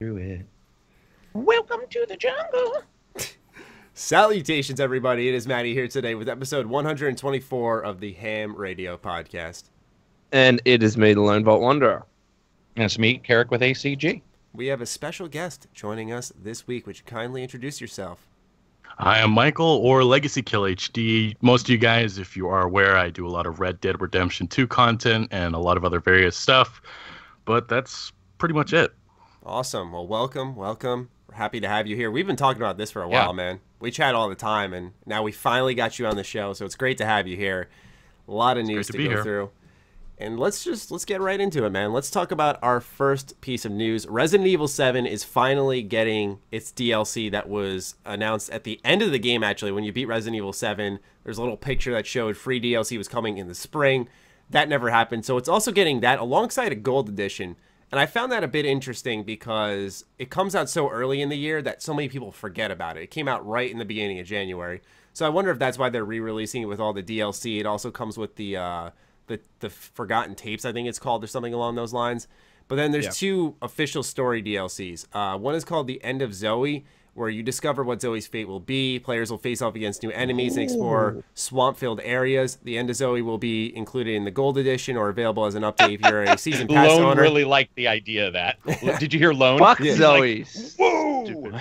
Do it. Welcome to the jungle. Salutations, everybody. It is Maddie here today with episode 124 of the Ham Radio Podcast. And it is me, the Lone Vault Wanderer. And it's me, Carrick with ACG. We have a special guest joining us this week. Would you kindly introduce yourself? I am Michael, or Legacy Kill HD. Most of you guys, if you are aware, I do a lot of Red Dead Redemption 2 content and a lot of other various stuff. But that's pretty much it. Awesome. Well, welcome. We're happy to have you here. We've been talking about this for a while, man. We chat all the time, and now we finally got you on the show, so it's great to have you here. A lot of news to go through. And let's get right into it, man. Let's talk about our first piece of news. Resident Evil 7 is finally getting its DLC that was announced at the end of the game, actually. When you beat Resident Evil 7, there's a little picture that showed free DLC was coming in the spring. That never happened. So it's also getting that alongside a gold edition. And I found that a bit interesting because it comes out so early in the year that so many people forget about it. It came out right in the beginning of January. So I wonder if that's why they're re-releasing it with all the DLC. It also comes with the Forgotten Tapes, I think it's called, or something along those lines. But then there's two official story DLCs. One is called The End of Zoe, where you discover what Zoe's fate will be. Players will face off against new enemies and explore swamp-filled areas. The End of Zoe will be included in the Gold Edition or available as an update if you're a season pass Lone owner. really liked the idea of that. Did you hear Lone? Fuck He's Zoe. like, whoa!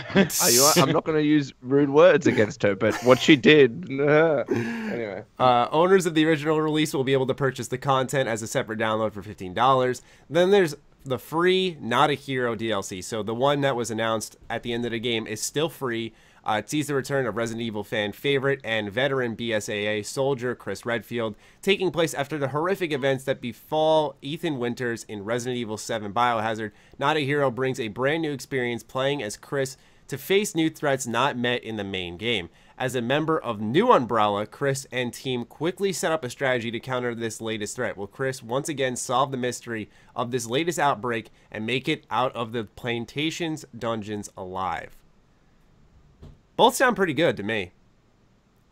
I'm not going to use rude words against her, but what she did. Anyway. Owners of the original release will be able to purchase the content as a separate download for $15. Then there's the free Not a Hero DLC. So the one that was announced at the end of the game is still free. It sees the return of Resident Evil fan favorite and veteran BSAA soldier Chris Redfield, taking place after the horrific events that befall Ethan Winters in Resident Evil 7 Biohazard. Not a Hero brings a brand new experience playing as Chris to face new threats not met in the main game. As a member of New Umbrella, Chris and team quickly set up a strategy to counter this latest threat. Will Chris once again solve the mystery of this latest outbreak and make it out of the Plantation's dungeons alive? Both sound pretty good to me.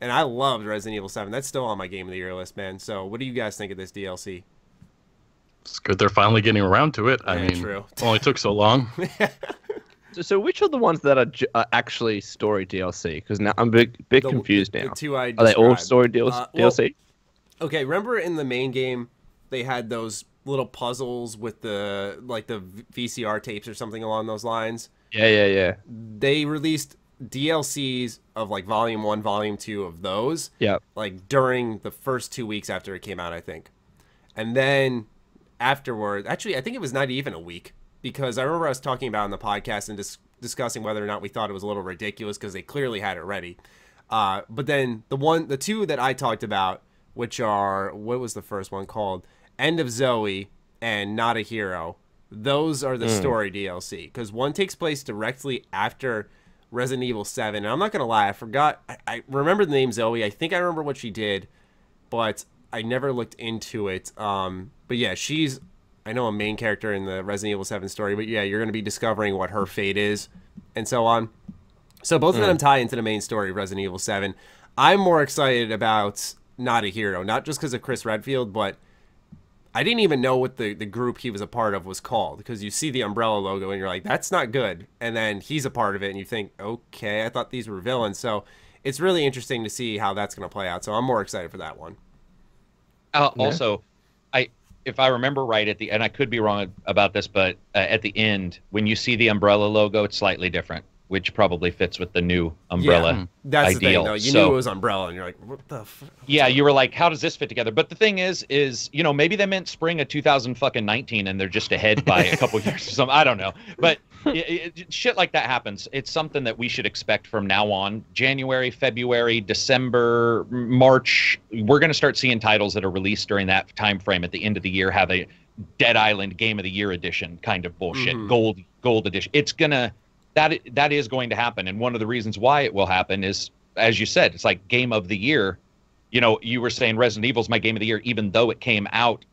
And I loved Resident Evil 7. That's still on my Game of the Year list, man. So what do you guys think of this DLC? It's good they're finally getting around to it. I mean, true. It only took so long. So which are the ones that are actually story DLC? Because now I'm a bit confused now. The two I Are they all described. story DLC? Okay, remember in the main game, they had those little puzzles with the VCR tapes or something along those lines? Yeah. They released DLCs of like Volume 1, Volume 2 of those. Yeah. Like during the first 2 weeks after it came out, I think. And then afterward, actually, I think it was not even a week. Because I remember us talking about it on the podcast and discussing whether or not we thought it was a little ridiculous because they clearly had it ready. But then the two that I talked about, which are, what was the first one called? End of Zoe and Not a Hero. Those are the story DLC. Because one takes place directly after Resident Evil 7. And I'm not going to lie, I forgot. I remember the name Zoe. I think I remember what she did. But I never looked into it. But yeah, she's, I know, a main character in the Resident Evil 7 story, but yeah, you're going to be discovering what her fate is and so on. So both of them tie into the main story of Resident Evil 7. I'm more excited about Not a Hero, not just because of Chris Redfield, but I didn't even know what the group he was a part of was called, because you see the Umbrella logo and you're like, that's not good. And then he's a part of it and you think, okay, I thought these were villains. So it's really interesting to see how that's going to play out. So I'm more excited for that one. Also, if I remember right, and I could be wrong about this, but at the end, when you see the Umbrella logo, it's slightly different, which probably fits with the new Umbrella that's ideal. the thing, though. You knew it was Umbrella, and you're like, what the fuck? Yeah, you were like, how does this fit together? But the thing is, maybe they meant spring of 2019, and they're just ahead by a couple years or something. I don't know. But shit like that happens. It's something that we should expect from now on. January, February, December, March, we're going to start seeing titles that are released during that time frame at the end of the year have a Dead Island Game of the Year edition kind of bullshit, gold edition. It's gonna that is going to happen, and one of the reasons why it will happen is, as you said, it's like Game of the Year. You know, you were saying Resident Evil's my Game of the Year, even though it came out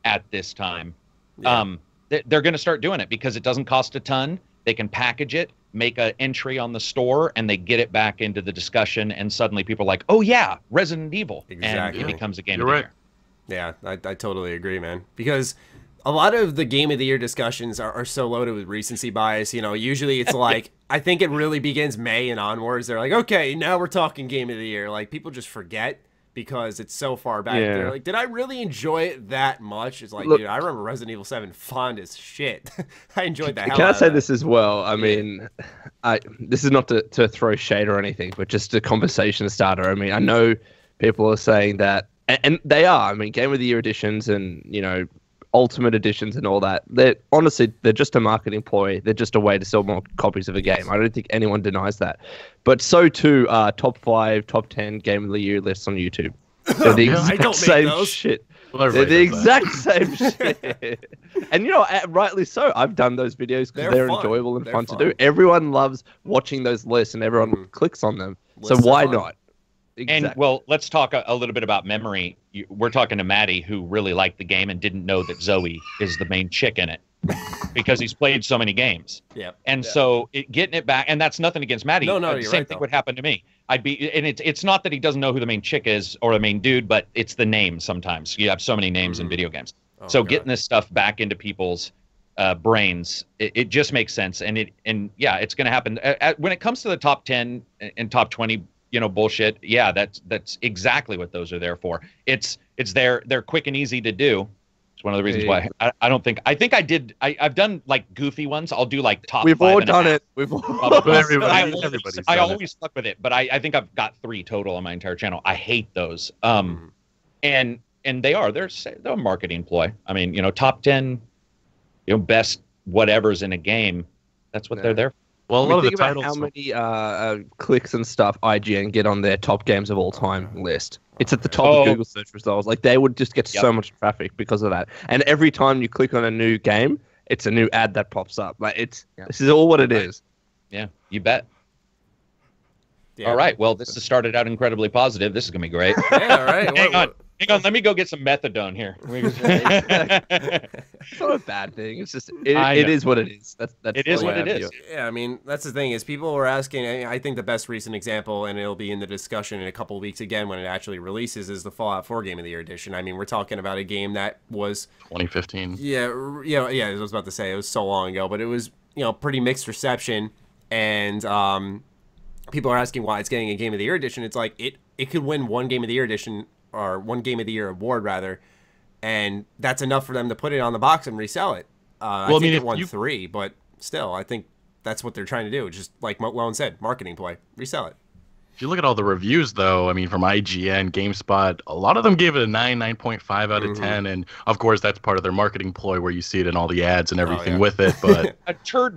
at this time. Yeah. They're going to start doing it because it doesn't cost a ton. They can package it, make an entry on the store, and they get it back into the discussion, and suddenly people are like, oh yeah, Resident Evil. Exactly. And it becomes a Game You're of the right. Year. Yeah, I totally agree, man. Because A lot of the Game of the Year discussions are so loaded with recency bias. You know, usually it's like, I think it really begins May and onwards. They're like, okay, now we're talking Game of the Year. Like, people just forget because it's so far back. Yeah. They're like, did I really enjoy it that much? It's like, Look, dude, I remember Resident Evil 7 fond as shit. I enjoyed the hell Can I out say of this as well? I mean, this is not to throw shade or anything, but just a conversation starter. I mean, I know people are saying that, and they are. I mean, Game of the Year editions and, you know, Ultimate editions and all that. They're just a marketing ploy. They're just a way to sell more copies of a game. I don't think anyone denies that. But so too are top 5, top 10 Game of the Year lists on YouTube. They're the I exact don't make same those. shit. Well, They're the everybody does exact same shit. And, you know, rightly so. I've done those videos because they're fun. enjoyable and They're fun fun. to do. Everyone loves watching those lists and everyone clicks on them. So Lists are why fun. not? And well, let's talk a little bit about memory. We're talking to Maddie, who really liked the game and didn't know that Zoe is the main chick in it because he's played so many games. Yeah. And so getting it back, and that's nothing against Maddie. No, The you're same right, thing though. would happen to me. And it's not that he doesn't know who the main chick is or the main dude, but it's the name. Sometimes you have so many names in video games. So God. getting this stuff back into people's brains, it just makes sense. And it's going to happen. When it comes to the top 10 and top 20, you know, bullshit. Yeah, that's exactly what those are there for. They're quick and easy to do. It's one of the reasons why I've done like goofy ones. I'll do like top. We've 5 all and a done half. it. We've all Everybody's I done it. always fuck with it, but I think I've got 3 total on my entire channel. I hate those. And they're a marketing ploy. I mean, you know, top 10, you know, best whatever's in a game. That's what they're there for. Well, a I lot mean, of the think about titles. how many clicks and stuff IGN get on their top games of all time list. It's at the top Oh. of Google search results. Like, they would just get Yep. so much traffic because of that. And every time you click on a new game, it's a new ad that pops up. Like, this is all what it is. Yeah, you bet. Yeah. All right. Well, this has started out incredibly positive. This is gonna be great. Yeah, all right. Hang on. Let me go get some methadone here. It's not a bad thing. It's just it I know. is what it is. That's It is the way what it I is. view Yeah, I mean, that's the thing is people were asking, I think the best recent example, and it'll be in the discussion in a couple of weeks again when it actually releases, is the Fallout 4 Game of the Year edition. I mean, we're talking about a game that was, 2015. yeah, I was about to say, it was so long ago, but it was, you know, pretty mixed reception, and people are asking why it's getting a Game of the Year edition. It's like, it could win one Game of the Year edition, or one Game of the Year award, rather, and that's enough for them to put it on the box and resell it. I think it won 3, but still, I think that's what they're trying to do. Just like Lone said, marketing play, resell it. If you look at all the reviews, though, I mean, from IGN, GameSpot, a lot of them gave it a 9.5 out of 10. And, of course, that's part of their marketing ploy where you see it in all the ads and everything yeah. with it. But A turd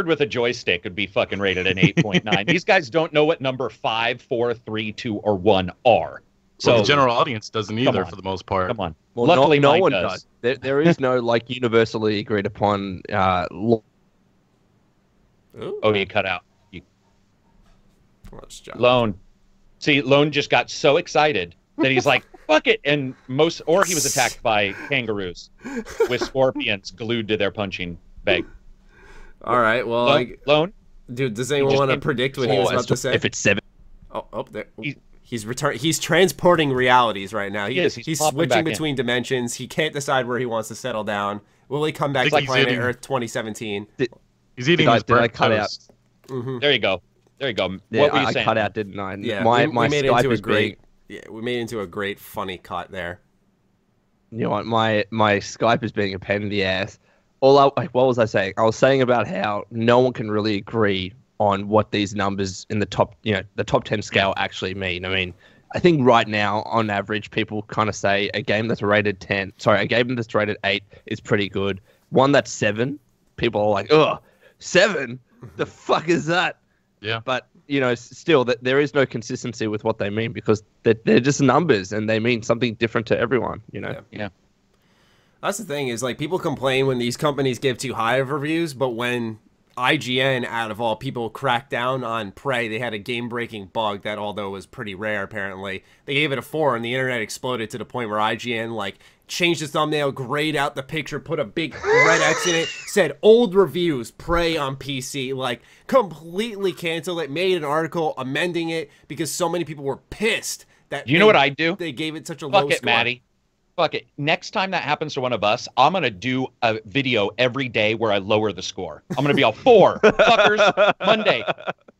with a joystick would be fucking rated an 8.9. These guys don't know what number 5, 4, 3, 2, or 1 are. So the general audience doesn't either, on. for the most part. come on. Well, Luckily, no mine one does. There is no like universally agreed upon law. Ooh, Oh, you cut out. let's jump. Lone. See, Lone just got so excited that he's like, fuck it. And or he was attacked by kangaroos with scorpions glued to their punching bag. All right, well, Lone? dude, does anyone just want to came- predict what he was about to say? If it's 7, There. He- He's transporting realities right now. He is. He's popping switching back in. between dimensions. He can't decide where he wants to settle down. Will he come back think to he's Planet eating- Earth 2017? He's eating Did I- his did I cut breakfast. There you go. There you go. yeah, What were you I saying? cut out, didn't I? Yeah, my we made it Skype into a is great. Yeah, we made it into a great funny cut there. You know what? My Skype is being a pain in the ass. What was I saying? I was saying about how no one can really agree on what these numbers in the top 10 scale actually mean. I mean, I think right now, on average, people kind of say a game that's rated 8 is pretty good. One that's 7, people are like, ugh, 7? The fuck is that? Yeah. But, you know, still, that there is no consistency with what they mean because they're just numbers and they mean something different to everyone, you know? Yeah. That's the thing is like people complain when these companies give too high of reviews, but when IGN, out of all people, cracked down on Prey, they had a game-breaking bug that, although was pretty rare apparently, they gave it a 4 and the internet exploded to the point where IGN like changed the thumbnail, grayed out the picture, put a big red X in it, said old reviews, Prey on PC, like completely canceled it, made an article amending it because so many people were pissed that You know what I do? They gave it such a low Fuck it, score. Maddie. fuck it. Next time that happens to one of us, I'm gonna do a video every day where I lower the score. I'm gonna be all 4 fuckers Monday,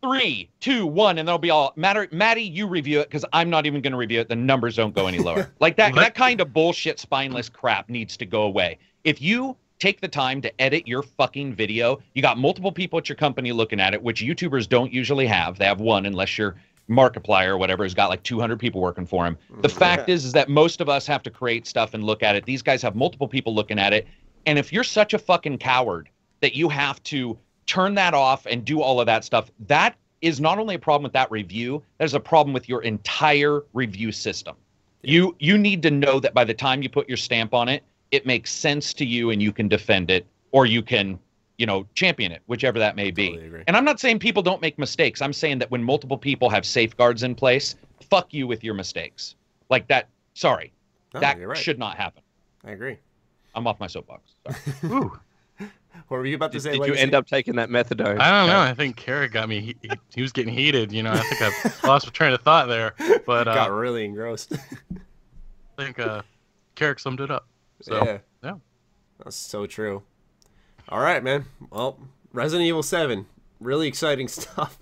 3, 2, 1, and they'll be all Maddie, you review it because I'm not even gonna review it. The numbers don't go any lower. Like that kind of bullshit, spineless crap needs to go away. If you take the time to edit your fucking video, you got multiple people at your company looking at it, which YouTubers don't usually have. They have one, unless you're Markiplier or whatever, has got like 200 people working for him. The fact is that most of us have to create stuff and look at it. These guys have multiple people looking at it. And if you're such a fucking coward that you have to turn that off and do all of that stuff, that is not only a problem with that review, that is a problem with your entire review system. You need to know that by the time you put your stamp on it, it makes sense to you and you can defend it, or you can, champion it, whichever that may be. Totally agree. And I'm not saying people don't make mistakes. I'm saying that when multiple people have safeguards in place, fuck you with your mistakes. Like that, sorry. No, that you're right. should not happen. I agree. I'm off my soapbox. Sorry. Ooh. What were you about to say? Did you Legacy? end up taking that methadone? I don't know. I think Carrick got me. He was getting heated. I think I lost my train of thought there. But Got really engrossed. I think Carrick summed it up. So, yeah. That's so true. All right, man. Well, Resident Evil 7. Really exciting stuff.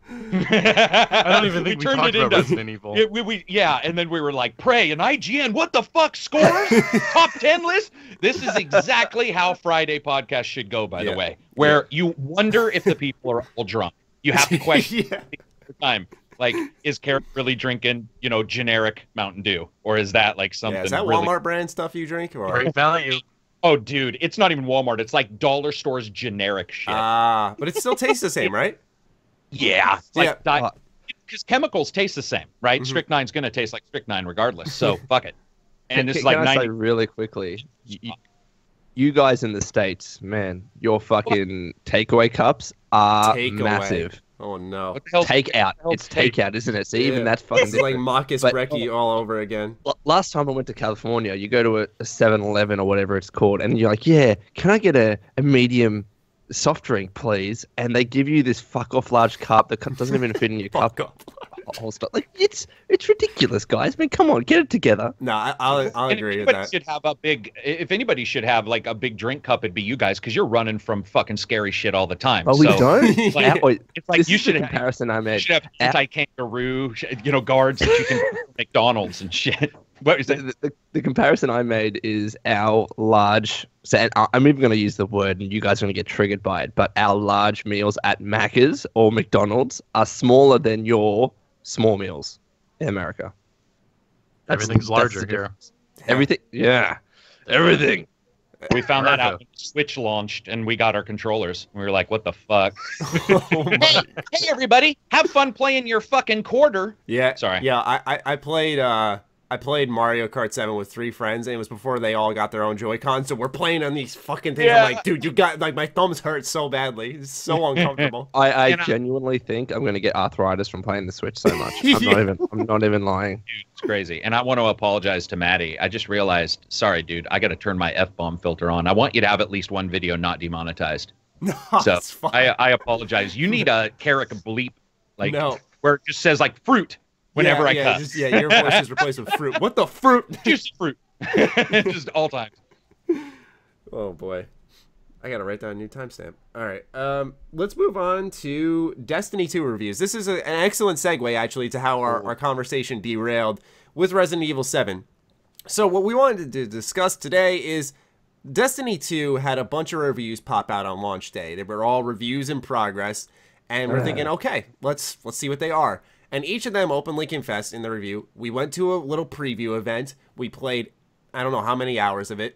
I don't even think we turned talked it about into- Resident Evil. And then we were like, Prey and IGN, what the fuck, scores? Top 10 list? This is exactly how Friday podcast should go, by the way, where you wonder if the people are all drunk. You have to question the time. Like, is Carrot really drinking, generic Mountain Dew? Or is that like something Is that really... Walmart brand stuff you drink? Or... Great value. Oh, dude, it's not even Walmart. It's like dollar stores generic shit. But it still tastes the same, right? Yeah. Because chemicals taste the same, right? Strychnine's going to taste like strychnine regardless. So fuck it. And this is like Can I 90. say really quickly, you guys in the States, man, your fucking takeaway cups are Takeaway. massive. Oh, no. What the hell? Takeout. It's takeout, isn't it? So even that's fucking It's like different. Marcus But- Brecky all over again. Last time I went to California, you go to a 7-Eleven or whatever it's called, and you're like, yeah, can I get a medium soft drink, please? And they give you this fuck-off large cup that doesn't even fit in your cup. Fuck off. Whole stuff. Like, it's ridiculous, guys. I mean, come on, get it together. No, I'll And agree if with anybody that. should have if anybody should have like a big drink cup, it'd be you guys, because you're running from fucking scary shit all the time. Oh, we So, don't? like, Wait, it's like this you is should the have, comparison I you made. should have anti-kangaroo, guards that you can McDonald's and shit. What is that? The comparison I made is our large. So and I'm even going to use the word, and you guys are going to get triggered by it. But our large meals at Macca's or McDonald's are smaller than your small meals in America. Everything's larger the here. difference. Everything, everything. We found that out America. when Switch launched and we got our controllers. We were like, what the fuck? Oh my- Hey, everybody, have fun playing your fucking quarter. Yeah. Sorry. Yeah, I played Mario Kart 7 with 3 friends, and it was before they all got their own Joy-Con, so we're playing on these fucking things. Yeah. I'm like, dude, you got, like, my thumbs hurt so badly. It's so uncomfortable. I And I- genuinely think I'm going to get arthritis from playing the Switch so much. I'm not even lying. It's crazy. And I want to apologize to Maddie. I just realized, sorry, dude, I got to turn my F-bomb filter on. I want you to have at least one video not demonetized. No, So it's fine. I apologize. You need a Carrick bleep, like, No. where it just says, like, fruit whenever I cut. Just, your voice is replaced with fruit. What the fruit? Juicy fruit. Just all times. Oh boy, I gotta write down a new timestamp. All right, let's move on to Destiny 2 reviews. This is an excellent segue actually to how our conversation derailed with Resident Evil 7. So what we wanted to discuss today is Destiny 2 had a bunch of reviews pop out on launch day. They were all reviews in progress, and we're thinking, okay, let's see what they are. And each of them openly confessed in the review, we went to a little preview event. We played, I don't know how many hours of it,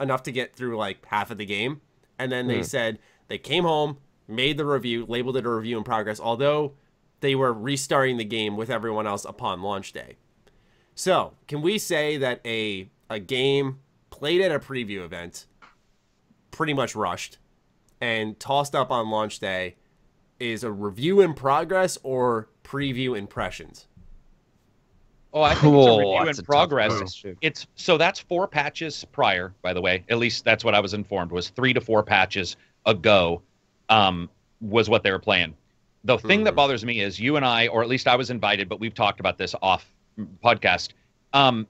enough to get through like half of the game. And then they said they came home, made the review, labeled it a review in progress, although they were restarting the game with everyone else upon launch day. So, can we say that a game played at a preview event, pretty much rushed, and tossed up on launch day is a review in progress or preview impressions? Oh, I think it's a Oh, review that's a in tough progress. question. It's so that's 4 patches prior, by the way. At least that's what I was informed, was 3 to 4 patches ago was what they were playing. The thing that bothers me is you and I, or at least I was invited, but we've talked about this off podcast.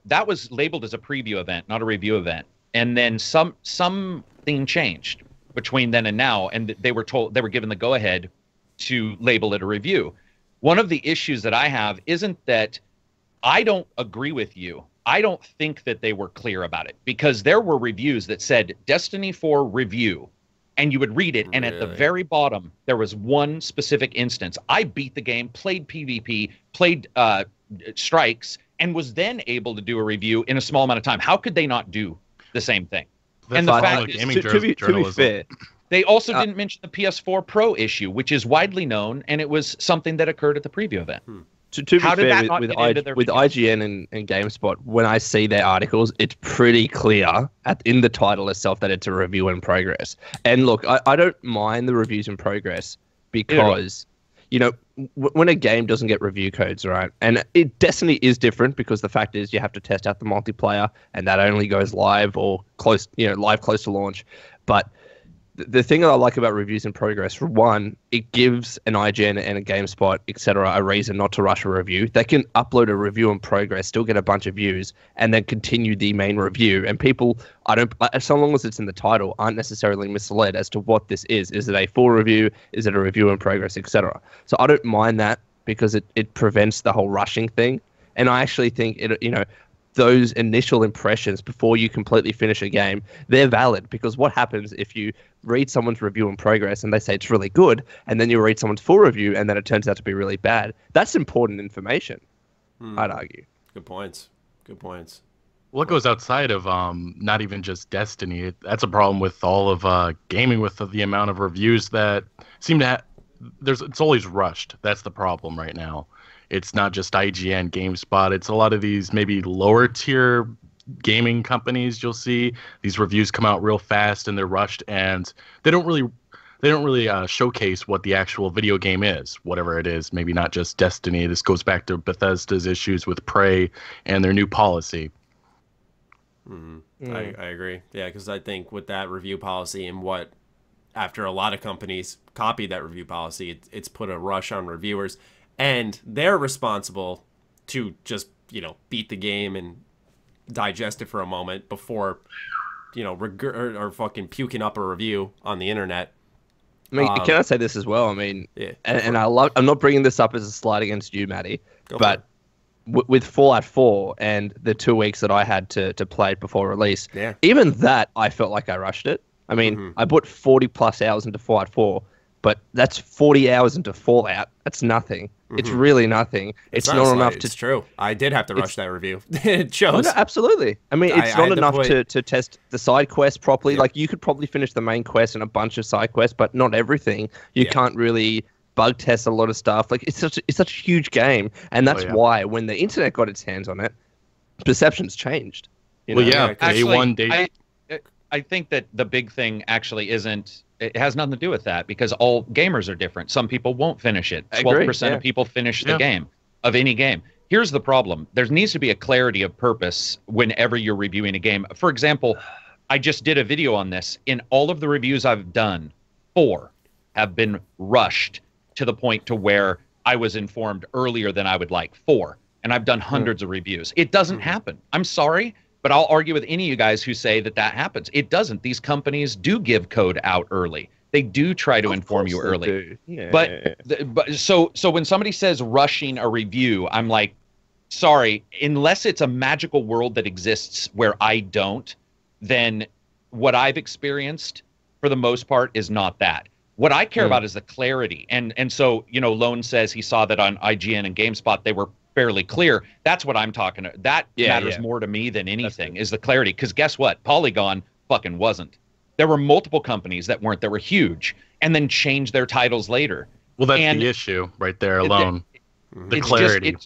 that was labeled as a preview event, not a review event. And then something changed between then and now, and they were given the go-ahead to label it a review. One of the issues that I have isn't that I don't agree with you. I don't think that they were clear about it, because there were reviews that said Destiny 4 review, and you would read it, and at the very bottom, there was one specific instance. I beat the game, played PvP, played strikes, and was then able to do a review in a small amount of time. How could they not do the same thing? That's and the all fact gaming is, to be fair, they also didn't mention the PS4 Pro issue, which is widely known, and it was something that occurred at the preview event. To be How did fair, that not with get into their IGN and GameSpot, when I see their articles, it's pretty clear in the title itself that it's a review in progress. And look, I don't mind the reviews in progress because, you know, when a game doesn't get review codes, right? And Destiny is different because the fact is you have to test out the multiplayer, and that only goes live or close, live close to launch. But the thing that I like about reviews in progress, for one, it gives an IGN and a GameSpot, etc., a reason not to rush a review. They can upload a review in progress, still get a bunch of views, and then continue the main review. And people, so long as it's in the title, aren't necessarily misled as to what this is. Is it a full review? Is it a review in progress, etc.? So I don't mind that because it prevents the whole rushing thing. And I actually think those initial impressions before you completely finish a game, they're valid, because what happens if you read someone's review in progress and they say it's really good, and then you read someone's full review and then it turns out to be really bad? That's important information, I'd argue. Good points. What goes outside of not even just Destiny? That's a problem with all of gaming, with the amount of reviews that seem to it's always rushed. That's the problem right now. It's not just IGN, GameSpot. It's a lot of these maybe lower tier gaming companies. You'll see these reviews come out real fast and they're rushed, and they don't really showcase what the actual video game is, whatever it is. Maybe not just Destiny. This goes back to Bethesda's issues with Prey and their new policy. I agree. Yeah, because I think with that review policy and what, after a lot of companies copied that review policy, it's put a rush on reviewers. And they're responsible to just, beat the game and digest it for a moment before, or fucking puking up a review on the internet. I mean, can I say this as well? I mean, and I'm not bringing this up as a slight against you, Matty, but with Fallout 4 and the 2 weeks that I had to play it before release, even that, I felt like I rushed it. I mean, I put 40 plus hours into Fallout 4, but that's 40 hours into Fallout. That's nothing. It's really nothing. It's not enough to... It's true. I did have to rush that review. It shows. Oh, no, absolutely. I mean, it's not enough to test the side quests properly. Yep. Like, you could probably finish the main quest and a bunch of side quests, but not everything. You can't really bug test a lot of stuff. Like, it's such a huge game, and that's why when the internet got its hands on it, perceptions changed. Actually, I think that the big thing actually isn't... It has nothing to do with that, because all gamers are different. Some people won't finish it. 12% of people finish the game, of any game. Here's the problem. There needs to be a clarity of purpose whenever you're reviewing a game. For example, I just did a video on this. In all of the reviews I've done, 4 have been rushed to the point to where I was informed earlier than I would like. 4. And I've done hundreds of reviews. It doesn't happen. I'm sorry. But I'll argue with any of you guys who say that happens. It doesn't. These companies do give code out early. They do try to inform you early. Yeah. But so when somebody says rushing a review, I'm like, sorry, unless it's a magical world that exists where I don't, then what I've experienced for the most part is not that. What I care about is the clarity. And so, Lone says he saw that on IGN and GameSpot, they were fairly clear. That's what I'm talking about. That matters more to me than anything, is the clarity. Because guess what? Polygon fucking wasn't. There were multiple companies that weren't, that were huge, and then changed their titles later. Well, that's the issue right there alone. The clarity.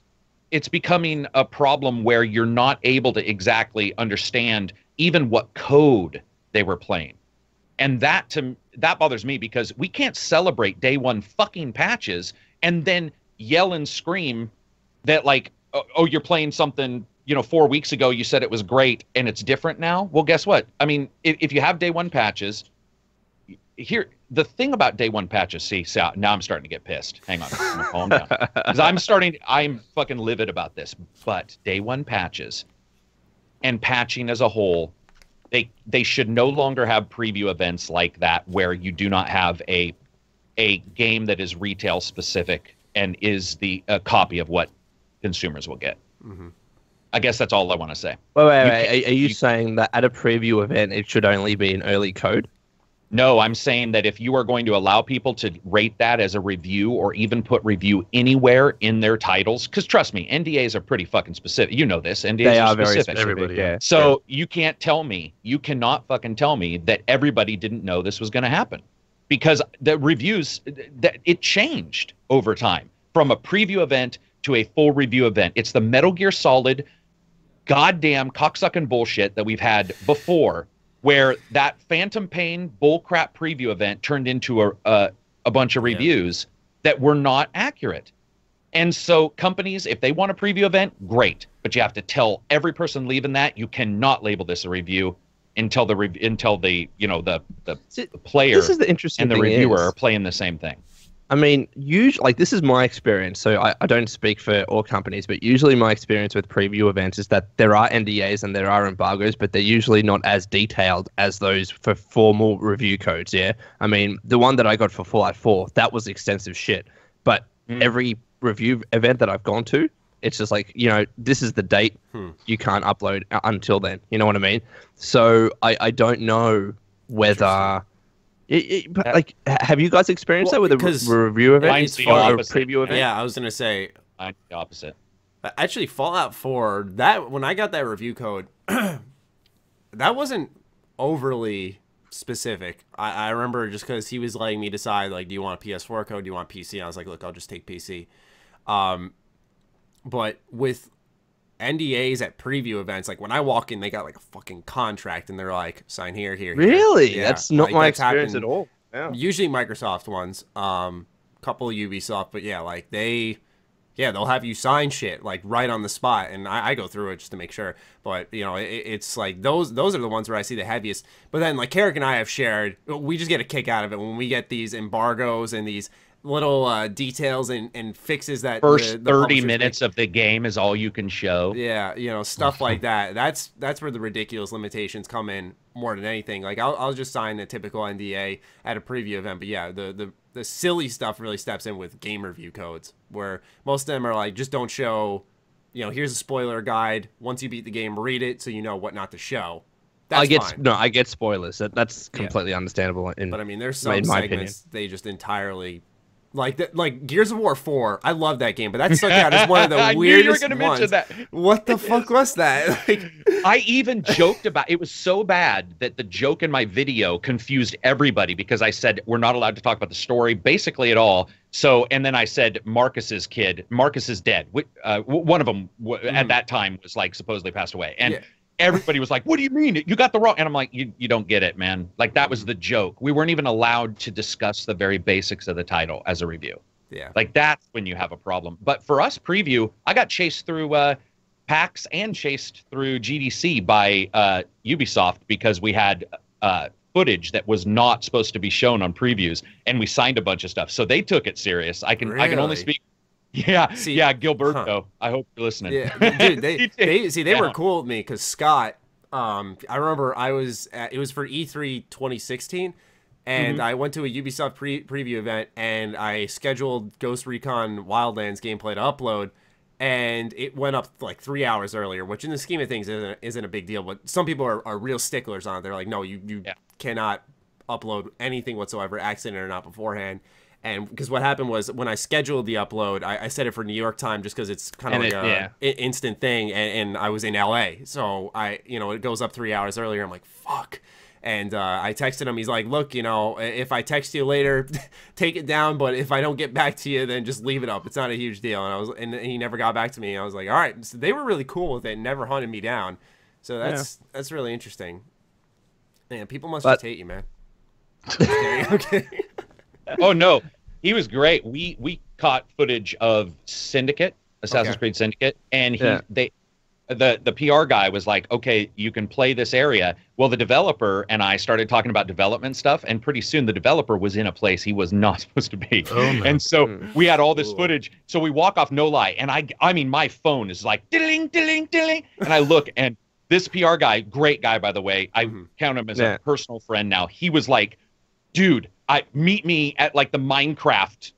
It's becoming a problem where you're not able to exactly understand even what code they were playing. And that bothers me, because we can't celebrate day one fucking patches and then yell and scream that, like, oh, you're playing something, 4 weeks ago you said it was great and it's different now. Well, guess what? I mean, if you have day one patches, here the thing about day one patches. See, now I'm starting to get pissed. Hang on, I'm gonna calm down because I'm fucking livid about this. But day one patches and patching as a whole, they should no longer have preview events like that where you do not have a game that is retail specific and is a copy of what consumers will get. Mm-hmm. I guess that's all I want to say. Wait. Are you saying that at a preview event, it should only be an early code? No, I'm saying that if you are going to allow people to rate that as a review or even put review anywhere in their titles, because trust me, NDAs are pretty fucking specific. You know this. NDAs are very specific. Everybody, yeah. So you cannot fucking tell me that everybody didn't know this was going to happen. Because the reviews, it changed over time from a preview event to a full review event. It's the Metal Gear Solid goddamn cocksucking bullshit that we've had before, where that Phantom Pain bullcrap preview event turned into a bunch of reviews that were not accurate. And so companies, if they want a preview event, great, but you have to tell every person leaving that you cannot label this a review until the player this is the interesting and the thing reviewer is, are playing the same thing. I mean, usually, like, this is my experience, so I don't speak for all companies, but usually my experience with preview events is that there are NDAs and there are embargoes, but they're usually not as detailed as those for formal review codes, yeah? I mean, the one that I got for Fallout 4, that was extensive shit, but every review event that I've gone to, it's just like, this is the date, you can't upload until then, you know what I mean? So I don't know whether... But like, have you guys experienced that with a review event or a preview event? Yeah, I was gonna say I'm the opposite. Actually, Fallout 4, that when I got that review code, that wasn't overly specific. I remember just because he was letting me decide, like, do you want a PS4 code? Do you want PC? And I was like, look, I'll just take PC. But with NDAs at preview events, like when I walk in, they got like a fucking contract and they're like, sign here. Really? Yeah. That's not my experience at all. Yeah. Usually Microsoft ones, couple of Ubisoft, but yeah, like they'll have you sign shit like right on the spot, and I go through it just to make sure. But it's like those are the ones where I see the heaviest. But then like Carrick and I have shared, we just get a kick out of it when we get these embargoes and these little details and fixes that first 30 minutes of the game is all you can show. Yeah, stuff like that. That's where the ridiculous limitations come in more than anything. Like I'll just sign the typical NDA at a preview event, but yeah, the silly stuff really steps in with game review codes, where most of them are like, just don't show, here's a spoiler guide. Once you beat the game, read it so you know what not to show. That's fine. I get spoilers. That's completely understandable. But I mean, there's some segments they just entirely. Like Gears of War 4, I love that game, but that stuck out as one of the weirdest I knew you were gonna mention that. What the fuck was that? I even joked about it. Was so bad that the joke in my video confused everybody because I said we're not allowed to talk about the story basically at all. So, and then I said Marcus is dead. One of them at that time was like supposedly passed away, and everybody was like, what do you mean? You got the wrong. And I'm like, you don't get it, man. Like, that was the joke. We weren't even allowed to discuss the very basics of the title as a review. Yeah. Like, that's when you have a problem. But for us, preview, I got chased through PAX and chased through GDC by Ubisoft because we had footage that was not supposed to be shown on previews, and we signed a bunch of stuff. So they took it serious. I can only speak. Yeah, Gilberto. I hope you're listening. Yeah, dude, they were cool with me because Scott. I remember it was for E3 2016, and I went to a Ubisoft preview event, and I scheduled Ghost Recon Wildlands gameplay to upload, and it went up like 3 hours earlier, which in the scheme of things isn't a big deal. But some people are real sticklers on it. They're like, no, you cannot upload anything whatsoever, accident or not, beforehand. And because what happened was when I scheduled the upload, I set it for New York time just because it's kind of like an instant thing. And I was in LA. So it goes up 3 hours earlier. I'm like, fuck. And I texted him. He's like, look, if I text you later, take it down. But if I don't get back to you, then just leave it up. It's not a huge deal. And he never got back to me. I was like, all right. So they were really cool with it and never hunted me down. So that's really interesting. Man, people must just hate you, man. Okay. Oh no, he was great. We caught footage of Syndicate, Assassin's Creed Syndicate, and the PR guy was like, okay, you can play this area. Well, the developer and I started talking about development stuff, and pretty soon the developer was in a place he was not supposed to be. Oh, no. And so we had all this footage. So we walk off, no lie, and I mean, my phone is like diddling, diddling, diddling, and I look, and this PR guy, great guy by the way, I count him as a personal friend now. He was like, dude, meet me at like the Minecraft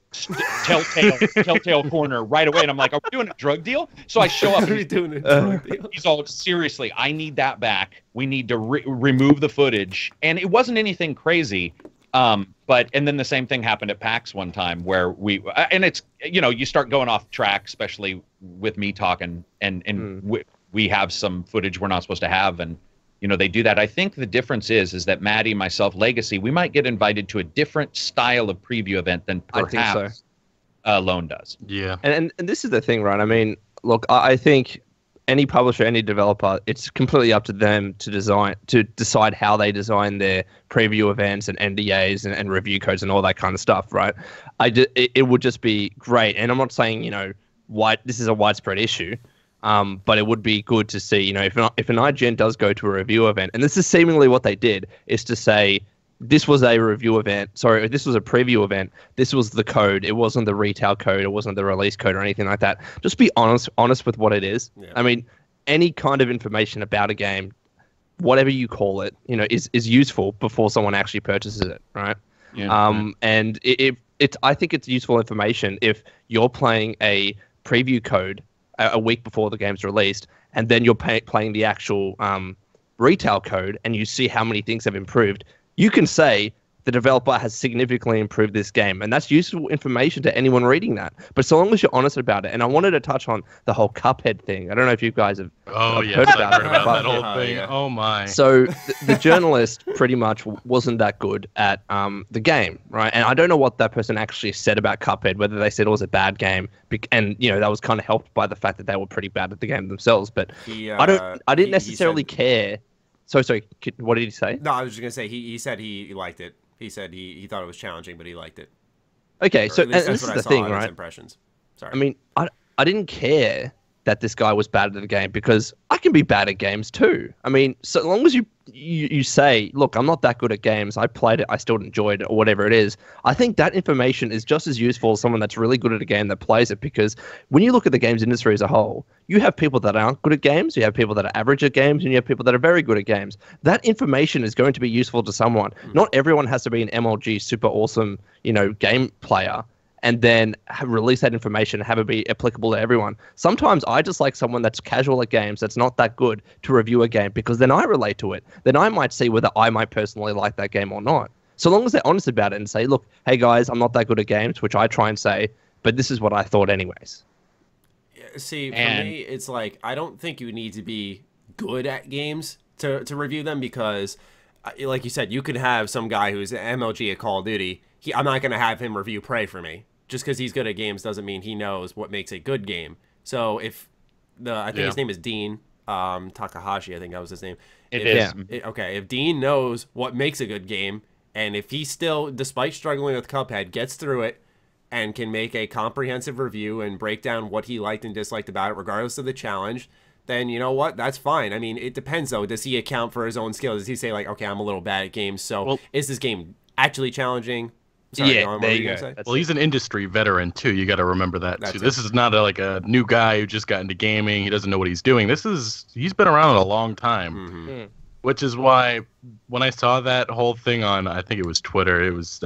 telltale corner right away, and I'm like, are we doing a drug deal? So I show up. He's all, seriously, I need that back. We need to remove the footage, and it wasn't anything crazy. But and then the same thing happened at PAX one time where and it's, you know, you start going off track, especially with me talking, and we have some footage we're not supposed to have, and you know, they do that. I think the difference is that Maddie, myself, Legacy, we might get invited to a different style of preview event than perhaps Lone does. Yeah. And this is the thing, right? I mean, look, I think any publisher, any developer, it's completely up to them to decide how they design their preview events and NDAs and review codes and all that kind of stuff, right? It would just be great. And I'm not saying, you know, this is a widespread issue. But it would be good to see, you know, if an IGN does go to a review event, and this is seemingly what they did, is to say, this was a review event, sorry, this was a preview event, this was the code, it wasn't the retail code, it wasn't the release code or anything like that. Just be honest with what it is. Yeah. I mean, any kind of information about a game, whatever you call it, you know, is useful before someone actually purchases it, right? Yeah. And I think it's useful information if you're playing a preview code a week before the game's released, and then you're playing the actual retail code, and you see how many things have improved. You can say the developer has significantly improved this game, and that's useful information to anyone reading that. But so long as you're honest about it, and I wanted to touch on the whole Cuphead thing. I don't know if you guys have heard about it. That whole thing. Yeah. Oh my! So the journalist pretty much wasn't that good at the game, right? And I don't know what that person actually said about Cuphead, whether they said it was a bad game, and you know that was kind of helped by the fact that they were pretty bad at the game themselves. But I didn't necessarily care. Sorry, what did he say? No, I was just gonna say he said he liked it. He said he thought it was challenging, but he liked it. Okay, so and this is the thing, right? Impressions. Sorry. I mean, I didn't care that this guy was bad at the game, because I can be bad at games too. I mean, so long as you say, look, I'm not that good at games, I played it, I still enjoyed it, or whatever it is, I think that information is just as useful as someone that's really good at a game that plays it. Because when you look at the games industry as a whole, you have people that aren't good at games, you have people that are average at games, and you have people that are very good at games. That information is going to be useful to someone. Not everyone has to be an MLG super awesome, you know, game player, and then release that information and have it be applicable to everyone. Sometimes I just like someone that's casual at games, that's not that good, to review a game, because then I relate to it. Then I might see whether I might personally like that game or not. So long as they're honest about it and say, look, hey guys, I'm not that good at games, which I try and say, but this is what I thought anyways. See, for me, it's like, I don't think you need to be good at games to review them, because, like you said, you could have some guy who's an MLG at Call of Duty. I'm not going to have him review Prey for me. Just because he's good at games doesn't mean he knows what makes a good game. So if I think his name is Dean Takahashi, I think that was his name. If Dean knows what makes a good game, and if he still, despite struggling with Cuphead, gets through it and can make a comprehensive review and break down what he liked and disliked about it, regardless of the challenge, then you know what? That's fine. I mean, it depends, though. Does he account for his own skills? Does he say, like, okay, I'm a little bad at games, so is this game actually challenging? Sorry, there you go. Well, he's an industry veteran too. You got to remember that too. This is not like a new guy who just got into gaming. He doesn't know what he's doing. He's been around a long time, which is why when I saw that whole thing on, I think it was Twitter, it was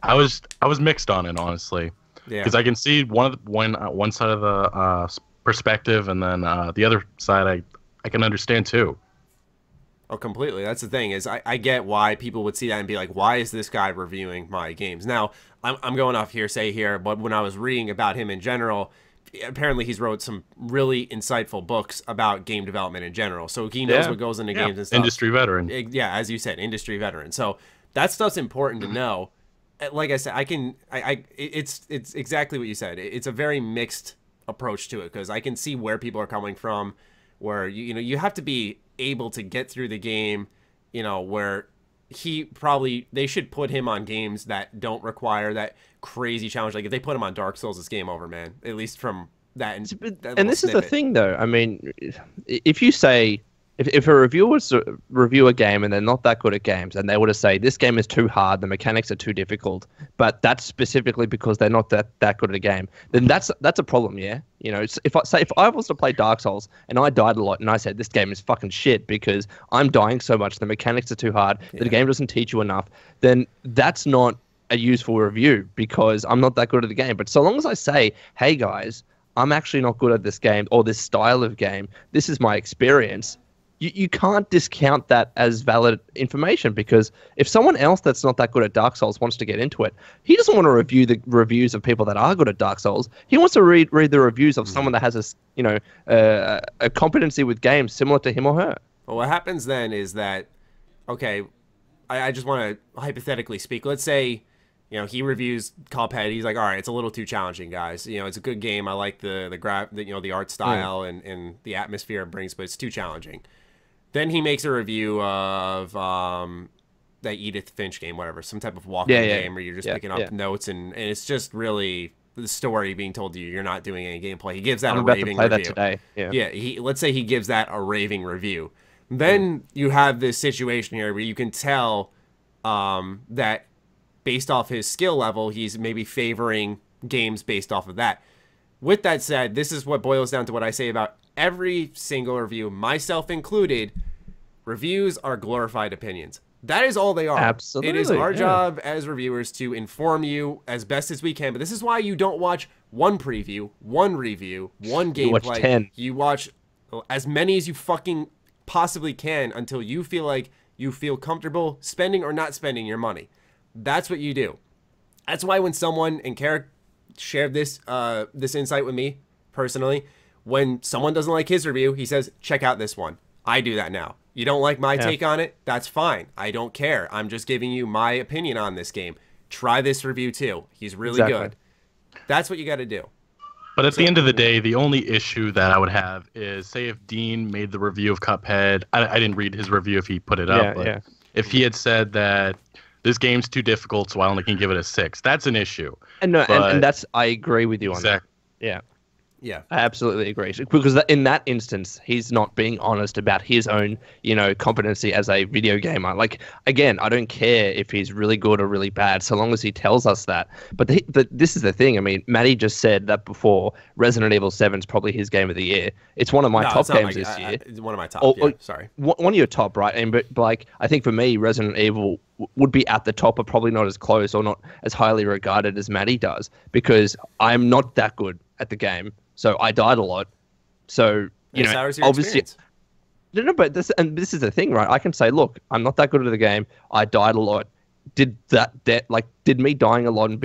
I was mixed on it, honestly, because I can see one side of the perspective, and then the other side I can understand too. Oh, completely. That's the thing, is I get why people would see that and be like, why is this guy reviewing my games? Now, I'm going off hearsay here, but when I was reading about him in general, apparently he's wrote some really insightful books about game development in general. So he knows what goes into games and stuff. Industry veteran. Yeah, as you said, industry veteran. So that stuff's important to know. Like I said, it's exactly what you said. It's a very mixed approach to it, because I can see where people are coming from, where you have to be able to get through the game, where they should put him on games that don't require that crazy challenge. Like if they put him on Dark Souls, it's game over, man. At least from that And little this is the snippet. thing, though. I mean, if you say, if a reviewer was to review a game and they're not that good at games, and they were to say this game is too hard, the mechanics are too difficult, but that's specifically because they're not that good at a game, then that's a problem, yeah. You know, if I was to play Dark Souls and I died a lot and I said this game is fucking shit because I'm dying so much, the mechanics are too hard, the game doesn't teach you enough, then that's not a useful review because I'm not that good at the game. But so long as I say, hey guys, I'm actually not good at this game or this style of game, this is my experience, you can't discount that as valid information, because if someone else that's not that good at Dark Souls wants to get into it, he doesn't want to review the reviews of people that are good at Dark Souls. He wants to read the reviews of someone that has a competency with games similar to him or her. Well, what happens then is that, okay, I just want to hypothetically speak. Let's say, he reviews Cuphead. He's like, all right, it's a little too challenging, guys. It's a good game. I like the art style and the atmosphere it brings, but it's too challenging. Then he makes a review of that Edith Finch game, whatever, some type of walking game where you're just picking up notes, and it's just really the story being told to you. You're not doing any gameplay. He gives that a raving review. That today. Yeah. Let's say he gives that a raving review. Then you have this situation here where you can tell that based off his skill level, he's maybe favoring games based off of that. With that said, this is what boils down to what I say about every single review, myself included. Reviews are glorified opinions. That is all they are. Absolutely. It is our job as reviewers to inform you as best as we can. But this is why you don't watch one preview, one review, one gameplay. You watch 10. You watch as many as you fucking possibly can until you feel like you feel comfortable spending or not spending your money. That's what you do. That's why when someone, and Carrick shared this insight with me personally, when someone doesn't like his review, he says, check out this one. I do that now. You don't like my take on it? That's fine. I don't care. I'm just giving you my opinion on this game. Try this review too. He's really good. That's what you got to do. But at the end of the day, the only issue that I would have is, say if Dean made the review of Cuphead, I didn't read his review if he put it up, but if he had said that this game's too difficult, so I only can give it a 6, that's an issue. And that's, I agree with you on that. Yeah. Yeah, I absolutely agree. Because in that instance, he's not being honest about his own, competency as a video gamer. Like, again, I don't care if he's really good or really bad, so long as he tells us that. But this is the thing. I mean, Matty just said that before. Resident Evil 7 is probably his game of the year. It's one of my top games this year. One of my top. Sorry. One of your top, right? And but like, I think for me, Resident Evil would be at the top, but probably not as close or not as highly regarded as Matty does, because I'm not that good at the game. So I died a lot. So, obviously, no, but this is the thing, right? I can say, look, I'm not that good at the game. I died a lot. Did me dying a lot and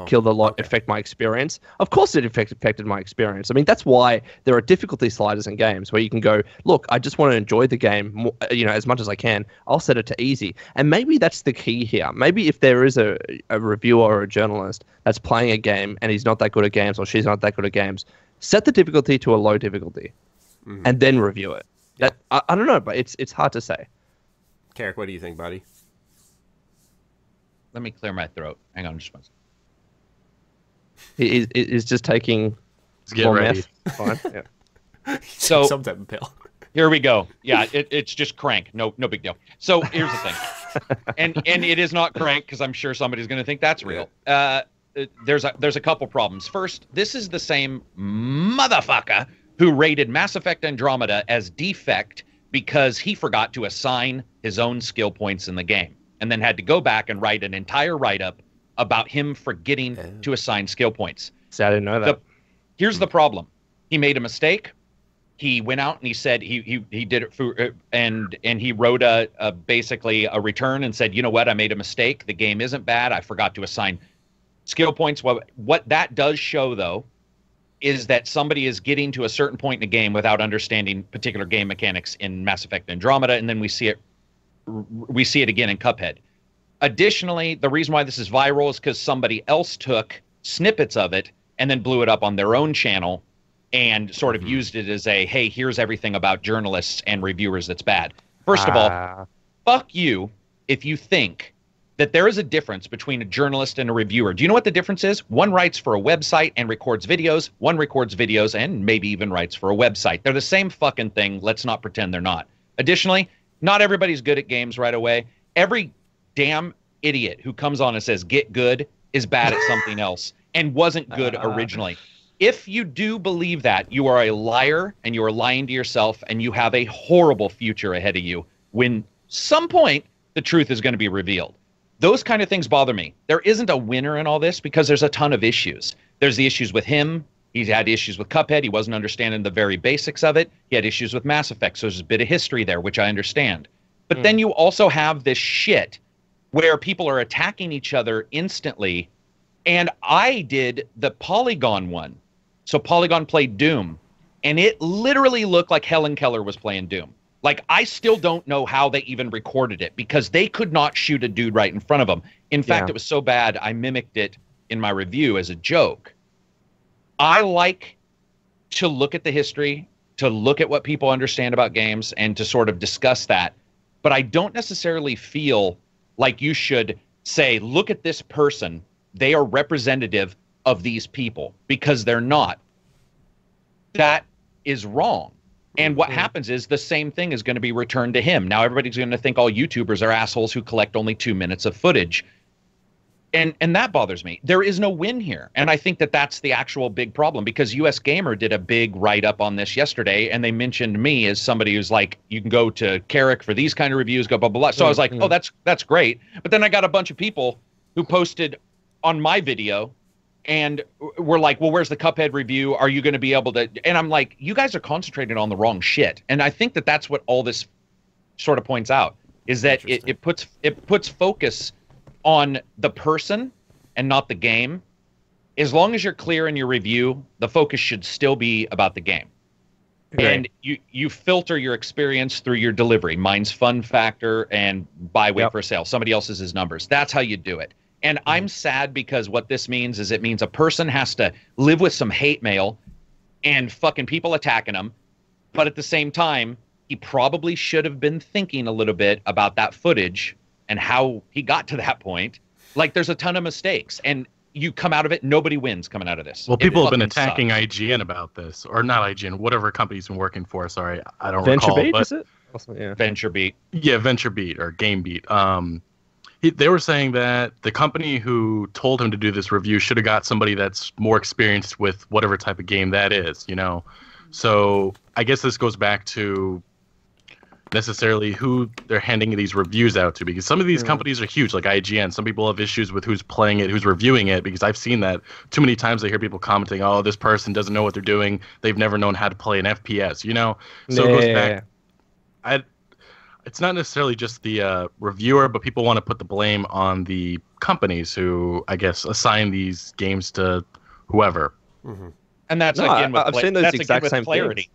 killed a lot affect my experience? Of course it affected my experience. I mean, that's why there are difficulty sliders in games where you can go, look, I just want to enjoy the game more, as much as I can. I'll set it to easy. And maybe that's the key here. Maybe if there is a reviewer or a journalist that's playing a game and he's not that good at games or she's not that good at games, set the difficulty to a low difficulty and then review it. Yeah. I don't know, but it's hard to say. Carrick, what do you think, buddy? Let me clear my throat. Hang on just one second. He's just taking get ready. Fine. Yeah. So some type of pill. Here we go. Yeah, it's just crank. No big deal. So here's the thing, and it is not crank because I'm sure somebody's going to think that's real. There's a couple problems. First, this is the same motherfucker who rated Mass Effect Andromeda as defect because he forgot to assign his own skill points in the game, and then had to go back and write an entire write-up about him forgetting to assign skill points. See, I didn't know that. Here's the problem. He made a mistake. He went out and he said he did it for, and he wrote basically a return and said, you know what, I made a mistake. The game isn't bad. I forgot to assign skill points. What that does show, though, is that somebody is getting to a certain point in the game without understanding particular game mechanics in Mass Effect Andromeda, and then we see it again in Cuphead. Additionally, the reason why this is viral is because somebody else took snippets of it and then blew it up on their own channel and sort of used it as a, hey, here's everything about journalists and reviewers that's bad. First of all, fuck you if you think that there is a difference between a journalist and a reviewer. Do you know what the difference is? One writes for a website and records videos. One records videos and maybe even writes for a website. They're the same fucking thing. Let's not pretend they're not. Additionally, not everybody's good at games right away. Every damn idiot who comes on and says get good is bad at something else and wasn't good originally. If you do believe that, you are a liar and you are lying to yourself and you have a horrible future ahead of you when some point the truth is going to be revealed. Those kind of things bother me. There isn't a winner in all this because there's a ton of issues. There's the issues with him. He's had issues with Cuphead. He wasn't understanding the very basics of it. He had issues with Mass Effect, so there's a bit of history there, which I understand. But then you also have this shit where people are attacking each other instantly. And I did the Polygon one. So Polygon played Doom, and it literally looked like Helen Keller was playing Doom. Like, I still don't know how they even recorded it because they could not shoot a dude right in front of them. In fact, it was so bad, I mimicked it in my review as a joke. I like to look at the history, to look at what people understand about games, and to sort of discuss that. But I don't necessarily feel like you should say, look at this person. They are representative of these people, because they're not. That is wrong. And what happens is the same thing is going to be returned to him. Now everybody's going to think all YouTubers are assholes who collect only 2 minutes of footage. And that bothers me. There is no win here. And I think that that's the actual big problem, because US Gamer did a big write-up on this yesterday, and they mentioned me as somebody who's like, you can go to Carrick for these kind of reviews, go blah, blah, blah. So I was like, oh, that's great. But then I got a bunch of people who posted on my video and we're like, well, where's the Cuphead review? Are you going to be able to? And I'm like, you guys are concentrating on the wrong shit. And I think that that's what all this sort of points out, is that it puts focus on the person and not the game. As long as you're clear in your review, the focus should still be about the game. Right. And you filter your experience through your delivery. Mine's fun factor and buy, wait for a sale. Somebody else's is numbers. That's how you do it. And I'm sad because what this means is it means a person has to live with some hate mail and fucking people attacking him. But at the same time, he probably should have been thinking a little bit about that footage and how he got to that point. Like, there's a ton of mistakes. And you come out of it, nobody wins coming out of this. Well, people have been attacking IGN about this. Or not IGN, whatever company's been working for. Sorry, I don't recall. VentureBeat, but, is it? Also, yeah. VentureBeat. Yeah, VentureBeat or GameBeat. They were saying that the company who told him to do this review should have got somebody that's more experienced with whatever type of game that is, you know? So I guess this goes back to necessarily who they're handing these reviews out to, because some of these companies are huge, like IGN. Some people have issues with who's playing it, who's reviewing it, because I've seen that too many times. I hear people commenting, oh, this person doesn't know what they're doing. They've never known how to play an FPS, you know? So it goes back. It's not necessarily just the reviewer, but people want to put the blame on the companies who, I guess, assign these games to whoever. Mm-hmm. And that's again with clarity.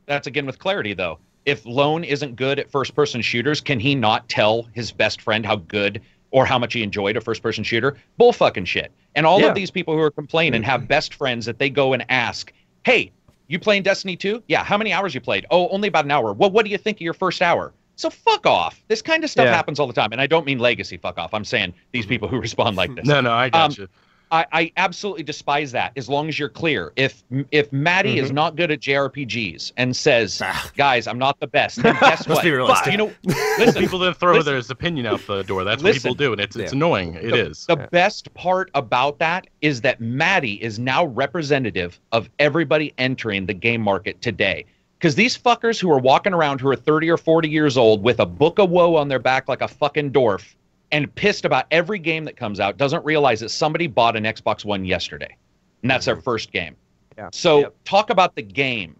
That's again with clarity, though. If Lone isn't good at first-person shooters, can he not tell his best friend how good or how much he enjoyed a first-person shooter? Bull fucking shit. And all of these people who are complaining have best friends that they go and ask, hey, you playing Destiny 2? Yeah, how many hours you played? Oh, only about an hour. Well, what do you think of your first hour? So fuck off. This kind of stuff happens all the time. And I don't mean legacy fuck off. I'm saying these people who respond like this. No, I got you. I absolutely despise that, as long as you're clear. If Maddie is not good at JRPGs and says, guys, I'm not the best, then guess what? Be realistic. You know, listen, people then throw their opinion out the door. That's what people do, and it's annoying. It is. The best part about that is that Maddie is now representative of everybody entering the game market today. Because these fuckers who are walking around who are 30 or 40 years old with a book of woe on their back like a fucking dwarf and pissed about every game that comes out doesn't realize that somebody bought an Xbox One yesterday. And that's their first game. Yeah. So talk about the game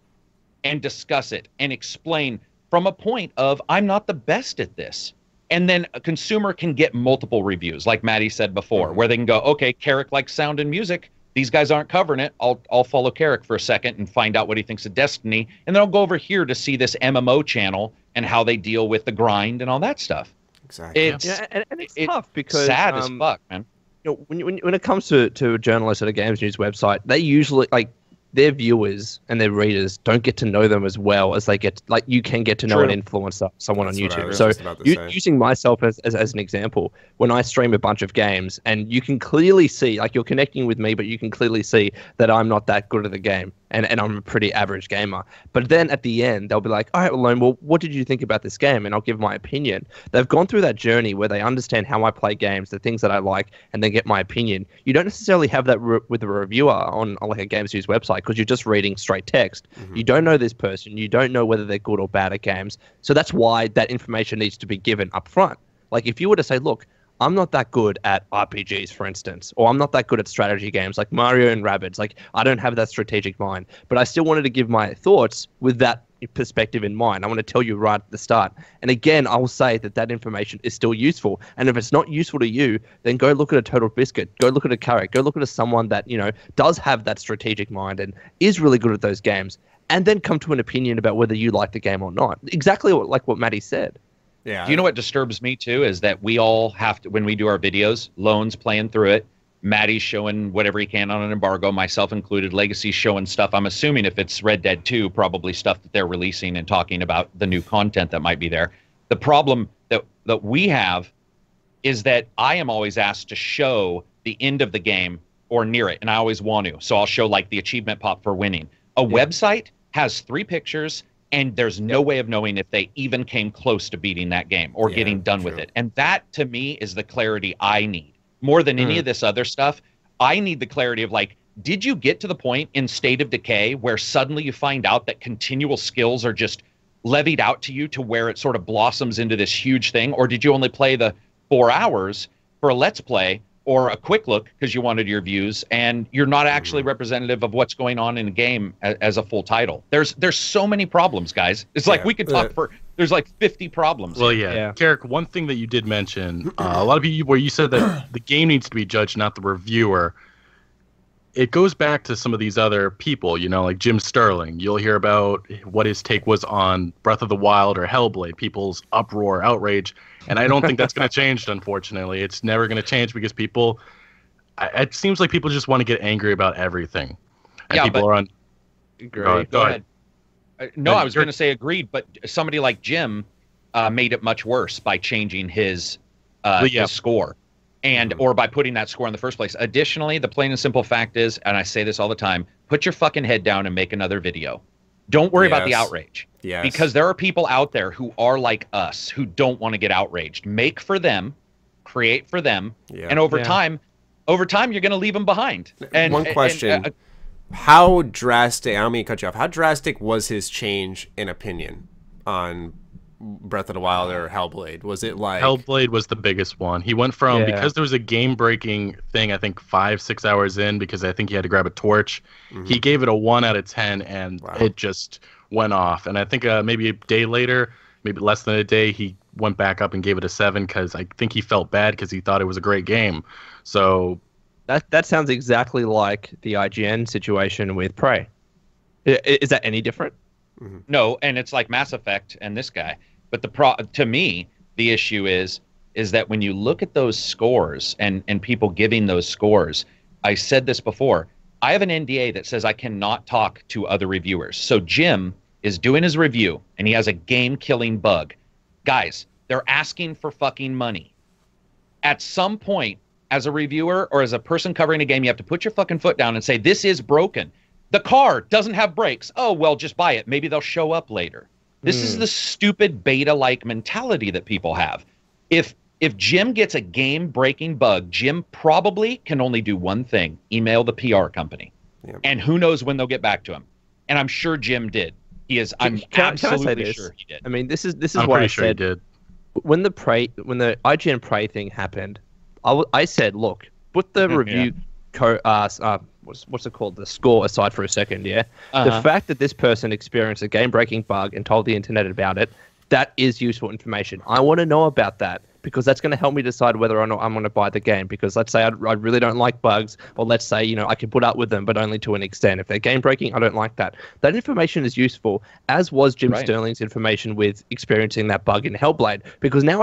and discuss it and explain from a point of, I'm not the best at this. And then a consumer can get multiple reviews, like Maddie said before, where they can go, okay, Carrick likes sound and music. These guys aren't covering it. I'll follow Carrick for a second and find out what he thinks of Destiny. And then I'll go over here to see this MMO channel and how they deal with the grind and all that stuff. Exactly. It's tough because sad as fuck, man. You know, when it comes to journalists at a games news website, they usually their viewers and their readers don't get to know them as well as they get, like you can get to know True. an influencer, someone That's on what I YouTube. was So just about to say. using myself as an example, when I stream a bunch of games and you can clearly see, like you're connecting with me, but you can clearly see that I'm not that good at the game and I'm a pretty average gamer. But then at the end, they'll be like, all right, Malone, well, what did you think about this game? And I'll give my opinion. They've gone through that journey where they understand how I play games, the things that I like, and then get my opinion. You don't necessarily have that with a reviewer on like a Games News website because you're just reading straight text. You don't know this person. You don't know whether they're good or bad at games. So that's why that information needs to be given up front. Like if you were to say, look, I'm not that good at RPGs, for instance, or I'm not that good at strategy games like Mario and Rabbids. Like I don't have that strategic mind, but I still wanted to give my thoughts with that perspective in mind. I want to tell you right at the start. And again, I will say that information is still useful. And if it's not useful to you, then go look at a Total Biscuit, go look at a Carrick, go look at someone that, you know, does have that strategic mind and is really good at those games, and then come to an opinion about whether you like the game or not. Exactly like what Maddie said. Yeah. Do you know what disturbs me too is that we all have to, when we do our videos, Lone's playing through it, Maddie's showing whatever he can on an embargo, myself included, Legacy's showing stuff. I'm assuming if it's Red Dead 2, probably stuff that they're releasing and talking about the new content that might be there. The problem that we have is that I am always asked to show the end of the game or near it, and I always want to. So I'll show like the achievement pop for winning. A website has 3 pictures, and there's no way of knowing if they even came close to beating that game or getting done with it. And that, to me, is the clarity I need. More than any of this other stuff, I need the clarity of, like, did you get to the point in State of Decay where suddenly you find out that continual skills are just levied out to you to where it sort of blossoms into this huge thing? Or did you only play the 4 hours for a Let's Play or a quick look because you wanted your views, and you're not actually representative of what's going on in a game as a full title? There's so many problems, guys. It's like we could talk for, there's like 50 problems. Well, yeah. Carrick, one thing that you did mention, a lot of you, where you said that the game needs to be judged, not the reviewer. It goes back to some of these other people, you know, like Jim Sterling. You'll hear about what his take was on Breath of the Wild or Hellblade, people's uproar, outrage. And I don't think that's going to change, unfortunately. It's never going to change because people, it seems like people just want to get angry about everything. And people are on. Go ahead. No, I was going to say agreed, but somebody like Jim made it much worse by changing his score. And or by putting that score in the first place. Additionally, the plain and simple fact is, and I say this all the time, put your fucking head down and make another video. Don't worry about the outrage. Yes. Because there are people out there who are like us, who don't want to get outraged. Make for them, create for them, and over time, you're going to leave them behind. And one question: how drastic? I don't mean to cut you off. How drastic was his change in opinion on Breath of the Wild or Hellblade? Was it like Hellblade was the biggest one? He went from because there was a game-breaking thing, I think 5-6 hours in, because I think he had to grab a torch. He gave it a 1 out of 10, and it just went off. And I think maybe a day later, maybe less than a day, he went back up and gave it a 7 because I think he felt bad because he thought it was a great game. So that sounds exactly like the IGN situation with Prey. Is that any different? No, and it's like Mass Effect and this guy. But to me, the issue is that when you look at those scores and people giving those scores, I said this before, I have an NDA that says I cannot talk to other reviewers. So Jim is doing his review, and he has a game-killing bug. Guys, they're asking for fucking money. At some point, as a reviewer or as a person covering a game, you have to put your fucking foot down and say, this is broken. The car doesn't have brakes. Oh, well, just buy it. Maybe they'll show up later. This is the stupid beta-like mentality that people have. If Jim gets a game-breaking bug, Jim probably can only do one thing: email the PR company. And who knows when they'll get back to him. And I'm sure Jim did. I'm absolutely sure he did. I mean, this is I'm why pretty I sure he said did. when the IGN Prey thing happened, I said, look, put the review what's it called? The score aside for a second, The fact that this person experienced a game-breaking bug and told the internet about it, that is useful information. I want to know about that because that's going to help me decide whether or not I'm going to buy the game. Because let's say I really don't like bugs, or let's say, I can put up with them, but only to an extent. If they're game-breaking, I don't like that. That information is useful, as was Jim Sterling's information with experiencing that bug in Hellblade. Because now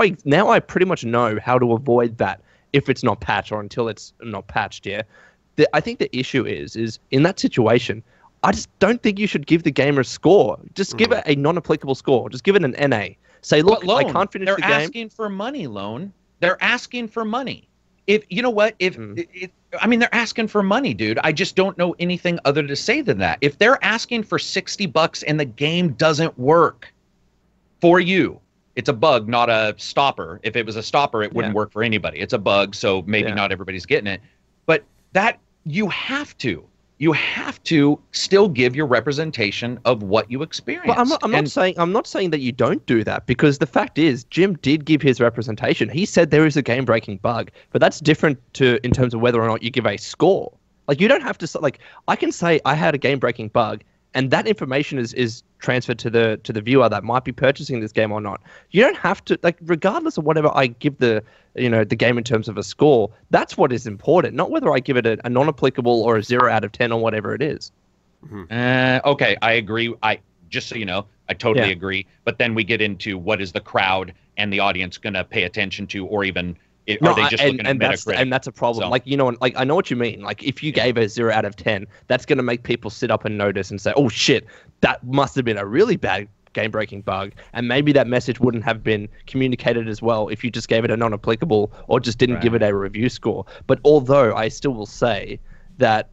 I pretty much know how to avoid that if it's not patched or until it's not patched, I think the issue is in that situation, I just don't think you should give the game a score. Just give it a non-applicable score. Just give it an NA. Say, look, But, Lone, I can't finish they're the game. asking for money, Lone. They're asking for money. If you know what, I mean, they're asking for money, dude. I just don't know anything other to say than that. If they're asking for $60 and the game doesn't work for you, it's a bug, not a stopper. If it was a stopper, it wouldn't work for anybody. It's a bug, so maybe not everybody's getting it. But that you have to still give your representation of what you experienced. But I'm not saying that you don't do that, because the fact is Jim did give his representation. He said there is a game-breaking bug, but that's different in terms of whether or not you give a score. Like, you don't have to, like, I can say I had a game-breaking bug, and that information is transferred to the viewer that might be purchasing this game or not. You don't have to, like, regardless of whatever I give the game in terms of a score, that's what is important, not whether I give it a non-applicable or a 0 out of 10 or whatever it is. Okay, I agree. Just so you know, I totally agree. But then we get into what is the crowd and the audience going to pay attention to, or even are they just looking at Metacritic? And that's a problem. So, like, like, I know what you mean. Like, if you gave a 0 out of 10, that's going to make people sit up and notice and say, oh shit, that must have been a really bad game-breaking bug, and maybe that message wouldn't have been communicated as well if you just gave it a non-applicable or just didn't give it a review score. But although I still will say that,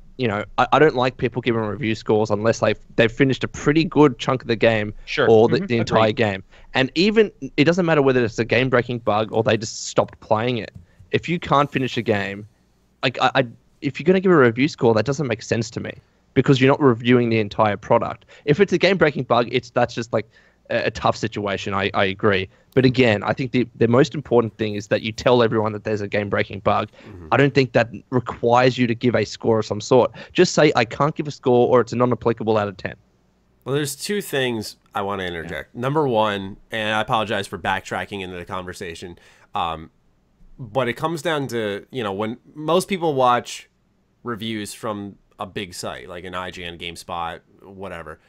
I don't like people giving review scores unless they've finished a pretty good chunk of the game or the entire game. And even, it doesn't matter whether it's a game-breaking bug or they just stopped playing it. If you can't finish a game, like if you're going to give a review score, that doesn't make sense to me, because you're not reviewing the entire product. If it's a game-breaking bug, that's just like a tough situation. I agree. But again, I think the most important thing is that you tell everyone that there's a game-breaking bug. I don't think that requires you to give a score of some sort. Just say, I can't give a score, or it's a non-applicable out of 10. Well, there's two things I want to interject. Number one, and I apologize for backtracking into the conversation, but it comes down to, when most people watch reviews from a big site, like an IGN, GameSpot, whatever,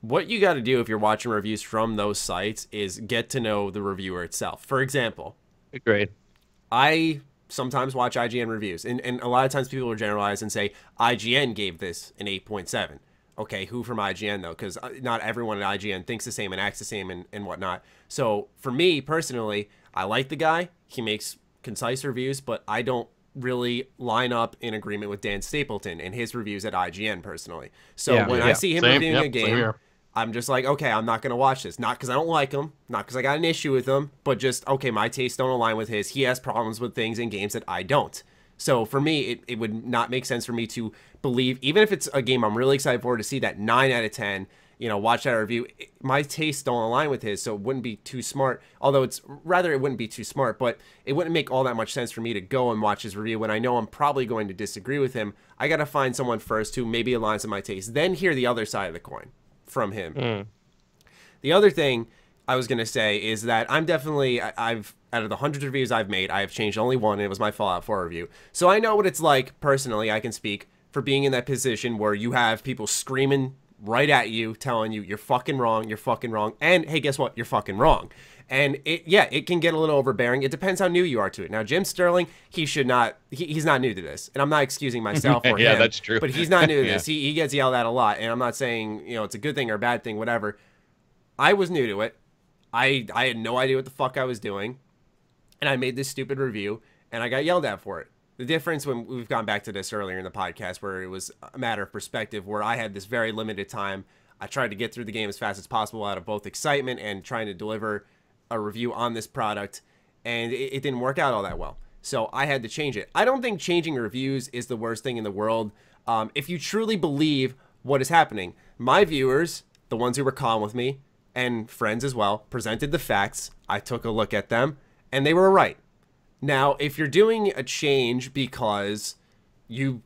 what you got to do if you're watching reviews from those sites is get to know the reviewer itself. For example, agreed. I sometimes watch IGN reviews, and a lot of times people will generalize and say, IGN gave this an 8.7. Okay, who from IGN, though? Because not everyone at IGN thinks the same and acts the same and whatnot. So for me, personally, I like the guy. He makes concise reviews, but I don't really line up in agreement with Dan Stapleton and his reviews at IGN, personally. So when I see him reviewing a game, I'm just like, okay, I'm not going to watch this. Not because I don't like him, not because I got an issue with him, but just, okay, my tastes don't align with his. He has problems with things in games that I don't. So for me, it would not make sense for me to believe, even if it's a game I'm really excited for, to see that 9 out of 10, watch that review. My tastes don't align with his, so it wouldn't be too smart. Although it wouldn't be too smart, but it wouldn't make all that much sense for me to go and watch his review when I know I'm probably going to disagree with him. I got to find someone first who maybe aligns with my taste, then hear the other side of the coin from him. The other thing I was going to say is that I've out of the hundreds of reviews I've made, I have changed only one, and it was my Fallout 4 review. So I know what it's like, personally, I can speak, for being in that position where you have people screaming right at you, telling you, you're fucking wrong, and hey, guess what? You're fucking wrong. And it can get a little overbearing. It depends how new you are to it. Now, Jim Sterling, he's not new to this, and I'm not excusing myself or him. Yeah, that's true. But he's not new to this. He gets yelled at a lot, and I'm not saying, it's a good thing or a bad thing, whatever. I was new to it. I had no idea what the fuck I was doing, and I made this stupid review, and I got yelled at for it. The difference, when we've gone back to this earlier in the podcast, where it was a matter of perspective, where I had this very limited time. I tried to get through the game as fast as possible out of both excitement and trying to deliver a review on this product, and it didn't work out all that well. So I had to change it. I don't think changing reviews is the worst thing in the world. If you truly believe what is happening. My viewers, the ones who were calm with me, and friends as well, presented the facts. I took a look at them, and they were right. Now, if you're doing a change because you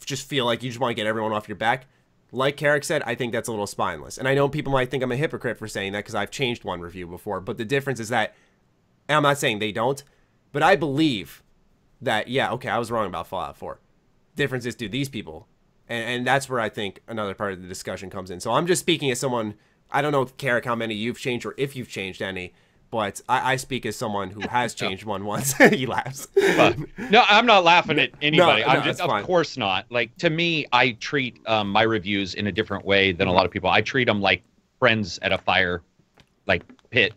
just feel like you just want to get everyone off your back, like Carrick said, I think that's a little spineless. And I know people might think I'm a hypocrite for saying that because I've changed one review before, but the difference is that, and I'm not saying they don't, but I believe that, yeah, okay, I was wrong about Fallout 4. Difference is, do these people? And that's where I think another part of the discussion comes in. So I'm just speaking as someone, I don't know, Carrick, how many you've changed or if you've changed any, But I speak as someone who has changed one once. He laughs. But, no, I'm not laughing at anybody. No, I'm just, it's of fine. course not. Like, to me, I treat my reviews in a different way than a lot of people. I treat them like friends at a fire, like pit,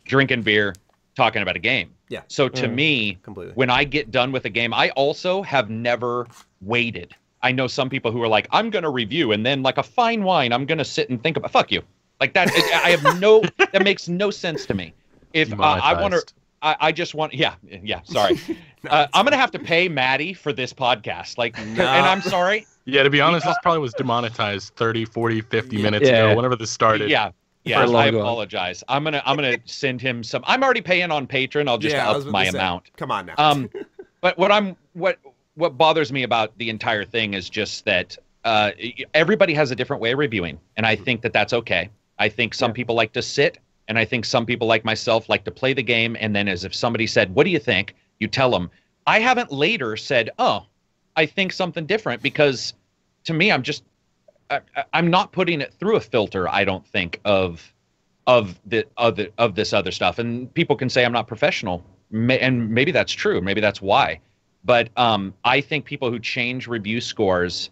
drinking beer, talking about a game. Yeah. So to me, Completely. when I get done with a game, I also have never waited. I know some people who are like, I'm going to review, and then like a fine wine, I'm going to sit and think about, fuck you. Like that, I have no, that makes no sense to me. If I want to, I just want, yeah, sorry. I'm going to have to pay Maddie for this podcast. Like, and I'm sorry. Yeah, to be honest, this probably was demonetized 30, 40, 50 minutes ago, whenever this started. Yeah. I apologize. I'm gonna send him some. I'm already paying on Patreon. I'll just up my amount. Come on now. But what bothers me about the entire thing is just that everybody has a different way of reviewing, and I think that that's okay. I think some people like to sit, and I think some people like myself like to play the game, and then as if somebody said, "What do you think?" you tell them. I haven't later said, "Oh, I think something different," because to me, I'm not putting it through a filter. I don't think of this other stuff, and people can say I'm not professional, and maybe that's true. Maybe that's why. But I think people who change review scores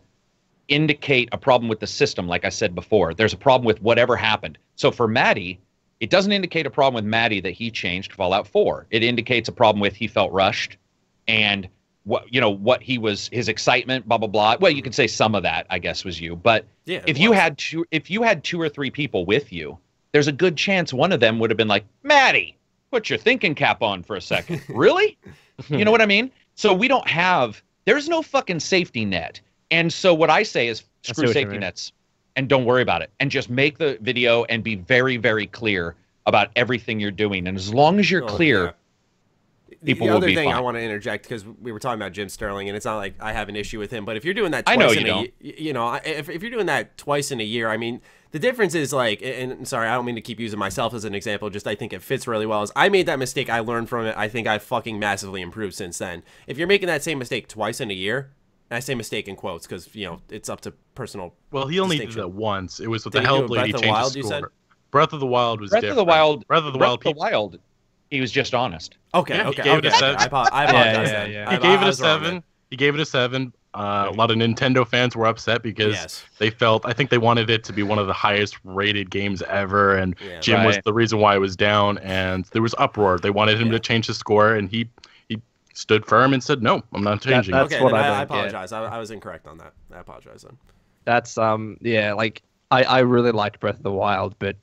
indicate a problem with the system. Like I said before, there's a problem with whatever happened. So for Maddie, it doesn't indicate a problem with Maddie that he changed Fallout 4. It indicates a problem with he felt rushed, and what he was, his excitement, blah blah blah. Well, you could say some of that, I guess, was you. But if you had two or three people with you, there's a good chance one of them would have been like, Maddie, put your thinking cap on for a second. Really? You know what I mean? So there's no fucking safety net. And so what I say is screw safety nets and don't worry about it. And just make the video and be very, very clear about everything you're doing. And as long as you're clear, people will be fine. The other thing I want to interject, because we were talking about Jim Sterling, and it's not like I have an issue with him, but if you're doing that if you're doing that twice in a year, I mean, the difference is like, and sorry, I don't mean to keep using myself as an example, just I think it fits really well, is I made that mistake, I learned from it, I think I've fucking massively improved since then. If you're making that same mistake twice in a year, and I say mistake in quotes because, it's up to personal Well, he only did that once. It was with the Hellblade, he changed the score. Breath of the Wild was different. Breath of the Wild, he was just honest. Okay. He gave it a 7. I apologize. He gave it a 7. He gave it a 7. A lot of Nintendo fans were upset because they felt, I think they wanted it to be one of the highest rated games ever, and Jim was the reason why it was down, and there was uproar. They wanted him to change the score, and he stood firm and said, "No, I'm not changing." That's what I apologize. I was incorrect on that. I apologize then. That's like I really liked Breath of the Wild, but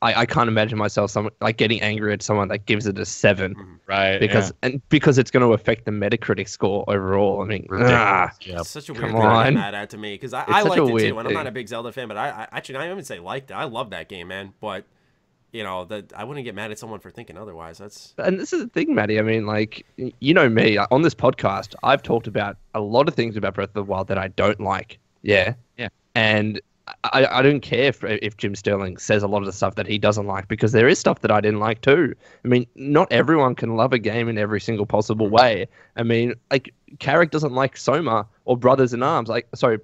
I can't imagine myself getting angry at someone that gives it a 7, right? Because it's going to affect the Metacritic score overall. I mean, it's such a weird thing to get mad at to me, because I liked it too, and I'm not a big Zelda fan, but I even say liked it. I love that game, man. But I wouldn't get mad at someone for thinking otherwise. And this is the thing, Maddie. I mean, like, you know me, on this podcast, I've talked about a lot of things about Breath of the Wild that I don't like. Yeah. And I don't care if Jim Sterling says a lot of the stuff that he doesn't like, because there is stuff that I didn't like too. I mean, not everyone can love a game in every single possible way. I mean, like, Carrick doesn't like Soma or Brothers in Arms. Like, sorry,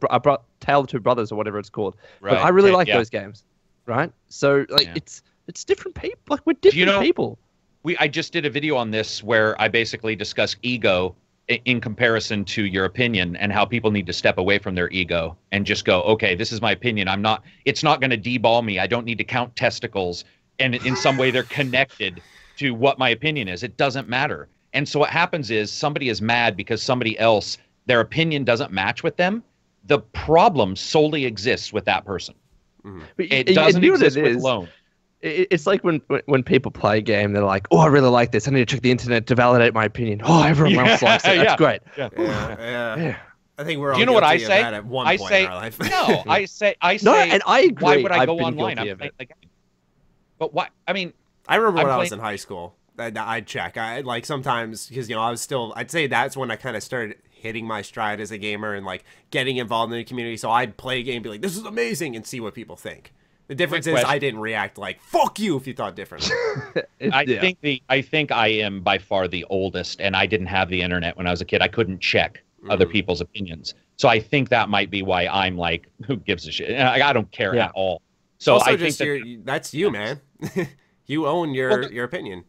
Tale of Two Brothers or whatever it's called. Right. But I really like those games. Right? So, like, it's different people. Like, we're different people. I just did a video on this where I basically discuss ego in comparison to your opinion, and how people need to step away from their ego and just go, okay, this is my opinion. It's not going to deball me. I don't need to count testicles. And in some way they're connected to what my opinion is. It doesn't matter. And so what happens is somebody is mad because somebody else, their opinion doesn't match with them. The problem solely exists with that person. It doesn't exist with Lone. It's like when people play a game, they're like, "Oh, I really like this. I need to check the internet to validate my opinion." Oh, everyone else likes it. That's great. Yeah. I think we're all you know what I say? At one point in our life. No, I say. No, and I agree. Why would I go been online? I'm playing the game. But why? I mean, I remember when I was in high school, I'd check. Like sometimes, because I was still. I'd say that's when I kind of started hitting my stride as a gamer and like getting involved in the community. So I'd play a game, and be like, "This is amazing," and see what people think. The difference is I didn't react like "fuck you" if you thought differently. I think I am by far the oldest, and I didn't have the internet when I was a kid. I couldn't check other people's opinions, so I think that might be why I'm like, who gives a shit? I don't care at all. So also I think that's you, man. You own your opinion.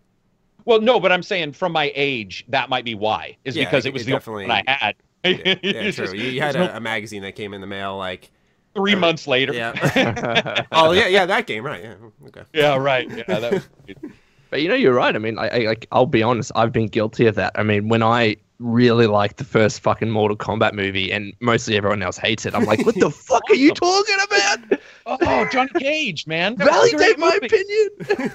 Well, no, but I'm saying from my age, that might be why. Is Yeah, because it was the only one I had. Yeah, true. You had a magazine that came in the mail like 3 months later. Yeah. Oh yeah, that game, right? Yeah. Okay. Yeah, right. Yeah, that was. But you're right. I mean, I'll be honest. I've been guilty of that. I mean, when I really liked the first fucking Mortal Kombat movie, and mostly everyone else hates it, I'm like, what the fuck are you talking about? Oh, Johnny Cage, man. Validate my opinion.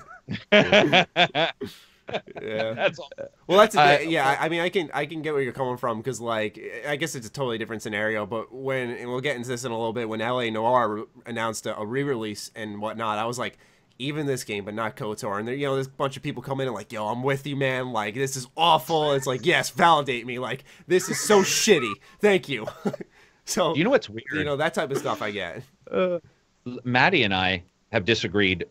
Yeah, that's all. Well, that's I mean, I can get where you're coming from because, like, I guess it's a totally different scenario. But and we'll get into this in a little bit, when LA Noire announced a re-release and whatnot, I was like, even this game, but not KOTOR. And there, there's a bunch of people come in and like, yo, I'm with you, man. Like, this is awful. It's like, yes, validate me. Like, this is so shitty. Thank you. So you know what's weird? That type of stuff I get. Maddie and I have disagreed.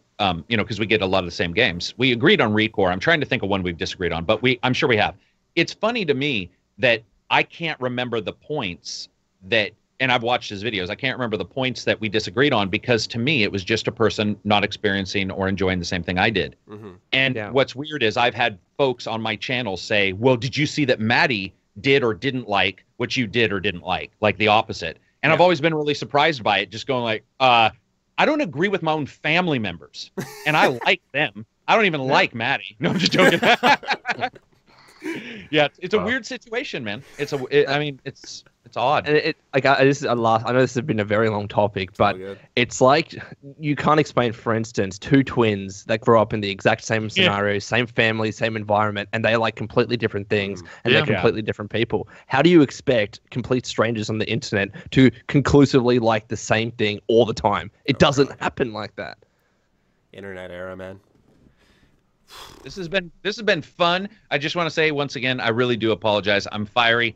Because we get a lot of the same games. We agreed on ReCore. I'm trying to think of one we've disagreed on, but I'm sure we have. It's funny to me that I can't remember the points and I've watched his videos. I can't remember the points that we disagreed on because to me, it was just a person not experiencing or enjoying the same thing I did. Mm-hmm. And what's weird is I've had folks on my channel say, well, did you see that Maddie did or didn't like what you did or didn't like the opposite? And I've always been really surprised by it, just going like, I don't agree with my own family members, and I like them. I don't even like Maddie. No, I'm just joking. Yeah, it's a weird situation, man. It's odd. And this is a last. I know this has been a very long topic, but it's like you can't explain. For instance, two twins that grow up in the exact same scenario, same family, same environment, and they like completely different things, and they're completely different people. How do you expect complete strangers on the internet to conclusively like the same thing all the time? It doesn't happen like that. Internet era, man. This has been fun. I just want to say once again, I really do apologize. I'm fiery.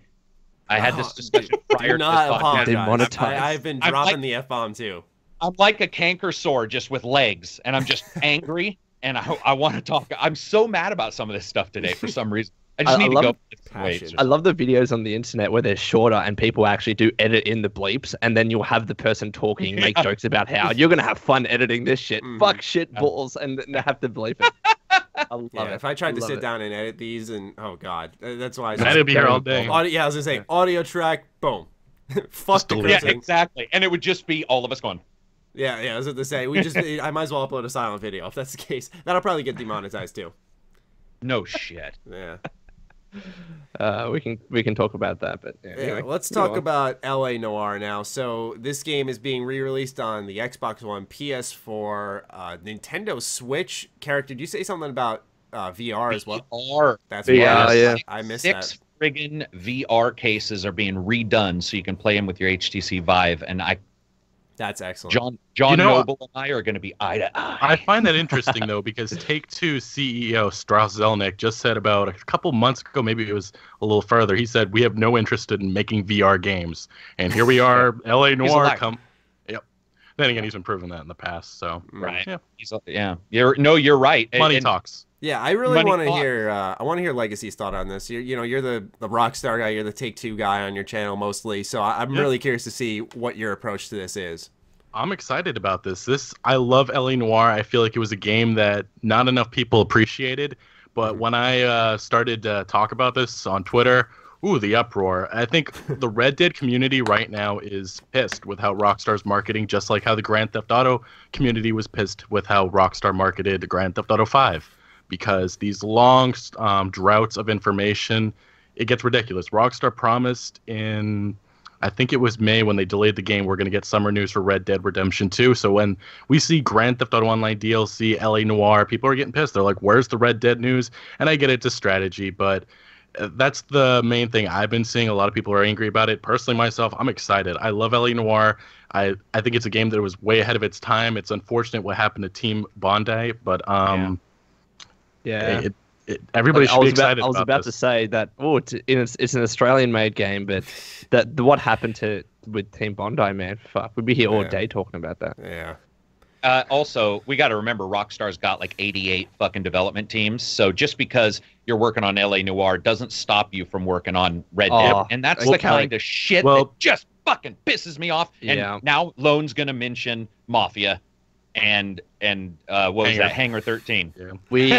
I had this discussion prior to this podcast. I've been dropping the F-bomb too. I'm like a canker sore just with legs, and I'm just angry, and I want to talk. I'm so mad about some of this stuff today for some reason. I just need to go. I love the videos on the internet where they're shorter and people actually do edit in the bleeps, and then you'll have the person talking, make jokes about how you're going to have fun editing this shit. Fuck shit balls, and then have to bleep it. I love it. If I tried to sit down and edit these, and oh god, that's why I'd be here all day. I was gonna say audio track, boom, fuck the cursing. Yeah, exactly, and it would just be all of us going. Yeah, I was going to say I might as well upload a silent video if that's the case. That'll probably get demonetized too. No shit. Yeah. We can talk about that, but anyway, let's talk about LA Noire now. So this game is being re-released on the Xbox One, PS4, Nintendo Switch. Character, did you say something about VR as well? VR. That's VR. Yeah, I missed that. 6 friggin' VR cases are being redone so you can play them with your HTC Vive, and that's excellent. John Noble and I are going to be eye to eye. I find that interesting, though, because Take-Two CEO Strauss Zelnick just said about a couple months ago, maybe it was a little further, he said, we have no interest in making VR games. And here we are, LA Noire come. Yep. Then again, he's been proving that in the past, so. Right. Yeah. You're right. Money talks. Yeah, I really want to hear. I want to hear Legacy's thought on this. You're the Rockstar guy. You're the Take-Two guy on your channel mostly. So I'm really curious to see what your approach to this is. I'm excited about this. I love LA Noire. I feel like it was a game that not enough people appreciated. But when I started to talk about this on Twitter, the uproar. I think the Red Dead community right now is pissed with how Rockstar's marketing, just like how the Grand Theft Auto community was pissed with how Rockstar marketed Grand Theft Auto 5. Because these long droughts of information, it gets ridiculous. Rockstar promised in, I think it was May when they delayed the game, we're going to get summer news for Red Dead Redemption 2. So when we see Grand Theft Auto Online DLC, LA Noire, people are getting pissed. They're like, where's the Red Dead news? And I get it's a strategy, but that's the main thing I've been seeing. A lot of people are angry about it. Personally, myself, I'm excited. I love LA Noire. I think it's a game that was way ahead of its time. It's unfortunate what happened to Team Bondi, but everybody should be excited. I was about to say that. It's an Australian-made game, but what happened with Team Bondi, man? Fuck, we'd be here all day talking about that. Yeah. Also, we got to remember Rockstar's got like 88 fucking development teams. So just because you're working on LA Noire doesn't stop you from working on Red Dead, and that's the kind of shit that just fucking pisses me off. And now Lone's gonna mention Mafia. and what was that? Hangar 13. Yeah. We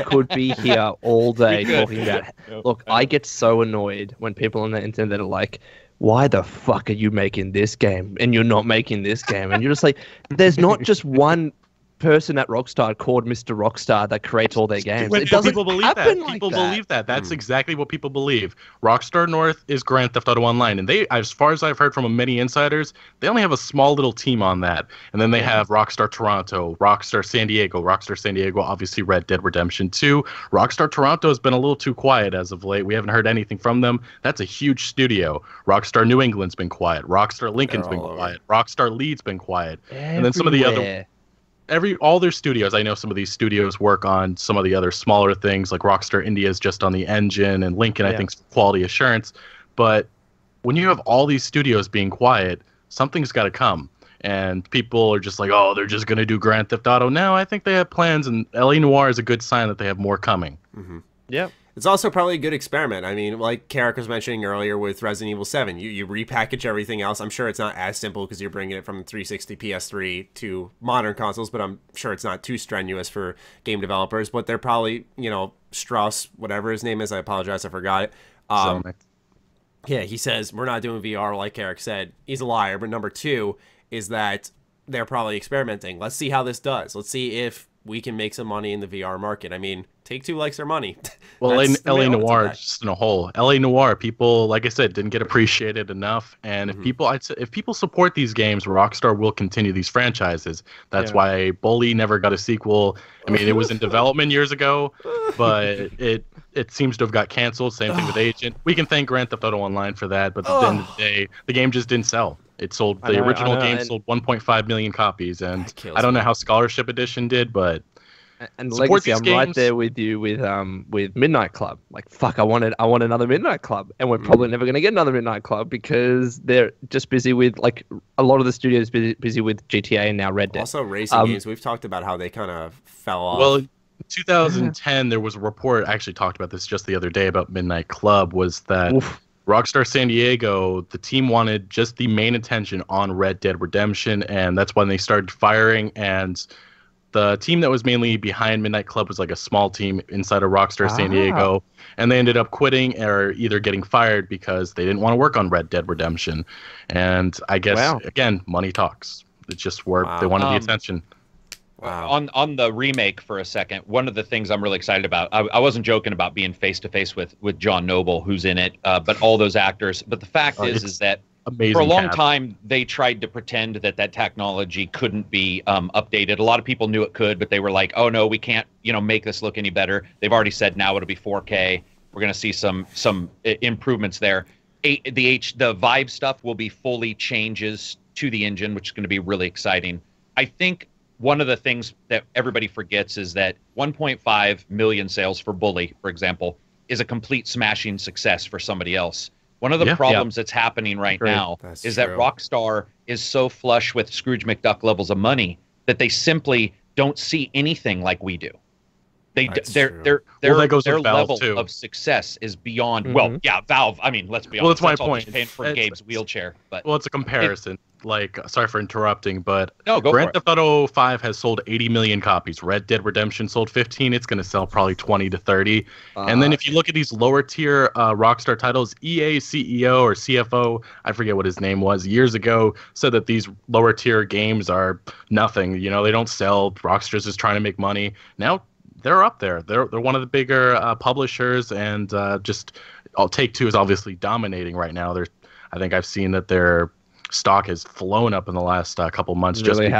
could be here all day We could. talking about. Look, I get so annoyed when people on the internet are like, "Why the fuck are you making this game and you're not making this game?" And you're just like, "There's not just one person at Rockstar called Mr. Rockstar that creates all their games. It doesn't people believe happen that. like People that." believe that. That's exactly what people believe. Rockstar North is Grand Theft Auto Online, and they, as far as I've heard from many insiders, they only have a small little team on that. And then they have Rockstar Toronto, Rockstar San Diego. Rockstar San Diego, obviously Red Dead Redemption 2. Rockstar Toronto has been a little too quiet as of late. We haven't heard anything from them. That's a huge studio. Rockstar New England's been quiet. Rockstar Lincoln's been quiet. Rockstar Leeds been quiet. And then some of the other all their studios, I know some of these studios work on some of the other smaller things, like Rockstar India is just on the engine, and Lincoln I think is quality assurance. But when you have all these studios being quiet, something's got to come. And people are just like, oh, they're just going to do Grand Theft Auto. No, I think they have plans, and LA Noire is a good sign that they have more coming. Yeah. It's also probably a good experiment. I mean, like Carrick was mentioning earlier with Resident Evil 7, you repackage everything else. I'm sure it's not as simple because you're bringing it from 360 PS3 to modern consoles, but I'm sure it's not too strenuous for game developers. But they're probably, Strauss, whatever his name is, I apologize, I forgot it. Yeah, he says, we're not doing VR like Carrick said. He's a liar. But number two is that they're probably experimenting. Let's see how this does. Let's see if we can make some money in the VR market. I mean, Take-Two likes their money. Well, LA Noire, just in a whole, LA Noire, people, like I said, didn't get appreciated enough. And if people support these games, Rockstar will continue these franchises. That's why Bully never got a sequel. I mean, it was in development years ago, but it seems to have got canceled. Same thing with Agent. We can thank Grand Theft Auto Online for that, but at the end of the day, the game just didn't sell. It sold, the original game sold 1.5 million copies, and I don't know how Scholarship Edition did, but and Legacy, I'm right there with you with Midnight Club. Like, fuck, I want another Midnight Club, and we're probably never going to get another Midnight Club because they're just busy with, like, a lot of the studios busy with GTA and now Red Dead. Also, racing games. We've talked about how they kind of fell off. Well, in 2010, there was a report. I actually talked about this just the other day about Midnight Club. Was that Rockstar San Diego, the team wanted just the main attention on Red Dead Redemption, and that's when they started firing. And the team that was mainly behind Midnight Club was like a small team inside of Rockstar San Diego, and they ended up quitting or either getting fired because they didn't want to work on Red Dead Redemption. And I guess, again, money talks. It's just where they wanted the attention. On the remake for a second, one of the things I'm really excited about, I wasn't joking about being face-to-face with John Noble, who's in it, but all those actors. But the fact is that amazing. For a long time, they tried to pretend that technology couldn't be updated. A lot of people knew it could, but they were like, "Oh no, we can't, make this look any better." They've already said now it'll be 4K. We're going to see some improvements there. The Vive stuff will be fully changes to the engine, which is going to be really exciting. I think one of the things that everybody forgets is that 1.5 million sales for Bully, for example, is a complete smashing success for somebody else. One of the problems that's happening right now is that Rockstar is so flush with Scrooge McDuck levels of money that they simply don't see anything like we do. Their level of success is beyond. Valve. I mean, let's be honest. Well, that's my point. Paying for Gabe's wheelchair, but it's a comparison. Sorry for interrupting, but no, Grand Theft Auto 5 has sold 80 million copies. Red Dead Redemption sold 15. It's going to sell probably 20 to 30. And then if you look at these lower tier Rockstar titles, EA CEO or CFO, I forget what his name was, years ago, said that these lower tier games are nothing. They don't sell. Rockstar's just trying to make money. Now they're up there. They're one of the bigger publishers, and Take-Two is obviously dominating right now. I think I've seen that their stock has flown up in the last couple months. That's one of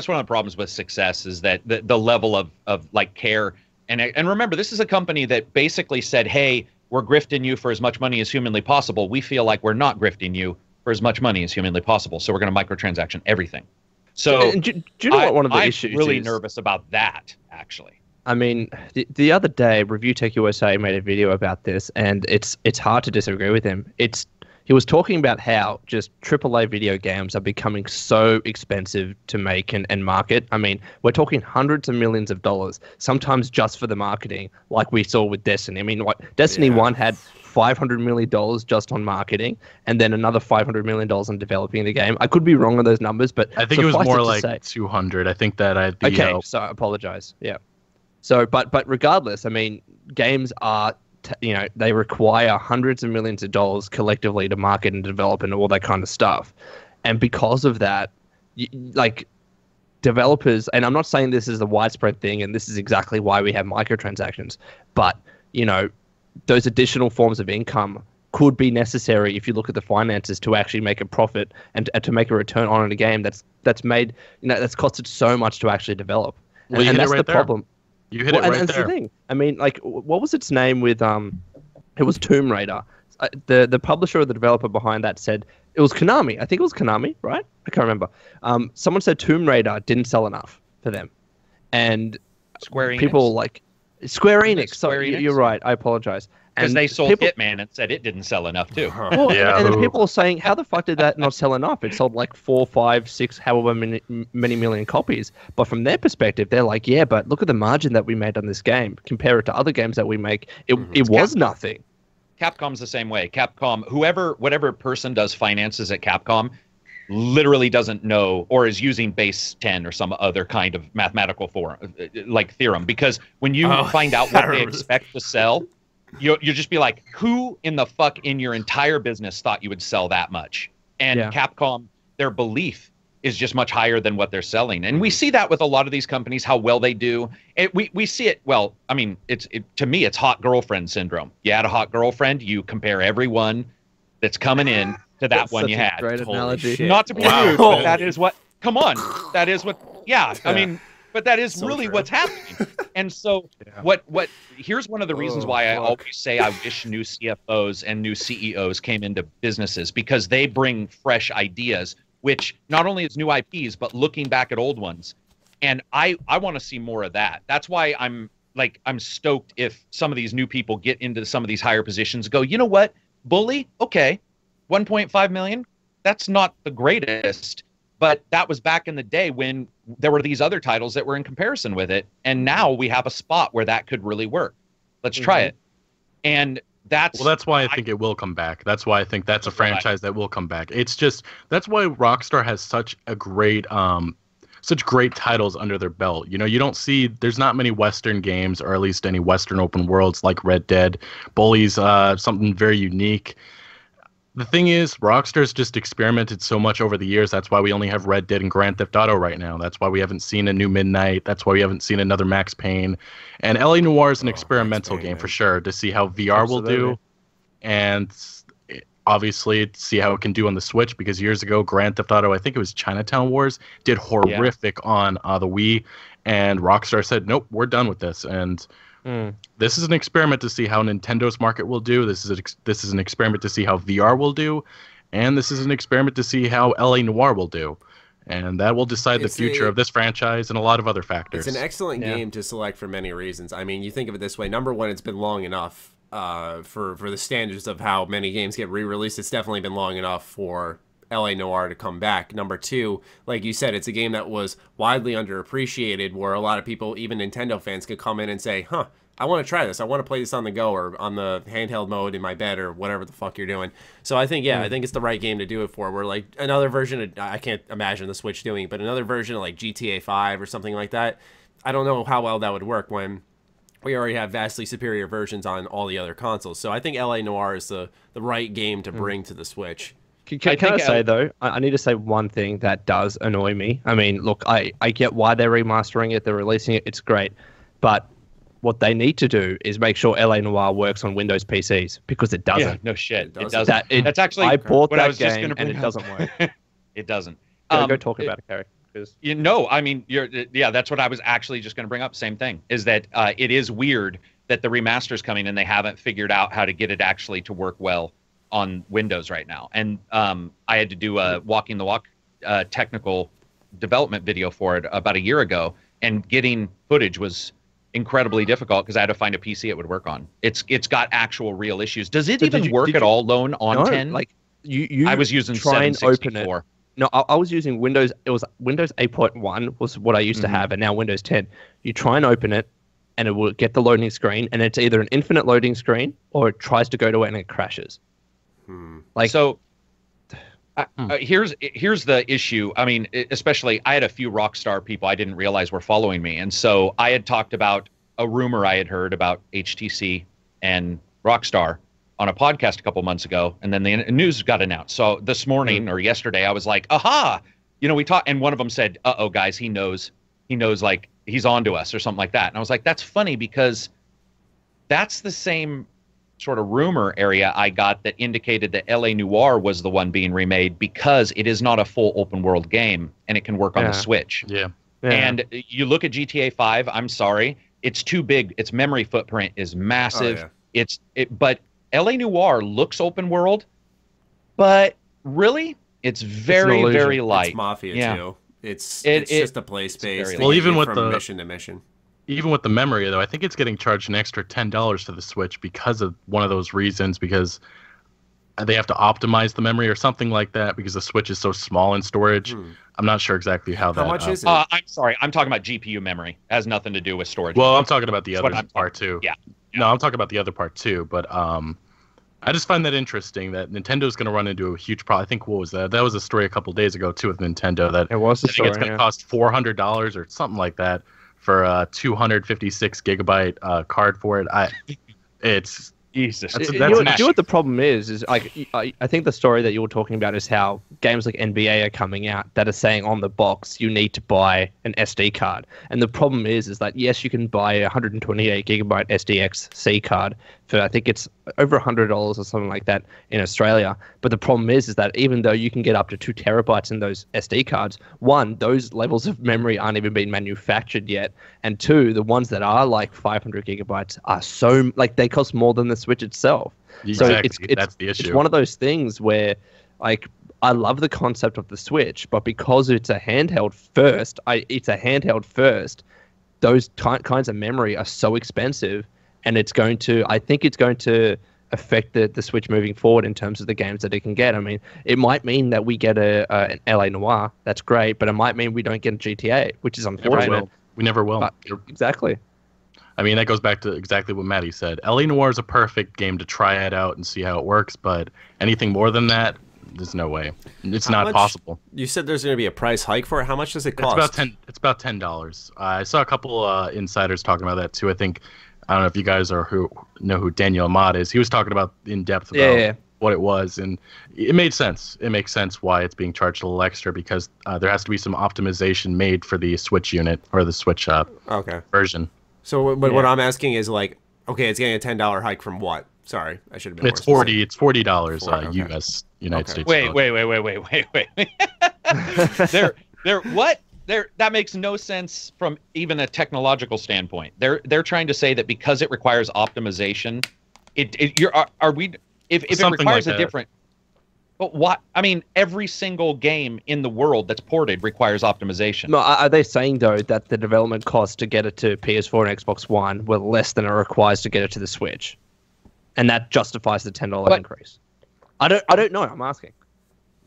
the problems with success is that the level of like care and remember, this is a company that basically said, hey, we're grifting you for as much money as humanly possible. We feel like we're not grifting you for as much money as humanly possible, so we're going to microtransaction everything. So do you know what one of the issues I'm really nervous about that, actually. I mean, the other day, Review Tech USA made a video about this, and it's hard to disagree with him. He was talking about how just AAA video games are becoming so expensive to make and market. I mean, we're talking hundreds of millions of dollars, sometimes just for the marketing, like we saw with Destiny. I mean, Destiny 1 had $500 million just on marketing, and then another $500 million on developing the game. I could be wrong on those numbers, but I think it was suffice more to like say- 200. I think that I'd be Okay, so I apologize. Yeah. So, but regardless, I mean, games are, they require hundreds of millions of dollars collectively to market and develop and all that kind of stuff. And because of that, like developers, and I'm not saying this is a widespread thing, and this is exactly why we have microtransactions, but, those additional forms of income could be necessary if you look at the finances to actually make a profit and to make a return on a game that's made, that's costed so much to actually develop. Well, you and hit that's it right the there. problem. You hit it right and there. that's the thing. I mean, like, what was its name with it was Tomb Raider. The publisher or the developer behind that said it was Konami. I think it was Konami, right? I can't remember. Someone said Tomb Raider didn't sell enough for them, and Square Enix. people like Square Isn't it Enix. Square Sorry, Enix? you're right. I apologize. Because And they sold people, Hitman and said it didn't sell enough too. well, Yeah, and then who- people are saying, how the fuck did that not sell enough? It sold like 4, 5, 6, however many million copies. But from their perspective, they're like, yeah, but look at the margin that we made on this game. Compare it to other games that we make. It was Capcom. nothing. Capcom's the same way. Capcom, whatever person does finances at Capcom, literally doesn't know or is using base 10 or some other kind of mathematical form, like theorem. Because when you find out what they expect to sell, you just be like, who in the fuck in your entire business thought you would sell that much? And Yeah. Capcom, their belief is just much higher than what they're selling. And we see that with a lot of these companies, how well they do. We see it, well, I mean, to me, it's hot girlfriend syndrome. You had a hot girlfriend, you compare everyone that's coming in to that That's one such you a had. Great Holy analogy. shit. Not to be Wow. rude, but that is what, come on, that is what, yeah, I Yeah. mean, but that is So really true. what's happening. And so here's one of the reasons Oh, why I fuck. always say I wish new CFOs and new CEOs came into businesses, because they bring fresh ideas, which not only is new IPs, but looking back at old ones. And I want to see more of that. That's why I'm stoked if some of these new people get into some of these higher positions, go, you know what, Bully, okay, 1.5 million, that's not the greatest, but that was back in the day when there were these other titles that were in comparison with it, and now we have a spot where that could really work. Let's try it. And that's why I think it will come back. That's why I think that's a That's why. franchise that will come back. It's just that's why Rockstar has such great titles under their belt. You don't see, there's not many Western games, or at least any Western open worlds like Red Dead. Bully's something very unique. The thing is, Rockstar's just experimented so much over the years. That's why we only have Red Dead and Grand Theft Auto right now. That's why we haven't seen a new Midnight. That's why we haven't seen another Max Payne. And LA Noire is an experimental Max Payne, game man. for sure, to see how VR will do. Absolutely. And obviously see how it can do on the Switch, because years ago, Grand Theft Auto, I think it was Chinatown Wars, did horrific on the Wii. And Rockstar said, nope, we're done with this. And this is an experiment to see how Nintendo's market will do. This is an experiment to see how VR will do, and this is an experiment to see how LA Noire will do, and that will decide the future of this franchise and a lot of other factors. It's an excellent Yeah. game to select for many reasons. I mean, you think of it this way. Number one, it's been long enough for the standards of how many games get re-released. It's definitely been long enough for LA Noire to come back. Number two, like you said, it's a game that was widely underappreciated, where a lot of people, even Nintendo fans, could come in and say, huh, I want to try this. I want to play this on the go or on the handheld mode in my bed or whatever the fuck you're doing. So I think, I think it's the right game to do it for. Where like another version of, I can't imagine the Switch doing it, but another version of like GTA 5 or something like that, I don't know how well that would work when we already have vastly superior versions on all the other consoles. So I think LA Noire is the right game to bring to the Switch. Can I say, though, I need to say one thing that does annoy me. I mean, look, I get why they're remastering it, they're releasing it, it's great. But what they need to do is make sure LA Noire works on Windows PCs, because it doesn't. Yeah, no shit. It doesn't. doesn't. That's actually I bought what I that was just game gonna and bring it up. doesn't work. It doesn't. Go talk about it, Carrie. Because I mean, that's what I was actually just going to bring up. Same thing is that it is weird that the remaster's coming and they haven't figured out how to get it actually to work well on Windows right now. And I had to do a Walking the Walk technical development video for it about a year ago, and getting footage was incredibly difficult because I had to find a PC it would work on. It's got actual real issues. Does it So even work at all, Lone, on no, 10? like you I was using try and open it. 764. No, I was using Windows. It was Windows 8.1 was what I used to have, and now Windows 10. You try and open it, and it will get the loading screen, and it's either an infinite loading screen or it tries to go to it and it crashes. Like so. Here's the issue. I mean, especially I had a few Rockstar people I didn't realize were following me, and so I had talked about a rumor I had heard about HTC and Rockstar on a podcast a couple months ago, and then the news got announced. So this morning or yesterday, I was like, "Aha!" We talked, and one of them said, "Uh-oh, guys, he knows, like he's on to us or something like that." And I was like, "That's funny because that's the same sort of rumor area I got that indicated that LA Noire was the one being remade because it is not a full open world game and it can work on the Switch." Yeah. And you look at GTA 5, I'm sorry, it's too big. Its memory footprint is massive. But LA Noire looks open world, but really it's very, very light. It's Mafia too. It's just a play space. Well, even with from mission to mission. Even with the memory, though, I think it's getting charged an extra $10 to the Switch because of one of those reasons, because they have to optimize the memory or something like that because the Switch is so small in storage. I'm not sure exactly how much is it? I'm sorry. I'm talking about GPU memory. It has nothing to do with storage. Well, I'm talking about the other part, too. Yeah. No, I'm talking about the other part, too. But I just find that interesting that Nintendo's going to run into a huge problem. I think, what was that? That was a story a couple of days ago, too, with Nintendo. That it was a story, it's going to cost $400 or something like that for a 256 gigabyte card for it. It's Jesus. That's you know what the problem is like I think the story that you were talking about is how games like NBA are coming out that are saying on the box you need to buy an SD card, and the problem is that yes, you can buy a 128 gigabyte SDXC card for I think it's over $100 or something like that in Australia. But the problem is that even though you can get up to 2 terabytes in those SD cards, one, those levels of memory aren't even being manufactured yet, and two, the ones that are like 500 gigabytes are so like they cost more than the Switch itself. Exactly. So it's that's the issue. It's one of those things where like I love the concept of the Switch, but because it's a handheld first, those kinds of memory are so expensive, and I think it's going to affect the Switch moving forward in terms of the games that it can get. I mean, it might mean that we get an LA Noire, that's great, but it might mean we don't get a GTA, which is unfortunate. We never will. Exactly. I mean, that goes back to exactly what Maddie said. LA Noire is a perfect game to try it out and see how it works, but anything more than that, there's no way. It's not possible. You said there's going to be a price hike for it. How much does it cost? It's about $10. I saw a couple insiders talking about that too. I don't know if you guys know who Daniel Ahmad is. He was talking about in depth about what it was, and it made sense. It makes sense why it's being charged a little extra because there has to be some optimization made for the Switch unit or the Switch version. So what I'm asking is like, okay, it's getting a $10 hike from what? Sorry, I should have been. It's $40 US United States. Wait. That makes no sense from even a technological standpoint. They're trying to say that because it requires optimization, if it requires a different. But what? I mean, every single game in the world that's ported requires optimization. No, are they saying though that the development costs to get it to PS4 and Xbox One were less than it requires to get it to the Switch, and that justifies the $10 increase? I don't know. I'm asking.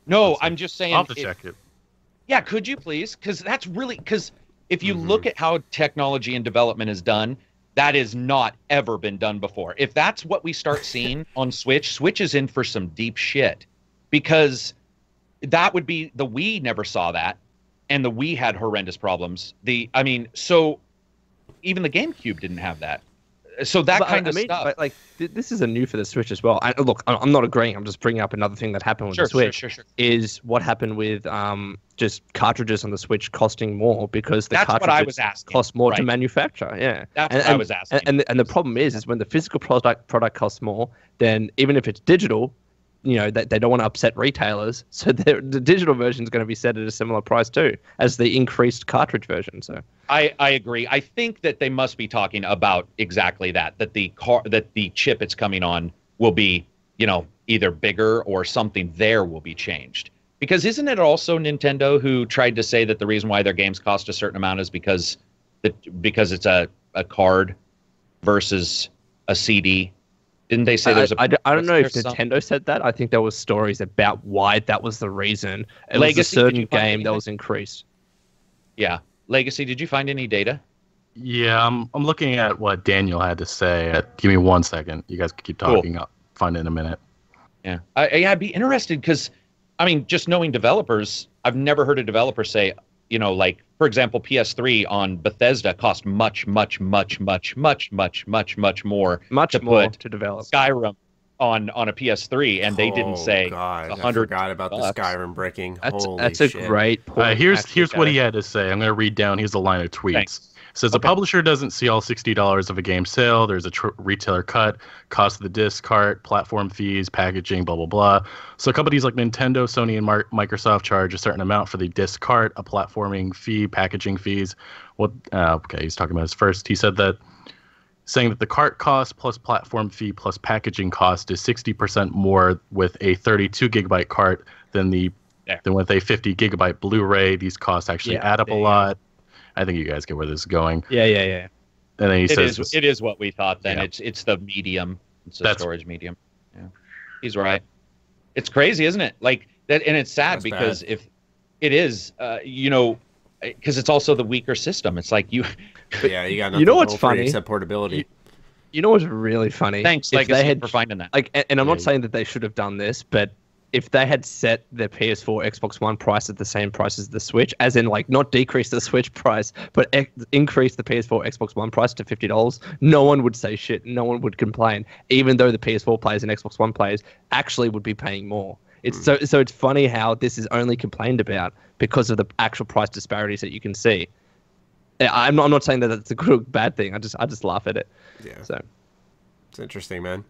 No, I'm just saying. I'll have to check it. Yeah, could you please? Because if you look at how technology and development is done, that has not ever been done before. If that's what we start seeing on Switch is in for some deep shit. Because that would be the Wii never saw that, and the Wii had horrendous problems. So even the GameCube didn't have that. So that stuff. But like this is a new for the Switch as well. Look, I'm not agreeing. I'm just bringing up another thing that happened with the Switch. Sure. Is what happened with just cartridges on the Switch costing more because that's what I was asking. Cost more to manufacture. Yeah, that's what I was asking. And the problem is when the physical product costs more, then even if it's digital, they don't want to upset retailers, so the digital version is going to be set at a similar price too as the increased cartridge version. So I agree. I think that they must be talking about exactly that the chip it's coming on will be either bigger or something there will be changed. Because isn't it also Nintendo who tried to say that the reason why their games cost a certain amount is because it's a card versus a CD? Didn't they say there's a... I don't know if Nintendo said that. I think there was stories about why that was the reason. It was a certain game that was increased. Yeah. Legacy, did you find any data? Yeah, I'm looking at what Daniel had to say. Give me 1 second. You guys can keep talking. Cool. I'll find it in a minute. Yeah, I'd be interested because, I mean, just knowing developers, I've never heard a developer say, you know, like, for example, PS3 on Bethesda cost much more Much more to develop. Skyrim on a PS3, and they didn't say God, I 100. forgot about the Skyrim bricking. That's a great point. Here's what he had to say. I'm going to read down. Here's a line of tweets. Thanks. It says, a publisher doesn't see all $60 of a game sale. There's a retailer cut, cost of the disc cart, platform fees, packaging, blah, blah, blah. So companies like Nintendo, Sony, and Microsoft charge a certain amount for the disc cart, a platforming fee, packaging fees. Okay, he's talking about his first. He said that, saying that the cart cost plus platform fee plus packaging cost is 60% more with a 32 gigabyte cart than with a 50 gigabyte Blu-ray. These costs actually add up a lot. I think you guys get where this is going. Yeah. And then he says, it is what we thought then. Yeah. It's the medium. It's the storage medium. Yeah. He's right. It's crazy, isn't it? Like that, and it's sad because if it is, you know, because it's also the weaker system. It's like you. Yeah, you got nothing. You know what's for you funny? except portability. You know what's really funny? Thanks, If Legacy, for finding that. Like, and I'm not saying that they should have done this, but if they had set their PS4, Xbox One price at the same price as the Switch, as in like not decrease the Switch price, but increase the PS4, Xbox One price to $50, no one would say shit. No one would complain, even though the PS4 players and Xbox One players actually would be paying more. It's so it's funny how this is only complained about because of the actual price disparities that you can see. I'm not saying that that's a good or bad thing. I just laugh at it. Yeah. So it's interesting, man.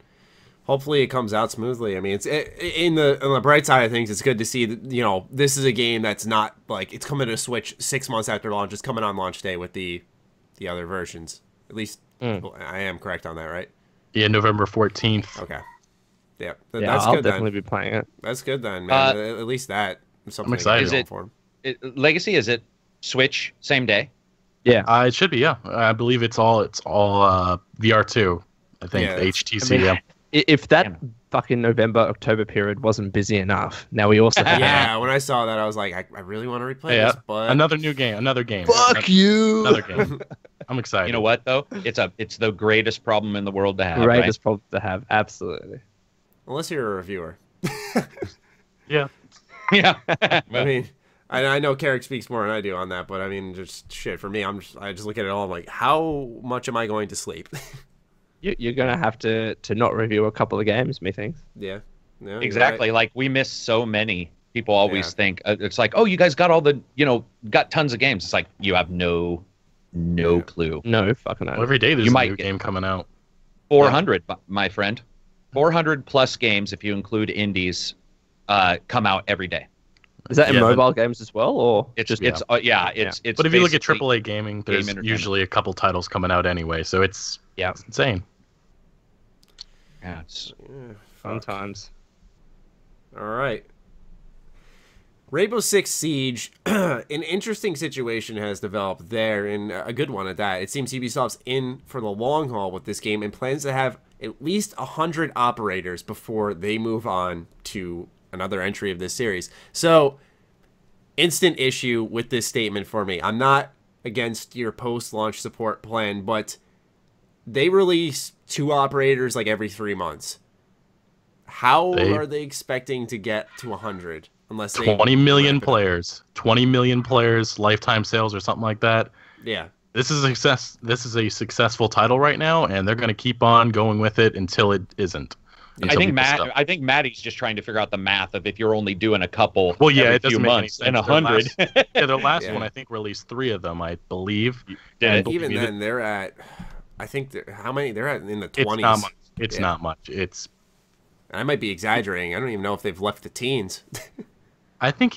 Hopefully it comes out smoothly. I mean, on the bright side of things, it's good to see that, you know, this is a game that's not like it's coming to Switch 6 months after launch. It's coming on launch day with the other versions. At least I am correct on that, right? Yeah, November 14th. Okay. Yeah, that's I'll good definitely be playing it. That's good then, man. At least that is something. I'm excited. Legacy? Is it Switch same day? Yeah, it should be. Yeah, I believe it's all VR2. I think HTC. I mean, if that fucking November-October period wasn't busy enough, now we also have when I saw that, I was like, I really want to replay this, but another game. Fuck you. Another game. I'm excited. You know what though? It's the greatest problem in the world to have. Greatest problem to have, absolutely. Unless you're a reviewer. Yeah. Yeah. I mean, I know Carrick speaks more than I do on that, but I mean, just shit for me. I just look at it all. I'm like, how much am I going to sleep? You're gonna have to not review a couple of games, methinks. Yeah. Exactly. Right. Like we miss so many. People always think it's like, oh, you guys got got tons of games. It's like you have no clue. No fucking. Well, every day there's a new game coming out. 400, my friend. 400 plus games if you include indies come out every day. Is that in mobile games as well, or it's just it's. But if you look at AAA gaming, there's usually a couple titles coming out anyway, so it's insane. Yeah, it's fun times. All right. Rainbow Six Siege, an interesting situation has developed there, and a good one at that. It seems Ubisoft's in for the long haul with this game and plans to have at least 100 operators before they move on to another entry of this series. So, instant issue with this statement for me. I'm not against your post-launch support plan, but they release 2 operators like every 3 months. How are they expecting to get to 100? Unless 20 million players, 20 million players, lifetime sales or something like that. Yeah. This is a success. This is a successful title right now, and they're going to keep on going with it until it isn't. I think Maddie's just trying to figure out the math of if you're only doing a couple. Well, yeah, every few months and 100. Their last one, I think, released 3 of them, I believe. Even then, they're at. I think how many? They're at in the 20s. It's not much. It's not much. I might be exaggerating. I don't even know if they've left the teens. I think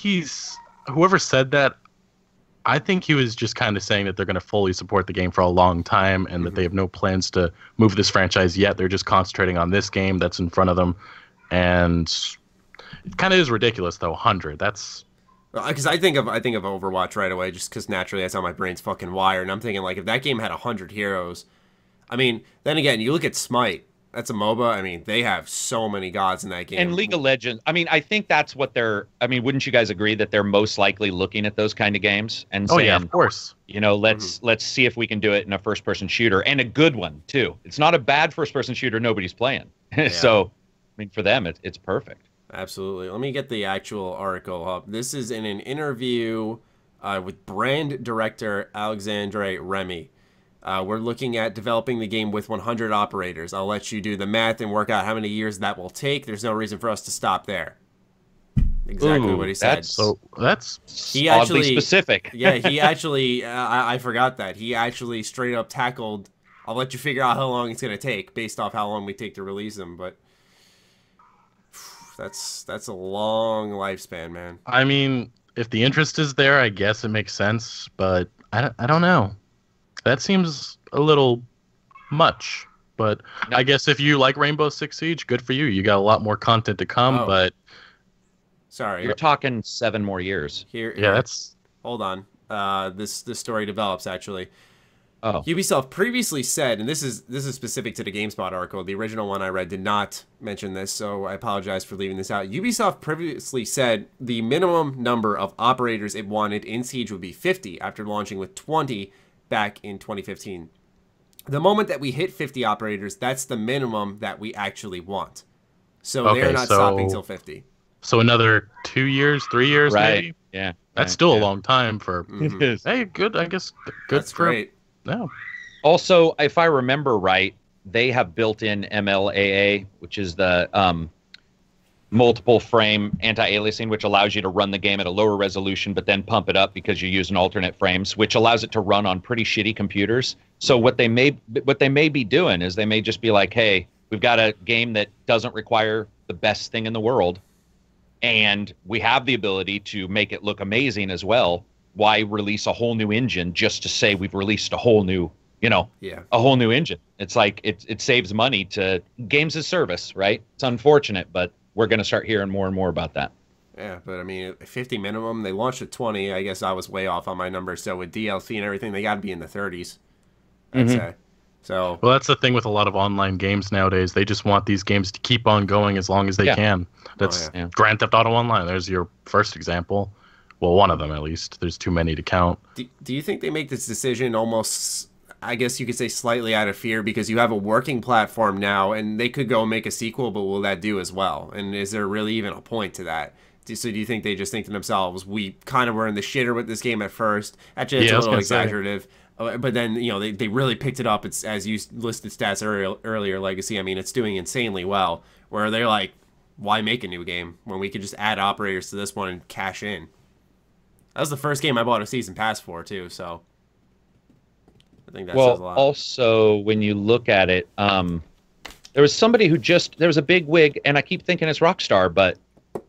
whoever said that, I think he was just kind of saying that they're going to fully support the game for a long time and that they have no plans to move this franchise yet. They're just concentrating on this game that's in front of them. And it kind of is ridiculous, though, 100. That's... Because I think of Overwatch right away, just because naturally that's how my brain's fucking wired. And I'm thinking, like, if that game had 100 heroes... I mean, then again, you look at Smite, That's a MOBA. I mean, they have so many gods in that game. And League of Legends, I mean, I think that's what they're, I mean, wouldn't you guys agree that they're most likely looking at those kind of games and Oh saying, yeah, of course. you know, let's see if we can do it in a first person shooter, and a good one too. It's not a bad first person shooter nobody's playing. So, I mean, for them, it's perfect. Absolutely. Let me get the actual article up. This is in an interview with brand director Alexandre Remy. We're looking at developing the game with 100 operators. I'll let you do the math and work out how many years that will take. There's no reason for us to stop there. Exactly what he said. That's He oddly actually specific. Yeah, he actually, I forgot that. He actually straight up tackled, I'll let you figure out how long it's going to take based off how long we take to release them. But that's a long lifespan, man. I mean, if the interest is there, I guess it makes sense, but I don't know. That seems a little much. But I guess if you like Rainbow Six Siege, good for you. You got a lot more content to come, but sorry. You're talking 7 more years. Here, that's hold on. This story develops actually. Oh. Ubisoft previously said, and this is specific to the GameSpot article. The original one I read did not mention this, so I apologize for leaving this out. Ubisoft previously said the minimum number of operators it wanted in Siege would be 50 after launching with 20 back in 2015. The moment that we hit 50 operators, that's the minimum that we actually want. So they're not stopping till 50. So another 2 years, 3 years, Right. maybe? Yeah. That's still a long time for. It is. Hey, good. I guess good That's for. great. No. Also, if I remember right, they have built in MLAA, which is the multiple frame anti-aliasing, which allows you to run the game at a lower resolution, but then pump it up because you use an alternate frames, which allows it to run on pretty shitty computers. So what they may be doing is they may just be like, hey, we've got a game that doesn't require the best thing in the world, and we have the ability to make it look amazing as well. Why release a whole new engine just to say we've released a whole new, a whole new engine? It's like it saves money to games as service, right? It's unfortunate, but we're going to start hearing more and more about that. Yeah, but I mean, 50 minimum. They launched at 20. I guess I was way off on my number. So with DLC and everything, they got to be in the 30s. I'd say. So. Well, that's the thing with a lot of online games nowadays. They just want these games to keep on going as long as they can. That's Grand Theft Auto Online. There's your first example. Well, one of them at least. There's too many to count. Do you think they make this decision almost, I guess you could say, slightly out of fear because you have a working platform now and they could go and make a sequel, but will that do as well? And is there really even a point to that? So do you think they just think to themselves, we kind of were in the shitter with this game at first? Actually, it's a little exaggerative. But then, they really picked it up. It's, as you listed stats earlier, Legacy. I mean, it's doing insanely well. Where they're like, why make a new game when we could just add operators to this one and cash in? That was the first game I bought a season pass for, too, so I think that says a lot. Also, when you look at it, there was somebody there was a big wig, and I keep thinking it's Rockstar, but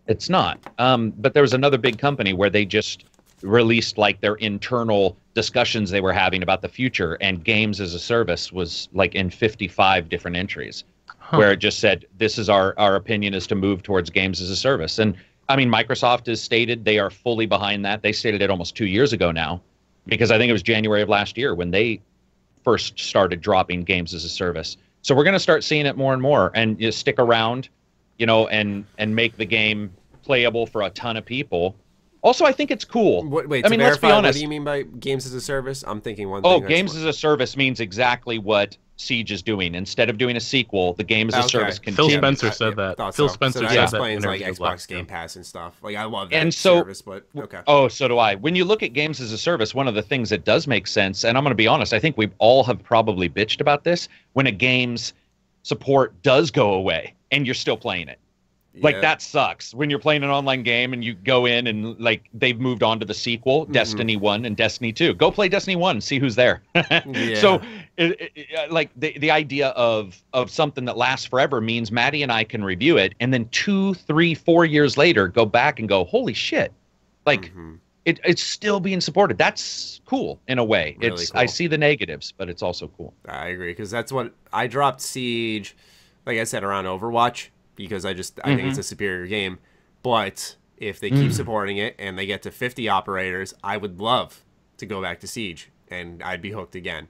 it's not. But there was another big company where they just released, like, their internal discussions they were having about the future, and games as a service was, like, in 55 different entries, where it just said, this is our opinion is to move towards games as a service. And I mean, Microsoft has stated they are fully behind that. They stated it almost 2 years ago now, because I think it was January of last year when they first started dropping games as a service. So we're going to start seeing it more and more, and you stick around, and make the game playable for a ton of people. Also, I think it's cool. Wait, I mean, let's be honest. What do you mean by games as a service? I'm thinking one thing. Oh, games as a service means exactly what Siege is doing. Instead of doing a sequel, the game as a service continues. Phil Spencer said that. Phil Spencer said that. That explains like Xbox Game Pass and stuff. Like, I love that and so, service, but okay. Oh, so do I. When you look at games as a service, one of the things that does make sense, and I'm going to be honest, I think we all have probably bitched about this, when a game's support does go away and you're still playing it. Like, that sucks when you're playing an online game and you go in and, like, they've moved on to the sequel, Destiny 1 and Destiny 2. Go play Destiny 1 and see who's there. So, like, the idea of something that lasts forever means Maddie and I can review it, and then 2, 3, 4 years later, go back and go, holy shit. Like, it's still being supported. That's cool in a way. Really cool. I see the negatives, but it's also cool. I agree, because that's what I dropped Siege, like I said, around Overwatch, because I think it's a superior game. But if they keep supporting it and they get to 50 operators, I would love to go back to Siege, and I'd be hooked again.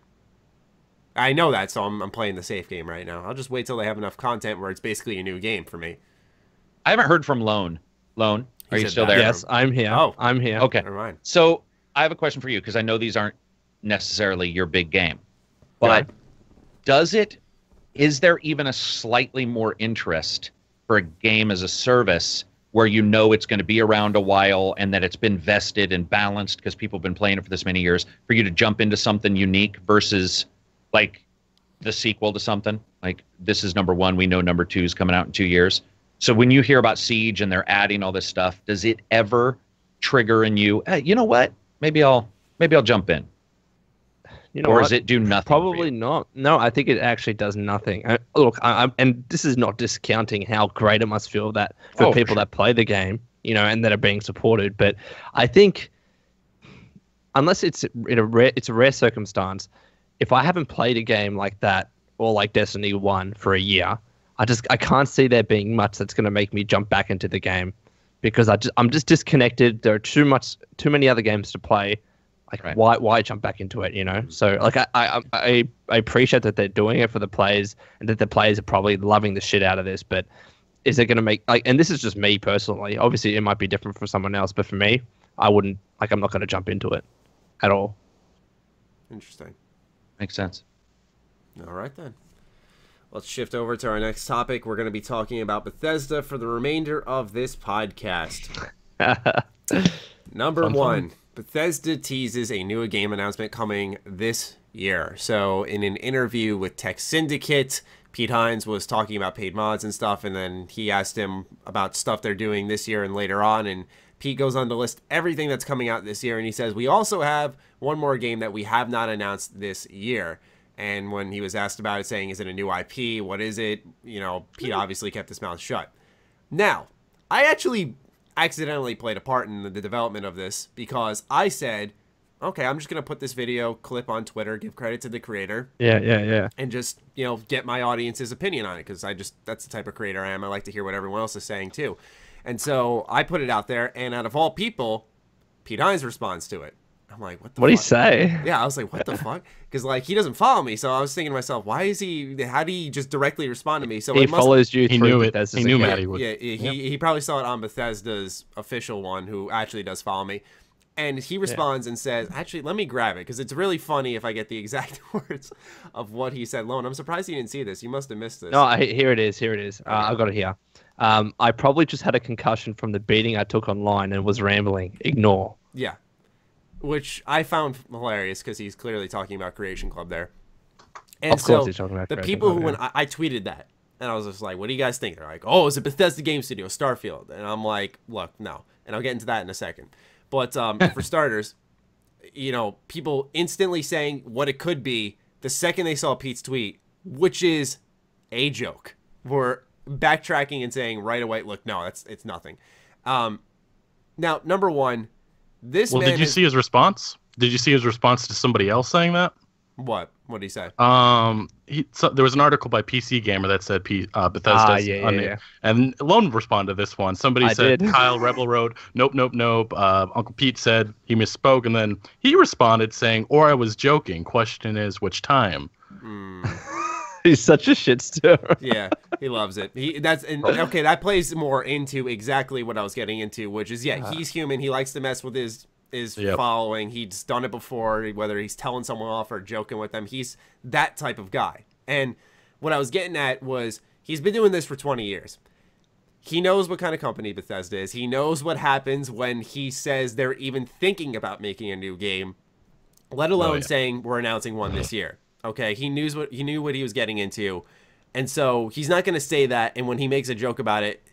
I know that, so I'm playing the safe game right now. I'll just wait till they have enough content where it's basically a new game for me. I haven't heard from Lone. Lone, are you said still that. there? Yes, I'm here. Oh. I'm here. Okay. Never mind. So I have a question for you because I know these aren't necessarily your big game, Go but ahead. is there even a slightly more interest for a game as a service where you know it's going to be around a while and that it's been vested and balanced because people have been playing it for this many years for you to jump into something unique versus like the sequel to something? Like, this is number 1. We know number 2 is coming out in 2 years. So when you hear about Siege and they're adding all this stuff, does it ever trigger in you, hey, you know what? Maybe I'll jump in. You know Or what? does it do nothing? Probably not. No, I think it actually does nothing. Look, and this is not discounting how great it must feel that for for people sure. that play the game, you know, and that are being supported. But I think unless it's in it's a rare circumstance, if I haven't played a game like that or like Destiny 1 for a year, I can't see there being much that's going to make me jump back into the game because I'm just disconnected. There are too many other games to play. Like, Right. why jump back into it, you know? So, like, I appreciate that they're doing it for the players and that the players are probably loving the shit out of this, but is it going to make, like, and this is just me personally. Obviously, it might be different for someone else, but for me, I'm not going to jump into it at all. Interesting. Makes sense. All right, then. Let's shift over to our next topic. We're going to be talking about Bethesda for the remainder of this podcast. Number Fun, 1, Bethesda teases a new game announcement coming this year. So in an interview with Tech Syndicate, Pete Hines was talking about paid mods and stuff, and then he asked him about stuff they're doing this year and later on, and Pete goes on to list everything that's coming out this year, and he says, we also have one more game that we have not announced this year. And when he was asked about it, saying, is it a new IP? What is it? You know, Pete obviously kept his mouth shut. Now, I actually accidentally played a part in the development of this because I said, okay, I'm just going to put this video clip on Twitter, give credit to the creator, Yeah. and just, you know, get my audience's opinion on it because that's the type of creator I am. I like to hear what everyone else is saying too. And so I put it out there, and out of all people, Pete Hines responds to it. I'm like, what the What do you fuck? say? Yeah, I was like, what the fuck? Because, like, he doesn't follow me. So I was thinking to myself, how did he just directly respond to me? So He it must follows you He through knew it. Bethesda's He knew account. Matty would. Yeah, he probably saw it on Bethesda's official one, who actually does follow me. And he responds and says, actually, let me grab it, because it's really funny if I get the exact words of what he said. Lone, I'm surprised you didn't see this. You must have missed this. No, here it is. I've got it here. I probably just had a concussion from the beating I took online and was rambling. Ignore. Yeah. Which I found hilarious because he's clearly talking about Creation Club there. And Of course so he's talking about the Creation people Club, who, when yeah. I tweeted that, and I was just like, what do you guys think? They're like, oh, it's a Bethesda Game Studio, Starfield. And I'm like, look, no. And I'll get into that in a second. But for starters, you know, people instantly saying what it could be the second they saw Pete's tweet, which is a joke. Were backtracking and saying right away, look, no, it's nothing. Now, number 1, this Well, man did you is- see his response? Did you see his response to somebody else saying that? What? What did he say? There was an article by PC Gamer that said Bethesda. yeah. And Lone responded to this one. Somebody I said did. Kyle Rebel Road. Nope. Uncle Pete said he misspoke, and then he responded saying, "Or I was joking. Question is, which time?" He's such a shit stir. Yeah, he loves it. Okay, that plays more into exactly what I was getting into, which is he's human. He likes to mess with his Yep. following. He's done it before, whether he's telling someone off or joking with them. He's that type of guy. And what I was getting at was he's been doing this for 20 years. He knows what kind of company Bethesda is. He knows what happens when he says they're even thinking about making a new game, let alone saying we're announcing one this year. Okay, he knew what he was getting into, and so he's not going to say that. And when he makes a joke about it,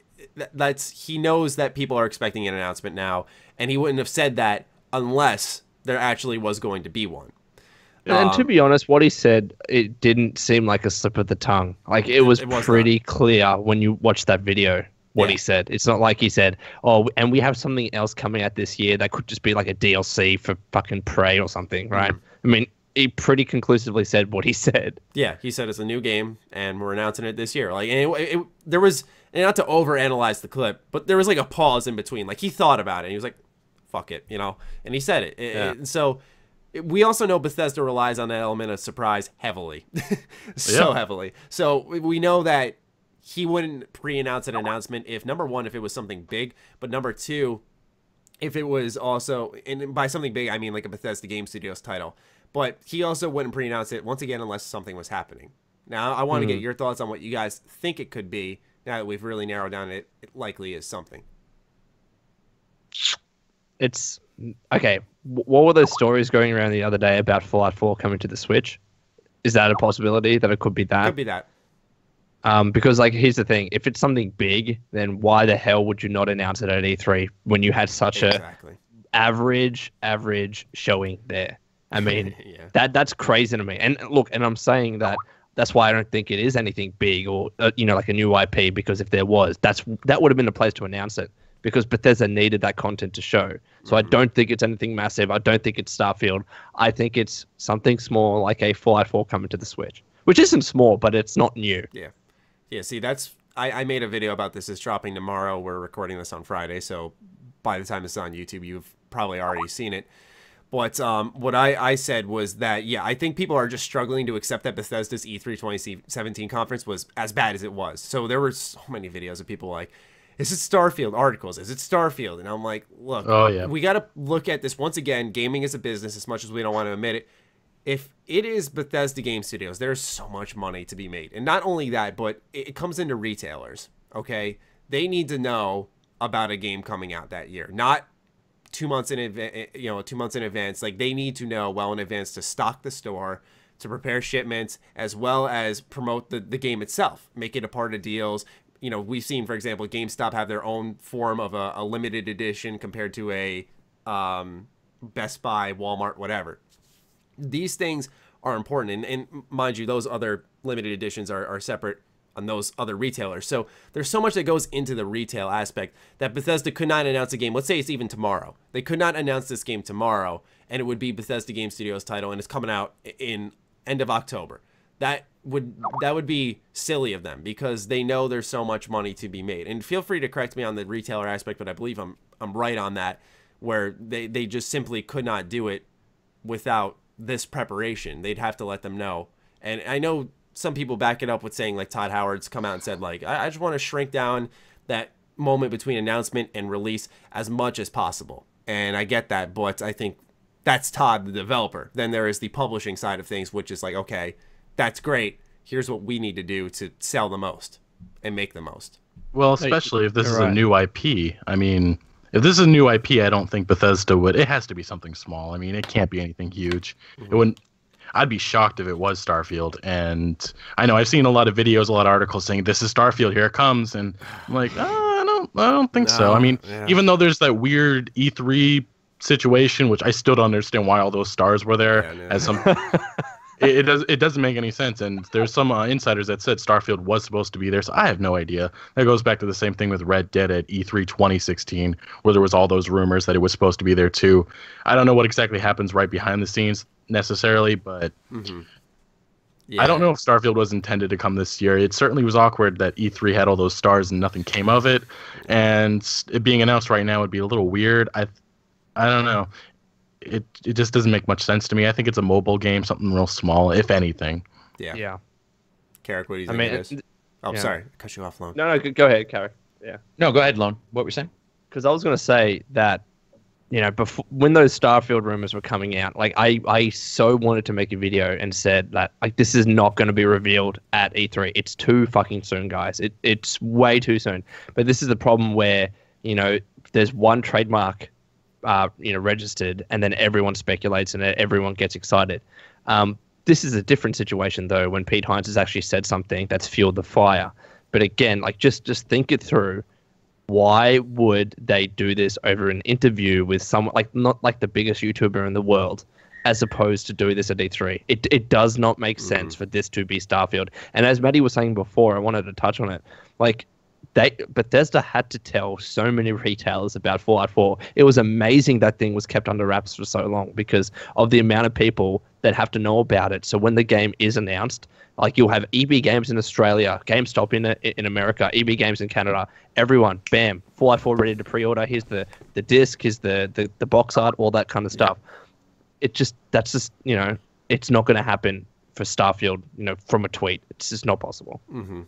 he knows that people are expecting an announcement now, and he wouldn't have said that unless there actually was going to be one. And to be honest, what he said, it didn't seem like a slip of the tongue. Like, it was pretty clear when you watch that video what he said. It's not like he said, oh, and we have something else coming out this year that could just be like a DLC for fucking Prey or something, right? I mean, he pretty conclusively said what he said. Yeah, he said it's a new game, and we're announcing it this year. Like, and there was, and not to overanalyze the clip, but there was like a pause in between. Like, he thought about it, and he was like, fuck it, you know? And he said it. And so we also know Bethesda relies on that element of surprise heavily, heavily. So we know that he wouldn't pre-announce an announcement if, number one, if it was something big, but number two, if it was also, and by something big, I mean like a Bethesda Game Studios title, but he also wouldn't pre-announce it, once again, unless something was happening. Now, I want to get your thoughts on what you guys think it could be, now that we've really narrowed down it likely is something. It's okay. What were those stories going around the other day about Fallout 4 coming to the Switch? Is that a possibility that it could be that? Could be that. Because like, here's the thing: if it's something big, then why the hell would you not announce it at E3 when you had such a average showing there? I mean, that's crazy to me. And look, and I'm saying that's why I don't think it is anything big or like a new IP, because if there was, that would have been the place to announce it, because Bethesda needed that content to show. So I don't think it's anything massive. I don't think it's Starfield. I think it's something small, like a Fallout 4 coming to the Switch, which isn't small, but it's not new. Yeah, see, I made a video about this. It's dropping tomorrow. We're recording this on Friday, so by the time it's on YouTube, you've probably already seen it. But what I said was that, I think people are just struggling to accept that Bethesda's E3 2017 conference was as bad as it was. So there were so many videos of people like, is it Starfield? Articles, is it Starfield? And I'm like, look, we got to look at this. Once again, gaming is a business, as much as we don't want to admit it. If it is Bethesda Game Studios, there's so much money to be made. And not only that, but it comes into retailers, okay? They need to know about a game coming out that year. Not 2 months in advance, 2 months in advance. Like, they need to know well in advance to stock the store, to prepare shipments, as well as promote the game itself. Make it a part of deals. We've seen, for example, GameStop have their own form of a limited edition compared to a Best Buy, Walmart, whatever. These things are important, and mind you, those other limited editions are separate on those other retailers. So there's so much that goes into the retail aspect that Bethesda could not announce a game. Let's say it's even tomorrow. They could not announce this game tomorrow, and it would be Bethesda Game Studios title, and it's coming out in end of October. That would be silly of them, because they know there's so much money to be made. And feel free to correct me on the retailer aspect, but I believe I'm right on that, where they just simply could not do it without this preparation. They'd have to let them know. And I know some people back it up with saying, like Todd Howard's come out and said, like, I just want to shrink down that moment between announcement and release as much as possible. And I get that, but I think that's Todd, the developer. Then there is the publishing side of things, which is like, okay, that's great. Here's what we need to do to sell the most and make the most. Well, especially if this is a new IP. I mean, if this is a new IP, I don't think Bethesda would. It has to be something small. I mean, it can't be anything huge. It wouldn't. I'd be shocked if it was Starfield. And I know I've seen a lot of videos, a lot of articles saying this is Starfield, here it comes, and I'm like, I don't think so. I mean, even though there's that weird E3 situation, which I still don't understand why all those stars were there as some. It doesn't make any sense, and there's some insiders that said Starfield was supposed to be there, so I have no idea. That goes back to the same thing with Red Dead at E3 2016, where there was all those rumors that it was supposed to be there too. I don't know what exactly happens right behind the scenes necessarily, but I don't know if Starfield was intended to come this year. It certainly was awkward that E3 had all those stars and nothing came of it, and it being announced right now would be a little weird. I don't know. It just doesn't make much sense to me. I think it's a mobile game, something real small, if anything. Yeah. Carrick, what do you think it is? Oh, sorry. Cut you off, Lone. No, go ahead, Carrick. Yeah. No, go ahead, Lone. What were you saying? Because I was going to say that, before, when those Starfield rumors were coming out, like I so wanted to make a video and said that, like, this is not going to be revealed at E3. It's too fucking soon, guys. It's way too soon. But this is the problem where, there's one trademark registered, and then everyone speculates and everyone gets excited. This is a different situation, though, when Pete Hines has actually said something that's fueled the fire. But again, like, just think it through. Why would they do this over an interview with someone, like, not like the biggest YouTuber in the world, as opposed to do this at E3? It does not make sense for this to be Starfield. And as Maddie was saying before, I wanted to touch on it. Like, Bethesda had to tell so many retailers about Fallout 4. It was amazing that thing was kept under wraps for so long because of the amount of people that have to know about it. So when the game is announced, like, you'll have EB Games in Australia, GameStop in America, EB Games in Canada, everyone, bam, Fallout 4 ready to pre-order. Here's the disc, here's the box art, all that kind of stuff. that's just it's not going to happen for Starfield. From a tweet, it's just not possible. Mm-hmm.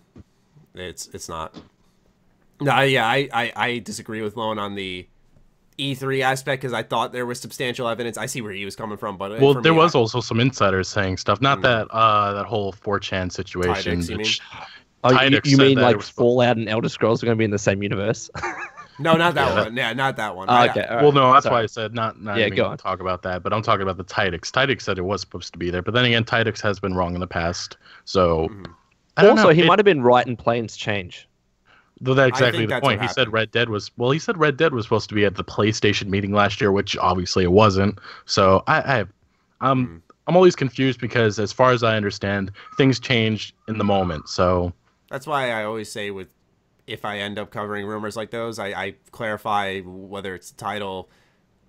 It's not. No, yeah, I disagree with Lone on the E3 aspect because I thought there was substantial evidence. I see where he was coming from, but there was also some insiders saying stuff. Not that that whole 4chan situation. Tidix, you mean? You mean like Fallout and Elder Scrolls are going to be in the same universe? No, not that one. Yeah, not that one. Okay. All right. Well, no, that's why I said not even go on. talk about that. But I'm talking about the Tidix. Tidix said it was supposed to be there, but then again, Tidix has been wrong in the past. So I don't know. He might have been right in planes change. Though that's exactly the that's point. He said Red Dead was supposed to be at the PlayStation meeting last year, which obviously it wasn't. So I'm always confused because as far as I understand, things change in the moment. So that's why I always say if I end up covering rumors like those, I clarify whether it's the title,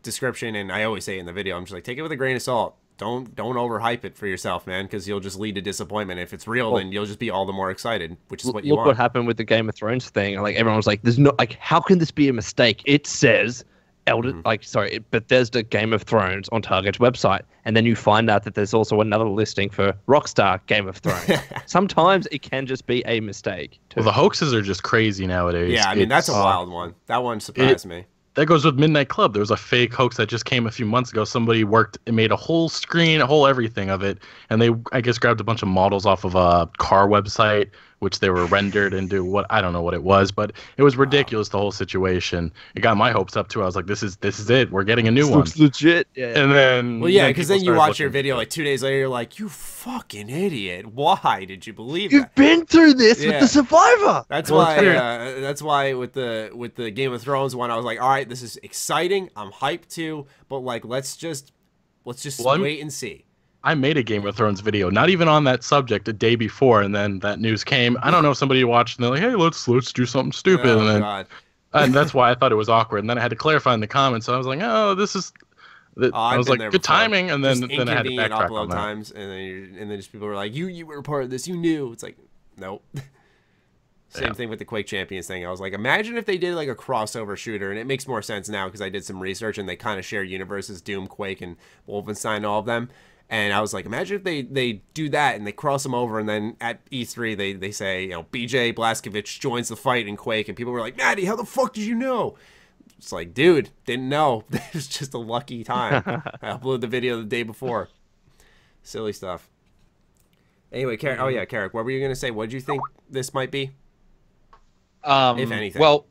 description, and I always say in the video, I'm just like, take it with a grain of salt. Don't overhype it for yourself, man, because you'll just lead to disappointment. If it's real, then you'll just be all the more excited, which is what you want. Look what happened with the Game of Thrones thing. Like everyone was like, "There's no how can this be a mistake?" It says Bethesda Game of Thrones on Target's website, and then you find out that there's also another listing for Rockstar Game of Thrones. Sometimes it can just be a mistake. Well, the hoaxes are just crazy nowadays. Yeah, I mean that's a wild one. That one surprised me. That goes with Midnight Club. There was a fake hoax that just came a few months ago. Somebody made a whole screen, a whole everything of it, and they, I guess, grabbed a bunch of models off of a car website, which they were rendered into I don't know what it was, but it was ridiculous. The whole situation. It got my hopes up too. I was like, this is it. We're getting a new one. Looks legit. Yeah. And then because then you watch your video like 2 days later, you're like, you fucking idiot. Why did you believe that? You've been through this with the Survivor. That's why with the Game of Thrones one, I was like, all right, this is exciting. I'm hyped too, but like let's just wait and see. I made a Game of Thrones video, not even on that subject, a day before, and then that news came. I don't know if somebody watched and they're like, "Hey, let's do something stupid," and that's why I thought it was awkward. And then I had to clarify in the comments. So I was like, "Oh, this is." I was like, "Good timing," and then I had to backtrack on that. Times, and then just people were like, "You were a part of this. You knew." It's like, nope. Same thing with the Quake Champions thing. I was like, imagine if they did like a crossover shooter, and it makes more sense now because I did some research and they kind of share universes, Doom, Quake, and Wolfenstein, all of them. And I was like, imagine if they do that and they cross them over, and then at E3 they say, BJ Blazkowicz joins the fight in Quake, and people were like, Maddie, how the fuck did you know? It's like, dude, didn't know. It was just a lucky time. I uploaded the video the day before. Silly stuff. Anyway, Carrick, what were you gonna say? What did you think this might be? If anything. Well,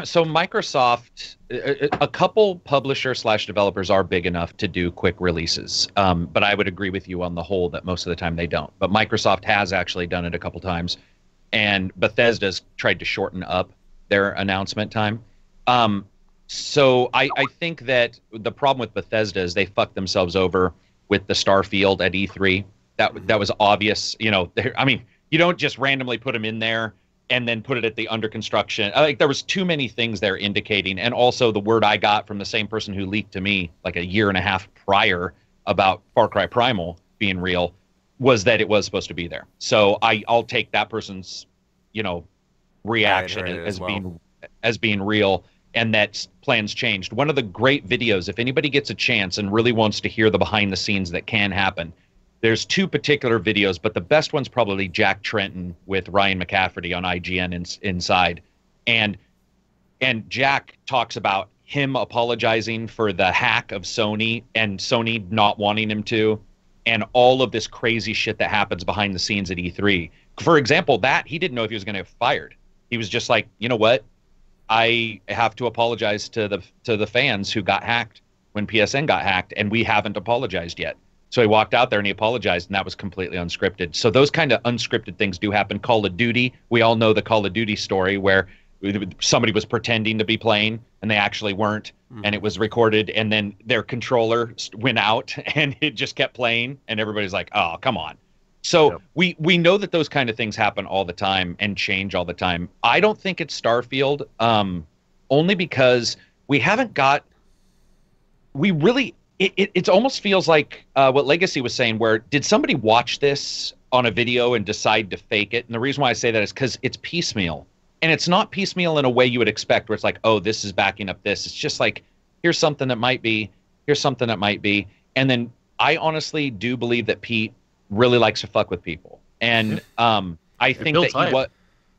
so Microsoft, a couple publisher/developers are big enough to do quick releases, but I would agree with you on the whole that most of the time they don't. But Microsoft has actually done it a couple times, and Bethesda's tried to shorten up their announcement time. So I think that the problem with Bethesda is they fucked themselves over with the Starfield at E3. That was obvious. You don't just randomly put them in there and then put it at the under construction. Like there was too many things there indicating, and also the word I got from the same person who leaked to me like a year and a half prior about Far Cry Primal being real was that it was supposed to be there. So I'll take that person's, reaction as being real, and that plans changed. One of the great videos, if anybody gets a chance and really wants to hear the behind the scenes that can happen, there's two particular videos, but the best one's probably Jack Trenton with Ryan McCafferty on IGN Inside. And Jack talks about him apologizing for the hack of Sony and Sony not wanting him to, and all of this crazy shit that happens behind the scenes at E3. For example, that he didn't know if he was going to get fired. He was just like, you know what? I have to apologize to the fans who got hacked when PSN got hacked, and we haven't apologized yet. So he walked out there and he apologized, and that was completely unscripted. So those kind of unscripted things do happen. Call of Duty, we all know the Call of Duty story where somebody was pretending to be playing and they actually weren't, and it was recorded, and then their controller went out and it just kept playing, and everybody's like, oh, come on. So we know that those kind of things happen all the time and change all the time. I don't think it's Starfield, only because we haven't got – It almost feels like what Legacy was saying, where did somebody watch this on a video and decide to fake it? And the reason why I say that is because it's piecemeal. And it's not piecemeal in a way you would expect, where it's like, oh, this is backing up this. It's just like, here's something that might be, here's something that might be. And then I honestly do believe that Pete really likes to fuck with people. And I think that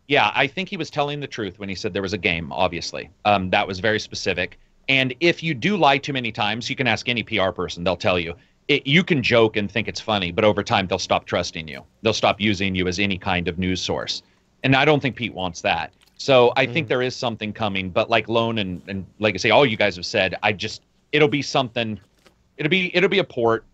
I think he was telling the truth when he said there was a game, obviously. That was very specific. And if you do lie too many times, you can ask any PR person, they'll tell you. You can joke and think it's funny, but over time they'll stop trusting you. They'll stop using you as any kind of news source. And I don't think Pete wants that. So I think there is something coming, but like Lone and Legacy, all you guys have said, it'll be something, it'll be a port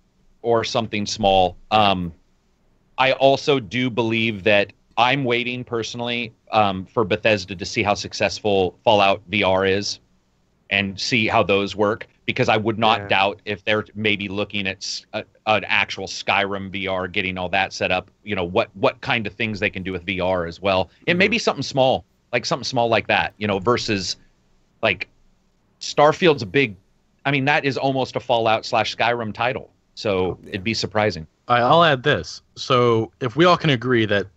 or something small. I also do believe that I'm waiting personally for Bethesda to see how successful Fallout VR is and see how those work, because I would not doubt if they're maybe looking at an actual Skyrim VR, getting all that set up, you know, what kind of things they can do with VR as well. It may be something small like that, you know, versus like Starfield's a big, I mean, that is almost a Fallout / Skyrim title. So it'd be surprising. I'll add this. So if we all can agree that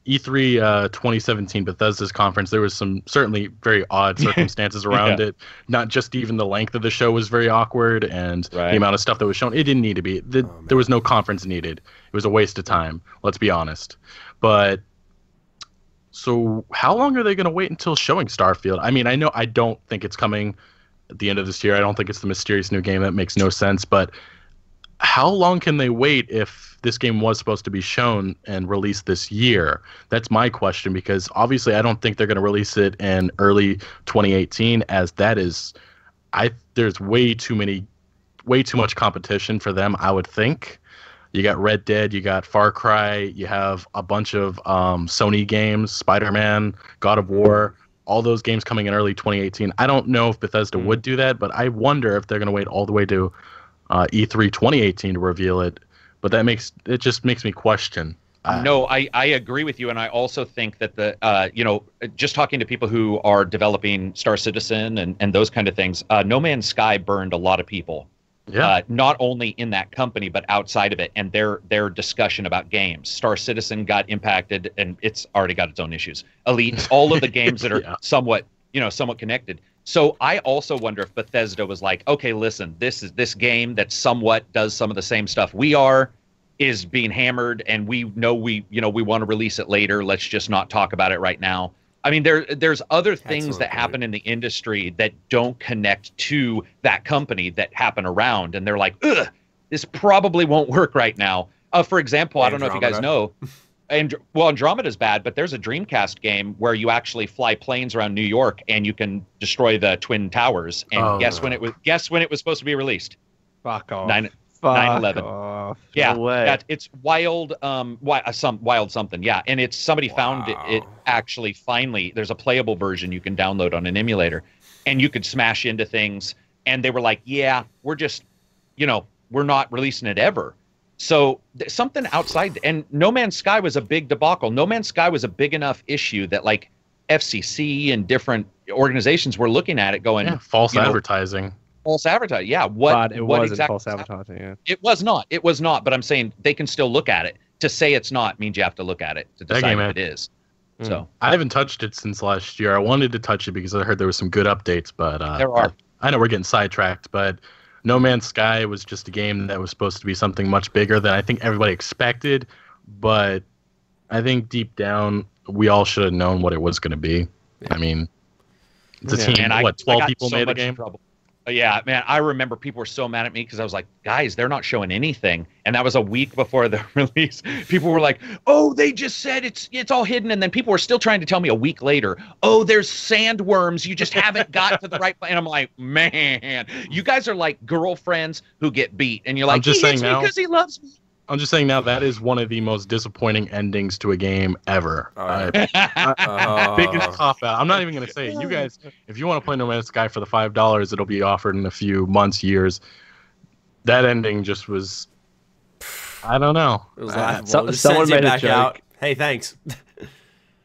E3 2017 Bethesda's conference, there was some certainly very odd circumstances around it. Not just even the length of the show was very awkward, and the amount of stuff that was shown, it didn't need to be. There was no conference needed. It was a waste of time. Let's be honest. But so how long are they going to wait until showing Starfield? I mean, I don't think it's coming at the end of this year. I don't think it's the mysterious new game. That makes no sense. But how long can they wait if this game was supposed to be shown and released this year? That's my question, because obviously I don't think they're going to release it in early 2018, as that is, there's way too much competition for them, I would think. You got Red Dead, you got Far Cry, you have a bunch of Sony games, Spider-Man, God of War, all those games coming in early 2018. I don't know if Bethesda would do that, but I wonder if they're going to wait all the way to E3 2018 to reveal it. But it just makes me question. No, I agree with you, and I also think that just talking to people who are developing Star Citizen and those kind of things, No Man's Sky burned a lot of people. Yeah. Not only in that company, but outside of it, and their discussion about games. Star Citizen got impacted, and it's already got its own issues. Elite, all of the games that are somewhat connected. So I also wonder if Bethesda was like, okay, listen, this game that somewhat does some of the same stuff is being hammered, and we know we want to release it later. Let's just not talk about it right now. I mean, there's other things that happen in the industry that don't connect to that company that happen around, and they're like, ugh, this probably won't work right now. For example, I don't know if you guys know, Andromeda's bad, but there's a Dreamcast game where you actually fly planes around New York and you can destroy the Twin Towers. And guess when it was supposed to be released? Fuck off. 9/11. Yeah, no it's wild. Wild something. Yeah, and it's somebody found it actually. Finally, there's a playable version you can download on an emulator, and you could smash into things. And they were like, "Yeah, we're just, we're not releasing it ever." So something outside, and No Man's Sky was a big debacle. No Man's Sky was a big enough issue that like FCC and different organizations were looking at it, going, false advertising. False advertising, yeah. But it wasn't exactly false advertising. Yeah. It was not. But I'm saying they can still look at it. To say it's not means you have to look at it to decide if it is. So I haven't touched it since last year. I wanted to touch it because I heard there was some good updates, but there are. I know we're getting sidetracked, but No Man's Sky was just a game that was supposed to be something much bigger than I think everybody expected. But I think deep down, we all should have known what it was going to be. I mean, it's a team. 12 people made the game. Yeah, man, I remember people were so mad at me because I was like, guys, they're not showing anything. And that was a week before the release. People were like, oh, they just said it's all hidden. And then people were still trying to tell me a week later, oh, there's sandworms. You just haven't got to the right place. And I'm like, man, you guys are like girlfriends who get beat. And you're like, he hits me because he loves me. I'm just saying now that is one of the most disappointing endings to a game ever. Biggest cop out. I'm not even going to say it. You guys, if you want to play No Man's Sky for the $5, it'll be offered in a few months, years. That ending just was, I don't know. It was someone made a joke. Out. Hey, thanks.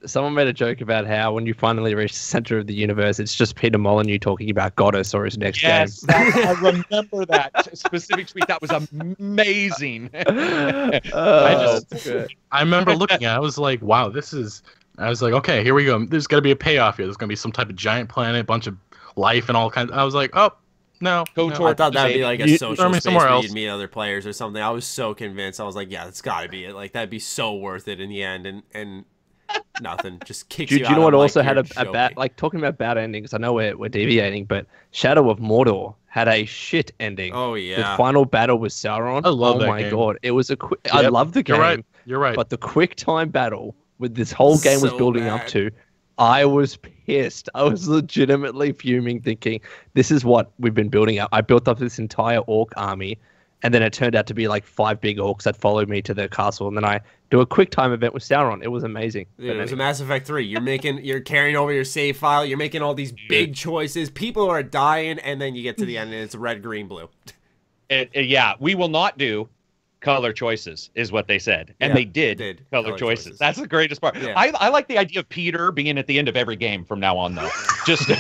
Someone made a joke about how when you finally reach the center of the universe, it's just Peter Molyneux talking about Goddess or his next game. I remember that specific tweet. That was amazing. I remember looking at it. I was like, wow, I was like, okay, here we go. There's got to be a payoff here. There's going to be some type of giant planet, bunch of life and all kinds. I was like, oh, No. KOTOR. I thought that would be like a You- social I mean, space somewhere where else. you'd meet other players or something. I was so convinced. I was like, yeah, that's got to be it. Like, that'd be so worth it in the end. And nothing. Just kicks Do you you out know what on, also like, had your a bad, Shogi. like talking about bad endings? I know we're deviating, but Shadow of Mordor had a shit ending. Oh, The yeah. final battle with Sauron. I love oh that my game. god, it was a quick. I Yep, love the game, You're right. You're right. but the quick time battle with this whole game was So building up bad. to. I was pissed. I was legitimately fuming, thinking this is what we've been building up. I built up this entire orc army, and then it turned out to be like 5 big orcs that followed me to the castle, and then I do a quick time event with Sauron. It was amazing. Dude, it was a Mass Effect 3. You're carrying over your save file. You're making all these big choices. People are dying, and then you get to the end, and it's red, green, blue. Yeah, we will not do color choices, is what they said, and Yeah, they did, they did. color Color choices. choices. That's the greatest part. Yeah. I like the idea of Peter being at the end of every game from now on, though. Just,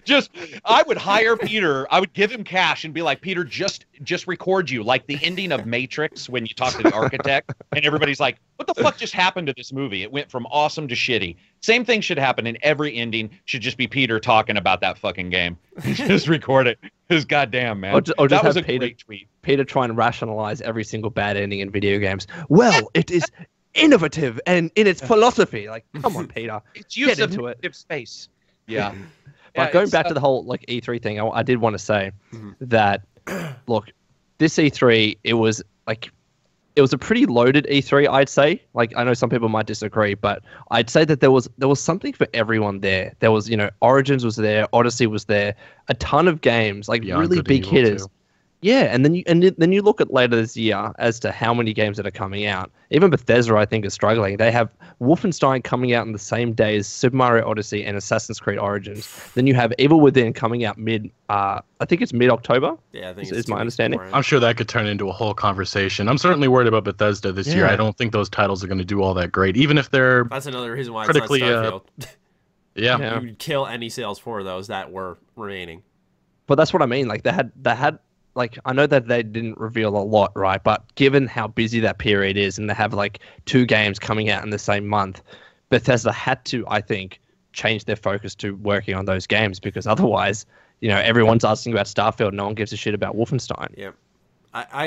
just I would hire Peter. I would give him cash and be like, Peter, just record you like the ending of Matrix when you talk to the architect, and everybody's like, what the fuck just happened to this movie? It went from awesome to shitty. Same thing should happen in every ending. Should just be Peter talking about that fucking game. Just record it. Because goddamn, man, Or just that was a have Peter- great tweet. Peter try and rationalize every single bad ending in video games. Well, it is innovative and in its philosophy. Like, come on, Peter. It's use Get of into it. negative space. Yeah. But going back to the whole like E3 thing, I did want to say that look, this E3 it was a pretty loaded E3. I'd say. Like I know some people might disagree, but I'd say that there was something for everyone there. There was Origins was there, Odyssey was there, a ton of games like Beyond really Good and big Evil, hitters. too. Yeah, and then you look at later this year as to how many games that are coming out. Even Bethesda, I think, is struggling. They have Wolfenstein coming out on the same day as Super Mario Odyssey and Assassin's Creed Origins. Then you have Evil Within coming out I think it's mid-October. Yeah, I think Is it's my 2 weeks understanding. beforehand. I'm sure that could turn into a whole conversation. I'm certainly worried about Bethesda this year. Yeah. I don't think those titles are going to do all that great, even if they're That's another reason why critically, it's not Starfield. yeah. Yeah. You would kill any sales for those that were remaining. But that's what I mean. Like they had like I know that they didn't reveal a lot, right? But given how busy that period is, and they have like 2 games coming out in the same month, Bethesda had to, I think, change their focus to working on those games because otherwise, everyone's asking about Starfield. No one gives a shit about Wolfenstein. Yeah. I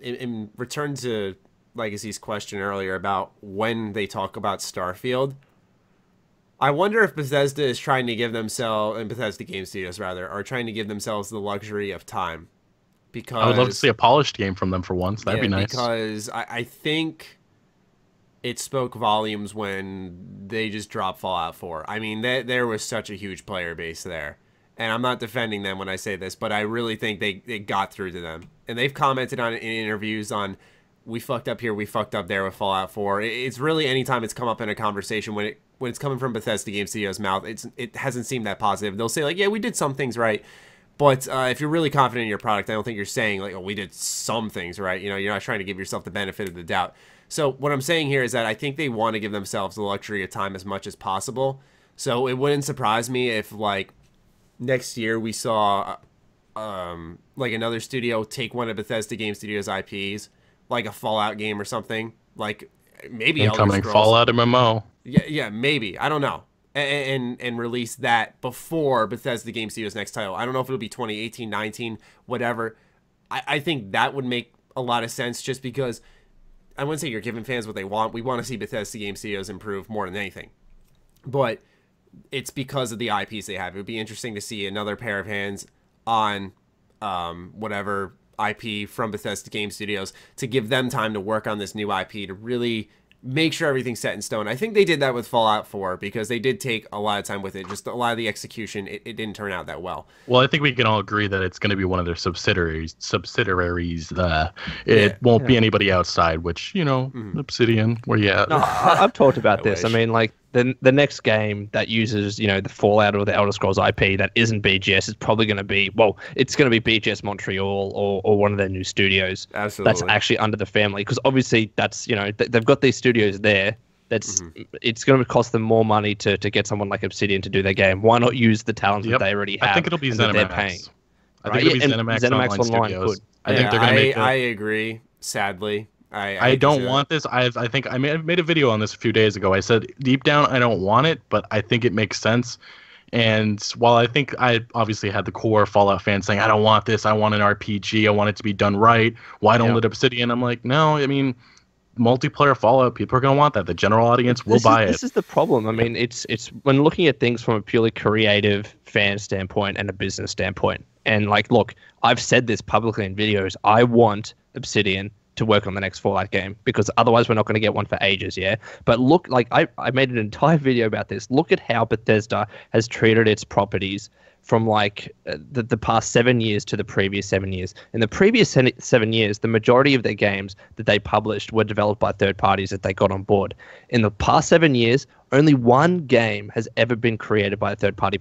in return to Legacy's question earlier about when they talk about Starfield, I wonder if Bethesda is trying to give themselves, and Bethesda Game Studios rather, are trying to give themselves the luxury of time. Because I would love to see a polished game from them for once. That'd be nice. Because I think it spoke volumes when they just dropped Fallout 4. I mean, there was such a huge player base there. And I'm not defending them when I say this, but I really think they got through to them. And they've commented on it in interviews on, we fucked up here, we fucked up there with Fallout 4. It's really anytime it's come up in a conversation, when it's coming from Bethesda Game Studios' mouth, it hasn't seemed that positive. They'll say, like, yeah, we did some things right. But if you're really confident in your product, I don't think you're saying, like, oh, we did some things right. You're not trying to give yourself the benefit of the doubt. So what I'm saying here is that I think they want to give themselves the luxury of time as much as possible. So it wouldn't surprise me if, like, next year we saw, like, another studio take one of Bethesda Game Studios' IPs, like a Fallout game or something. Like, maybe Elder Incoming Scrolls. Fallout MMO. Yeah, maybe. I don't know. And release that before Bethesda Game Studios' next title. I don't know if it'll be 2018, 19, whatever. I think that would make a lot of sense just because I wouldn't say you're giving fans what they want. We want to see Bethesda Game Studios improve more than anything. But it's because of the IPs they have. It would be interesting to see another pair of hands on whatever IP from Bethesda Game Studios to give them time to work on this new IP to really make sure everything's set in stone. I think they did that with Fallout 4 because they did take a lot of time with it. Just a lot of the execution, it didn't turn out that well. Well, I think we can all agree that it's going to be one of their subsidiaries. It won't be anybody outside, which, Obsidian, where you at? No, I've talked about this. I wish. mean, like the next game that uses, the Fallout or the Elder Scrolls IP that isn't BGS is probably going to be, it's going to be BGS Montreal or one of their new studios. Absolutely. That's actually under the family because obviously that's, they've got these studios there. That's it's going to cost them more money to get someone like Obsidian to do their game. Why not use the talent that they already have? I think it'll be and that they're ZeniMax. paying? I Right, think it'll be and ZeniMax, ZeniMax Online Online, Studios. good. I think they're going to make I agree, sadly. I don't want this. I think I made a video on this a few days ago. I said deep down I don't want it, but I think it makes sense And while I think I obviously had the core Fallout fans saying, I don't want this, I want an RPG, I want it to be done right, why don't let Obsidian? I'm like, no, I mean, multiplayer Fallout, people are going to want that. The general audience will buy it. This is the problem. I mean, it's when looking at things from a purely creative fan standpoint and a business standpoint. And like, look, I've said this publicly in videos. I want Obsidian to work on the next Fallout game because otherwise we're not going to get one for ages, yeah? But look, like I made an entire video about this. Look at how Bethesda has treated its properties from like the past 7 years to the previous 7 years. In the previous 7 years, the majority of their games that they published were developed by third parties that they got on board. In the past 7 years, only one game has ever been created by a third-party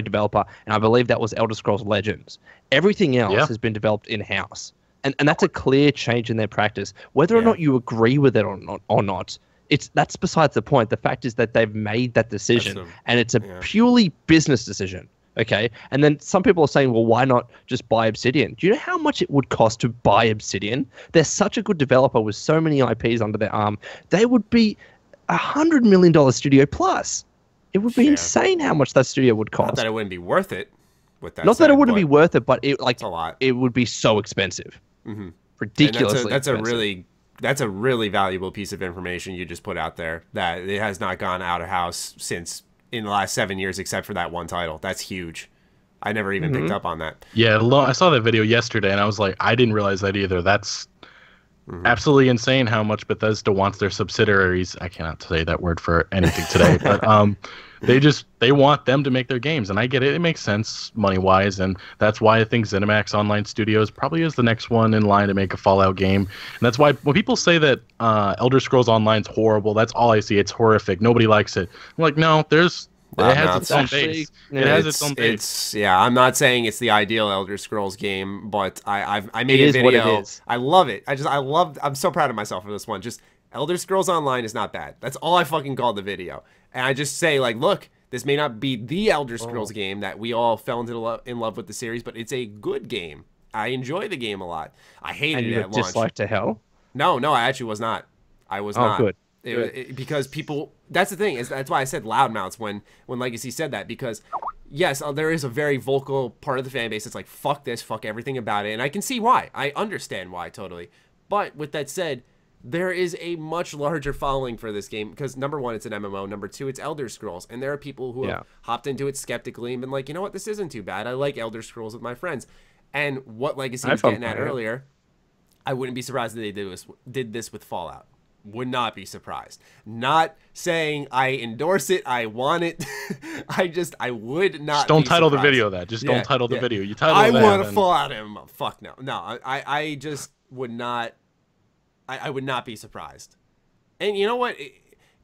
developer, and I believe that was Elder Scrolls Legends. Everything else has been developed in-house. And that's a clear change in their practice. Whether or not you agree with it or not, that's besides the point. The fact is that they've made that decision, and it's a purely business decision. Okay, and then some people are saying, well, why not just buy Obsidian? Do you know how much it would cost to buy Obsidian? They're such a good developer with so many IPs under their arm. They would be $100 million studio plus. It would be insane how much that studio would cost. Not that it wouldn't be worth it. With that not that it wouldn't be worth it, but it's a lot. It would be so expensive. Mm-hmm. Ridiculously expensive. That's a really valuable piece of information you just put out there, that it has not gone out of house since in the last 7 years except for that one title. That's huge. I never even picked up on that. Yeah, I saw that video yesterday and I was like, I didn't realize that either. That's absolutely insane how much Bethesda wants their subsidiaries. I cannot say that word for anything today, but they want them to make their games, and I get it. It makes sense money-wise, and that's why I think ZeniMax Online Studios probably is the next one in line to make a Fallout game. And that's why when people say that Elder Scrolls Online's horrible, that's all I see. It's horrific. Nobody likes it. I'm like, no, it has its own base. It has its own base. I'm not saying it's the ideal Elder Scrolls game, but I made a video. What it is. I love it. I'm so proud of myself for this one. Just Elder Scrolls Online is not bad. That's all I fucking called the video. And I just say, like, look, this may not be the Elder Scrolls game that we all fell in love with the series, but it's a good game. I enjoy the game a lot. I hated it at launch. Disliked to hell? No, I actually was not. I was not. Good. Because people, that's the thing, that's why I said loudmouths when Legacy said that, because yes, there is a very vocal part of the fan base that's like, fuck this, fuck everything about it, and I can see why. I understand why, totally. But with that said, there is a much larger following for this game because, number one, it's an MMO. Number two, it's Elder Scrolls. And there are people who have hopped into it skeptically and been like, you know what, this isn't too bad. I like Elder Scrolls with my friends. And what Legacy was getting at earlier, I wouldn't be surprised that they did this with Fallout. Would not be surprised. Not saying I endorse it, I want it. I would not. Just don't title the video that. Just don't title the video. You title I want to Fallout MMO. Fuck no. No, I just would not. I would not be surprised. And you know what?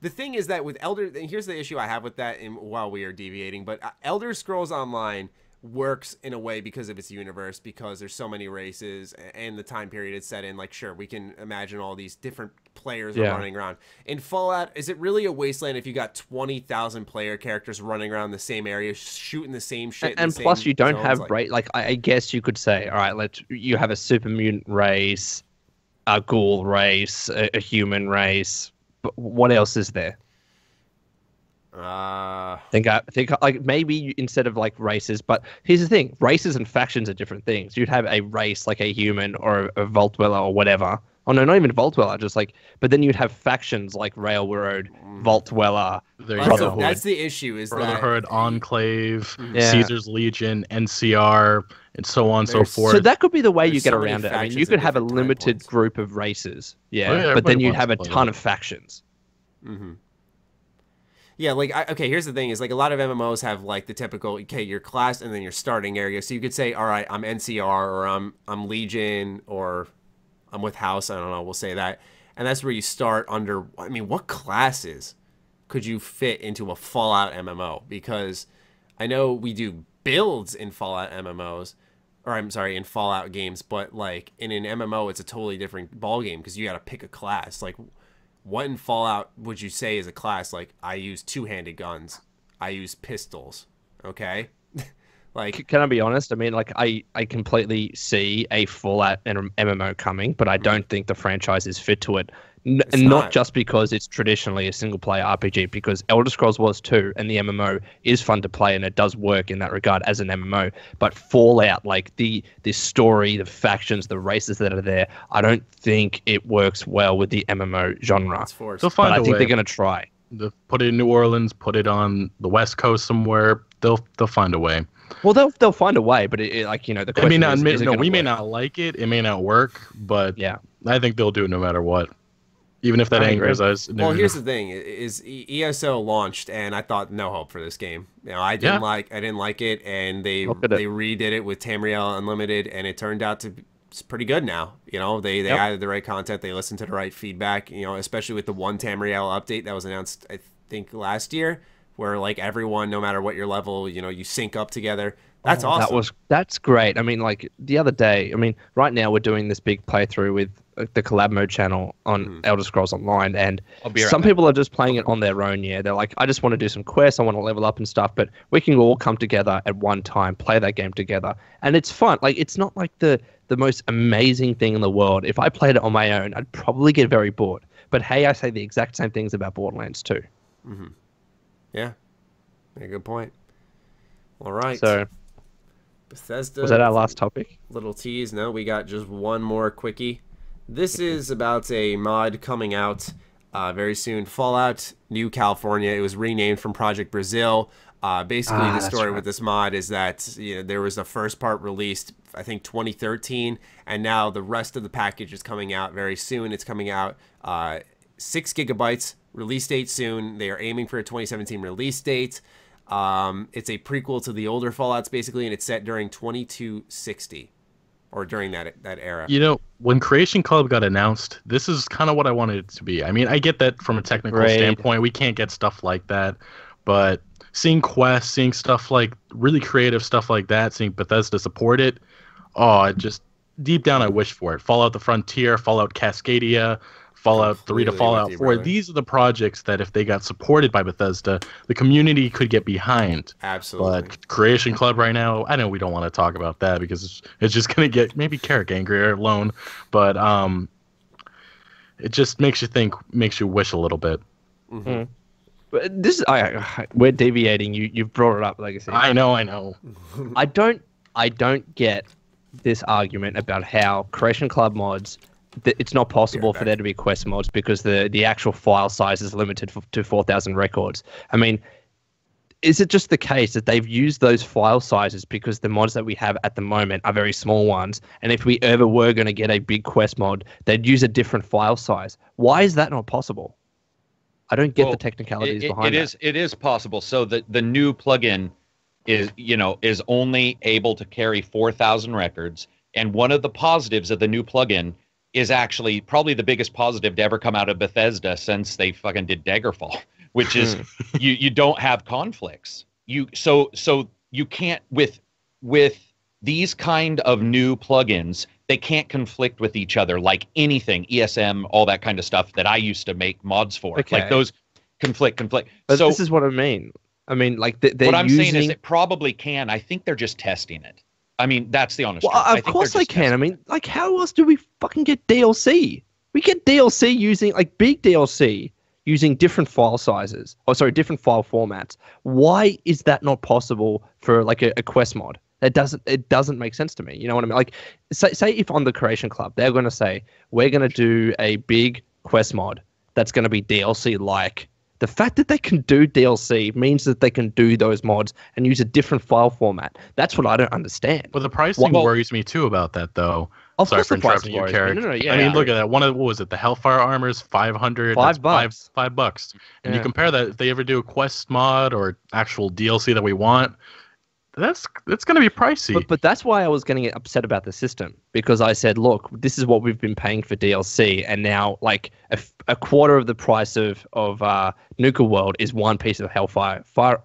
The thing is that with Elder, and here's the issue I have with that, and while we are deviating, but Elder Scrolls Online works in a way because of its universe, because there's so many races and the time period it's set in. Like, sure, we can imagine all these different players are running around. In Fallout, is it really a wasteland if you got 20,000 player characters running around the same area, shooting the same shit? And plus, you don't have I guess you could say, all right, you have a super mutant race, a ghoul race, a human race. But what else is there? Think like maybe instead of like races, but here's the thing: races and factions are different things. You'd have a race like a human or a Vault Dweller or whatever. Oh no, not even Vault Dweller, just like. But then you'd have factions like Railroad, Vault Dweller, Brotherhood. That's the issue. Is Brotherhood, Enclave, Caesar's Legion, NCR, and so on and so forth. So that could be the way you get around it. I mean, you could have a limited group of races, but then you'd have a ton of factions. Mm-hmm. Yeah, like, okay, here's the thing, is, like, a lot of MMOs have, like, the typical, okay, your class and then your starting area. So you could say, all right, I'm NCR, or I'm Legion, or I'm with House, I don't know, we'll say that. And that's where you start under, I mean, what classes could you fit into a Fallout MMO? Because I know we do builds in Fallout MMOs, or I'm sorry, in Fallout games, but, like, in an MMO, it's a totally different ballgame, because you got to pick a class. Like, what in Fallout would you say is a class? Like, I use two-handed guns. I use pistols. Okay? Like, Can I be honest? I mean, like, I completely see a Fallout and MMO coming, but I don't think the franchise is fit to it. And not not. just because it's traditionally a single-player RPG, because Elder Scrolls was too, and the MMO is fun to play, and it does work in that regard as an MMO. But Fallout, like the story, the factions, the races that are there, I don't think it works well with the MMO genre. it's forced. They'll But find I a think way. they're going to try. They'll put it in New Orleans, put it on the West Coast somewhere. They'll find a way. Well, they'll find a way, but like the It may question not. is it No, gonna we may work? not like it. It may not work, but Yeah. I think they'll do it no matter what. Even if that I agree. angers us. Well, here's the thing: is ESO launched, and I thought no hope for this game. You know, I didn't like it, and they Look at it. redid it with Tamriel Unlimited, and it turned out to be it's pretty good now. You know, they Yep. added the right content, they listened to the right feedback. You know, especially with the one Tamriel update that was announced, I think last year, where like everyone, no matter what your level, you know, you sync up together. That's awesome. That's great. I mean, like the other day, I mean, right now we're doing this big playthrough with the collab mode channel on Elder Scrolls Online, and I'll be right some back. people are just playing it on their own. Yeah, they're like, I just want to do some quests, I want to level up and stuff, but we can all come together at one time, play that game together, and it's fun. Like, it's not like the most amazing thing in the world. If I played it on my own, I'd probably get very bored. But hey, I say the exact same things about Borderlands 2. Yeah, good point. All right. So, Bethesda. was that our last topic? Little tease. No, we got just one more quickie. This is about a mod coming out very soon. Fallout New California. It was renamed from Project Brazil. Basically, the that's story right. with this mod is that there was the first part released, I think, 2013, and now the rest of the package is coming out very soon. It's coming out 6 gigabytes. Release date soon. They are aiming for a 2017 release date. It's a prequel to the older Fallouts, basically, and it's set during 2260, or during that era. You know, when Creation Club got announced, this is kind of what I wanted it to be. I mean, I get that from a technical Right. standpoint, we can't get stuff like that, but seeing quests, seeing stuff like really creative stuff like that, seeing Bethesda support it, I just deep down I wish for it. Fallout the Frontier, Fallout Cascadia, Fallout 3 to Completely Fallout with you, 4. brother. These are the projects that if they got supported by Bethesda, the community could get behind. Absolutely. But Creation Club right now, I know we don't want to talk about that because it's just going to get maybe Carrick angrier alone. But it just makes you wish a little bit. But this is we're deviating. You've brought it up, Legacy. I know. I don't get this argument about how Creation Club mods. It's not possible for there to be quest mods because the actual file size is limited to 4,000 records. I mean, is it just the case that they've used those file sizes because the mods that we have at the moment are very small ones, and if we ever were going to get a big quest mod, they'd use a different file size? Why is that not possible? I don't get the technicalities behind that. It is possible. So the new plugin is only able to carry 4,000 records, and one of the positives of the new plugin is actually probably the biggest positive to ever come out of Bethesda since they fucking did Daggerfall, which is you don't have conflicts. So you can't with these kind of new plugins, they can't conflict with each other like anything, ESM, all that kind of stuff that I used to make mods for. Okay. Like those conflict. But So this is what I mean. I mean, like they're what I'm using... saying is it probably can. I think they're just testing it. I mean, that's the honest Well, truth. I of think course they're they just can. I testing mean, like, how else do we fucking get DLC? We get DLC using, like, big DLC using different file sizes. Oh, sorry, different file formats. Why is that not possible for, like, a quest mod? It doesn't make sense to me. You know what I mean? Like, say if on the Creation Club, they're going to say, we're going to do a big quest mod that's going to be DLC-like. The fact that they can do DLC means that they can do those mods and use a different file format. That's what I don't understand. But the pricing Well- worries me too about that, though. Of Sorry course for the price interrupting you, worries me. Carrick. No, yeah, I mean, yeah. look at that. What was it? The Hellfire Armor's 500. $5. That's $5. And you Yeah. compare that if they ever do a quest mod or actual DLC that we want, that's going to be pricey. But that's why I was getting upset about the system, because I said, look, this is what we've been paying for DLC, and now like a quarter of the price of Nuka World is one piece of Hellfire fire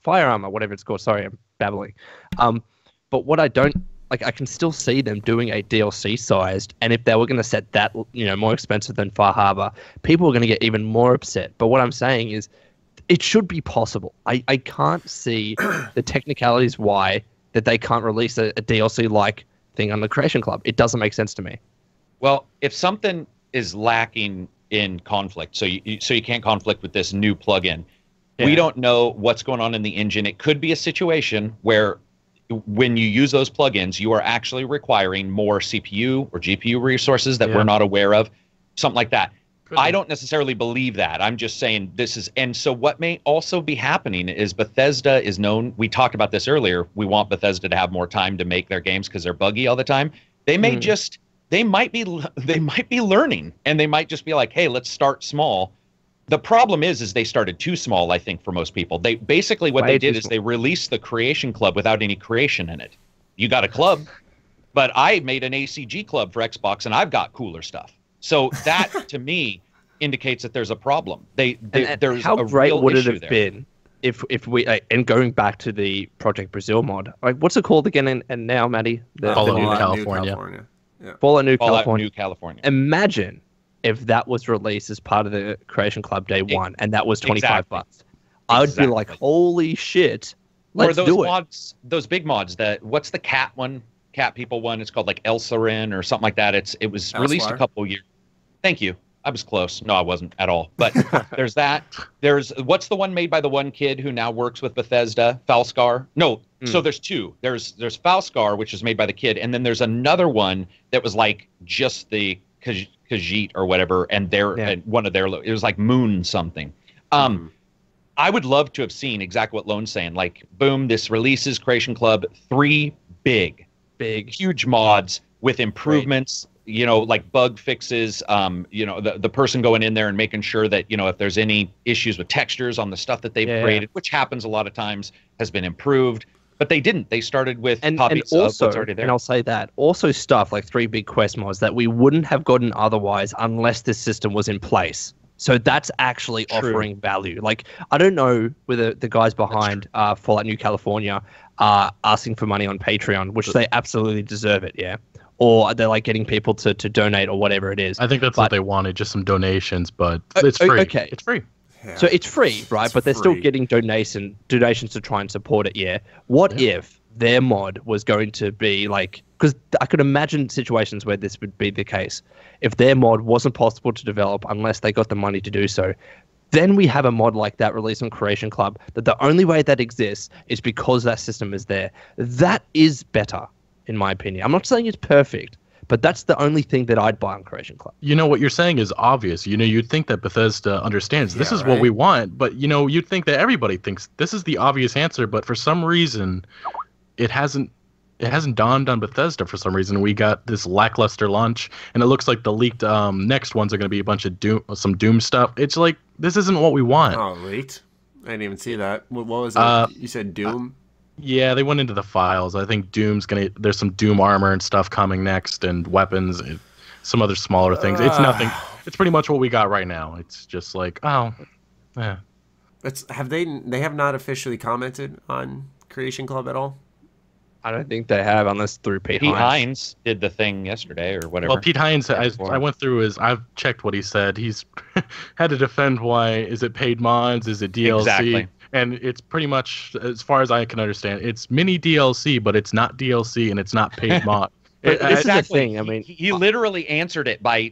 armor, whatever it's called. Sorry, I'm babbling. But what I don't like, I can still see them doing a DLC sized, and if they were going to set that more expensive than Far Harbor, people are going to get even more upset. But what I'm saying is, it should be possible. I can't see the technicalities why that they can't release a DLC like thing on the Creation Club. It doesn't make sense to me. Well, if something is lacking in conflict, so you can't conflict with this new plugin, we don't know what's going on in the engine. It could be a situation where when you use those plugins, you are actually requiring more CPU or GPU resources that we're not aware of, something like that. I don't necessarily believe that. I'm just saying this is, and so what may also be happening is Bethesda is known, we talked about this earlier, we want Bethesda to have more time to make their games because they're buggy all the time. They may just, they might be learning, and they might just be like, hey, let's start small. The problem is they started too small, I think, for most people. They basically, what they did is they released the Creation Club without any creation in it. You got a club, but I made an ACG club for Xbox, and I've got cooler stuff. So that, to me, indicates that there's a problem. There's how a great real would it issue have there. been if we and going back to the Project Brazil mod, like what's it called again? And now, Maddie, Fallout New Fallout California. Yeah. Fallout New Fallout California. New California. Imagine if that was released as part of the Creation Club day one, and that was $25. Exactly. I would be like, holy shit, let's or those do it. mods, those big mods. What's the cat one? Cat people one. It's called like Elsarin or something like that. It was released a couple years. Thank you. I was close. No, I wasn't at all. But there's that. There's what's the one made by the one kid who now works with Bethesda, Falscar? No, so there's two. There's Falscar, which is made by the kid, and then there's another one that was like just the Khajiit or whatever, and and one of their it was like Moon something. I would love to have seen exactly what Lone's saying. Like, boom, this releases Creation Club, 3 big, huge mods with improvements. You know, like bug fixes, you know, the person going in there and making sure that, you know, if there's any issues with textures on the stuff that they've created, which happens a lot of times, has been improved. But they didn't. They started with copies of what's already there. And I'll say that, also stuff like 3 big quest mods that we wouldn't have gotten otherwise unless this system was in place. So that's actually offering value. Like, I don't know whether the guys behind Fallout New California are asking for money on Patreon, which they absolutely deserve it, or they're like getting people to donate or whatever it is. I think that's what they wanted, just some donations, but it's free. Okay. It's free. Yeah. So it's free, right? But they're still getting donations to try and support it, What if their mod was going to be like, because I could imagine situations where this would be the case. If their mod wasn't possible to develop unless they got the money to do so, then we have a mod like that released on Creation Club that the only way that exists is because that system is there. That is better, in my opinion. I'm not saying it's perfect, but that's the only thing that I'd buy on Creation Club. You know, what you're saying is obvious. You know, you'd think that Bethesda understands this is what we want, but, you know, you'd think that everybody thinks this is the obvious answer, but for some reason, it hasn't dawned on Bethesda for some reason. We got this lackluster launch, and it looks like the leaked next ones are going to be a bunch of Doom stuff. It's like, this isn't what we want. Oh, leaked? I didn't even see that. What was it? You said Doom? Yeah, they went into the files. I think there's some Doom armor and stuff coming next, and weapons, and some other smaller things. It's nothing. It's pretty much what we got right now. It's just like, oh, yeah. They have not officially commented on Creation Club at all? I don't think they have, unless through Pete Hines did the thing yesterday or whatever. Well, Pete Hines, I went through I've checked what he said. He's had to defend why, is it paid mods, is it DLC? Exactly. And it's pretty much, as far as I can understand, it's mini DLC, but it's not DLC and it's not paid mod. This is the thing. I mean, he literally answered it by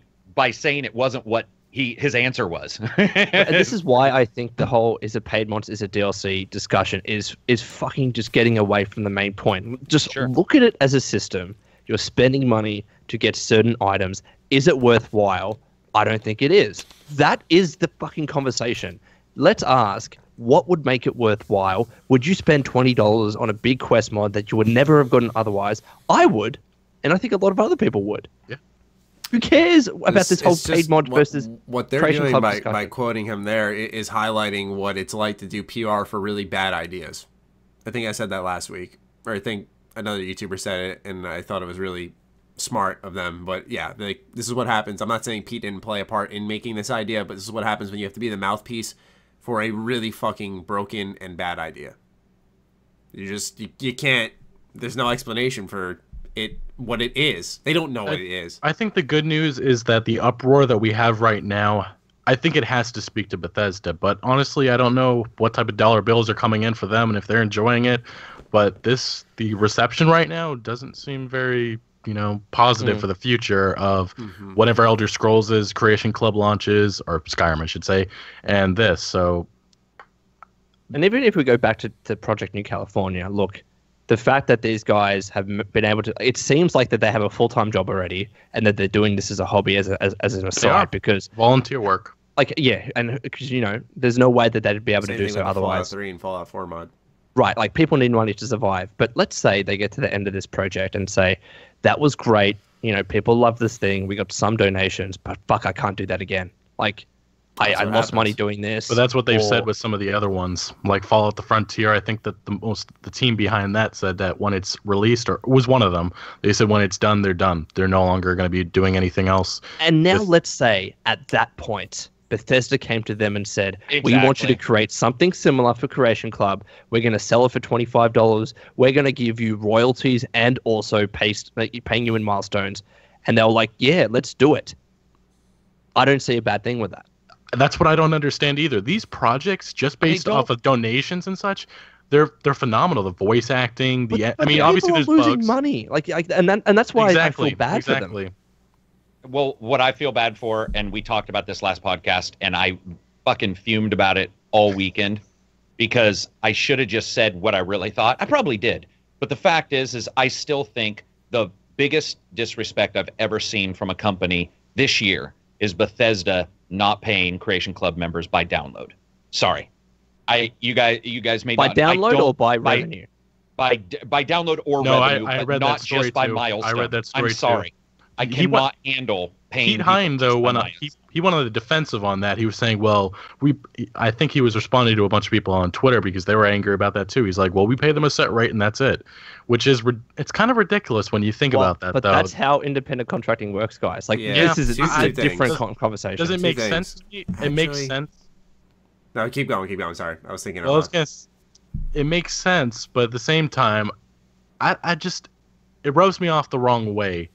saying it wasn't what his answer was. And this is why I think the whole is it paid mods, is it DLC discussion is fucking just getting away from the main point. Just look at it as a system. You're spending money to get certain items. Is it worthwhile? I don't think it is. That is the fucking conversation. Let's ask, what would make it worthwhile? Would you spend $20 on a big quest mod that you would never have gotten otherwise? I would, and I think a lot of other people would. Yeah. Who cares about this whole paid mod versus what they're Creation doing Club by quoting him there is highlighting what it's like to do PR for really bad ideas. I think I said that last week, or I think another YouTuber said it, and I thought it was really smart of them. But yeah, this is what happens. I'm not saying Pete didn't play a part in making this idea, but this is what happens when you have to be the mouthpiece for a really fucking broken and bad idea. You can't. There's no explanation for it, what it is. They don't know what it is. I think the good news is that the uproar that we have right now, I think it has to speak to Bethesda, but honestly, I don't know what type of dollar bills are coming in for them and if they're enjoying it. but the reception right now doesn't seem very, positive for the future of whatever Elder Scrolls' Creation Club launches, or Skyrim, I should say, and this. So, and even if we go back to Project New California, look, the fact that these guys have been able to, it seems like that they have a full-time job already, and that they're doing this as a hobby, as an aside, because volunteer work. Like, yeah, and because there's no way that they'd be able to do so otherwise. Fallout 3 and Fallout 4 mod. Right, like people need money to survive. But let's say they get to the end of this project and say, that was great. People love this thing. We got some donations, but fuck, I can't do that again. Like, I lost money doing this. But that's what they've said with some of the other ones, like Fallout: The Frontier. I think that the team behind that said that when it's released, or was one of them, they said when it's done, they're done. They're no longer going to be doing anything else. And now let's say at that point, Bethesda came to them and said, we want you to create something similar for Creation Club. We're going to sell it for $25. We're going to give you royalties and also paying you in milestones. And they were like, yeah, let's do it. I don't see a bad thing with that. That's what I don't understand either. These projects, just based off of donations and such, they're phenomenal. The voice acting, obviously there's losing bugs. money, and that's why I feel bad for them. Well, what I feel bad for, and we talked about this last podcast, and I fucking fumed about it all weekend because I should have just said what I really thought. I probably did, but the fact is I still think the biggest disrespect I've ever seen from a company this year is Bethesda not paying Creation Club members by download. Sorry, you guys may by not, download or by revenue. By download or revenue, I but read not that story just by too. milestone. I read that story I'm sorry. too. I cannot handle paying. Pete Hine, though, he went on the defensive on that. He was saying, well, I think he was responding to a bunch of people on Twitter because they were angry about that too. He's like, well, we pay them a set rate and that's it, which is it's kind of ridiculous when you think about that. But though. That's how independent contracting works, guys. Like this is a different conversation. Does it make sense? It makes sense. No, keep going. Sorry, I was thinking. It makes sense, but at the same time, it rubs me off the wrong way.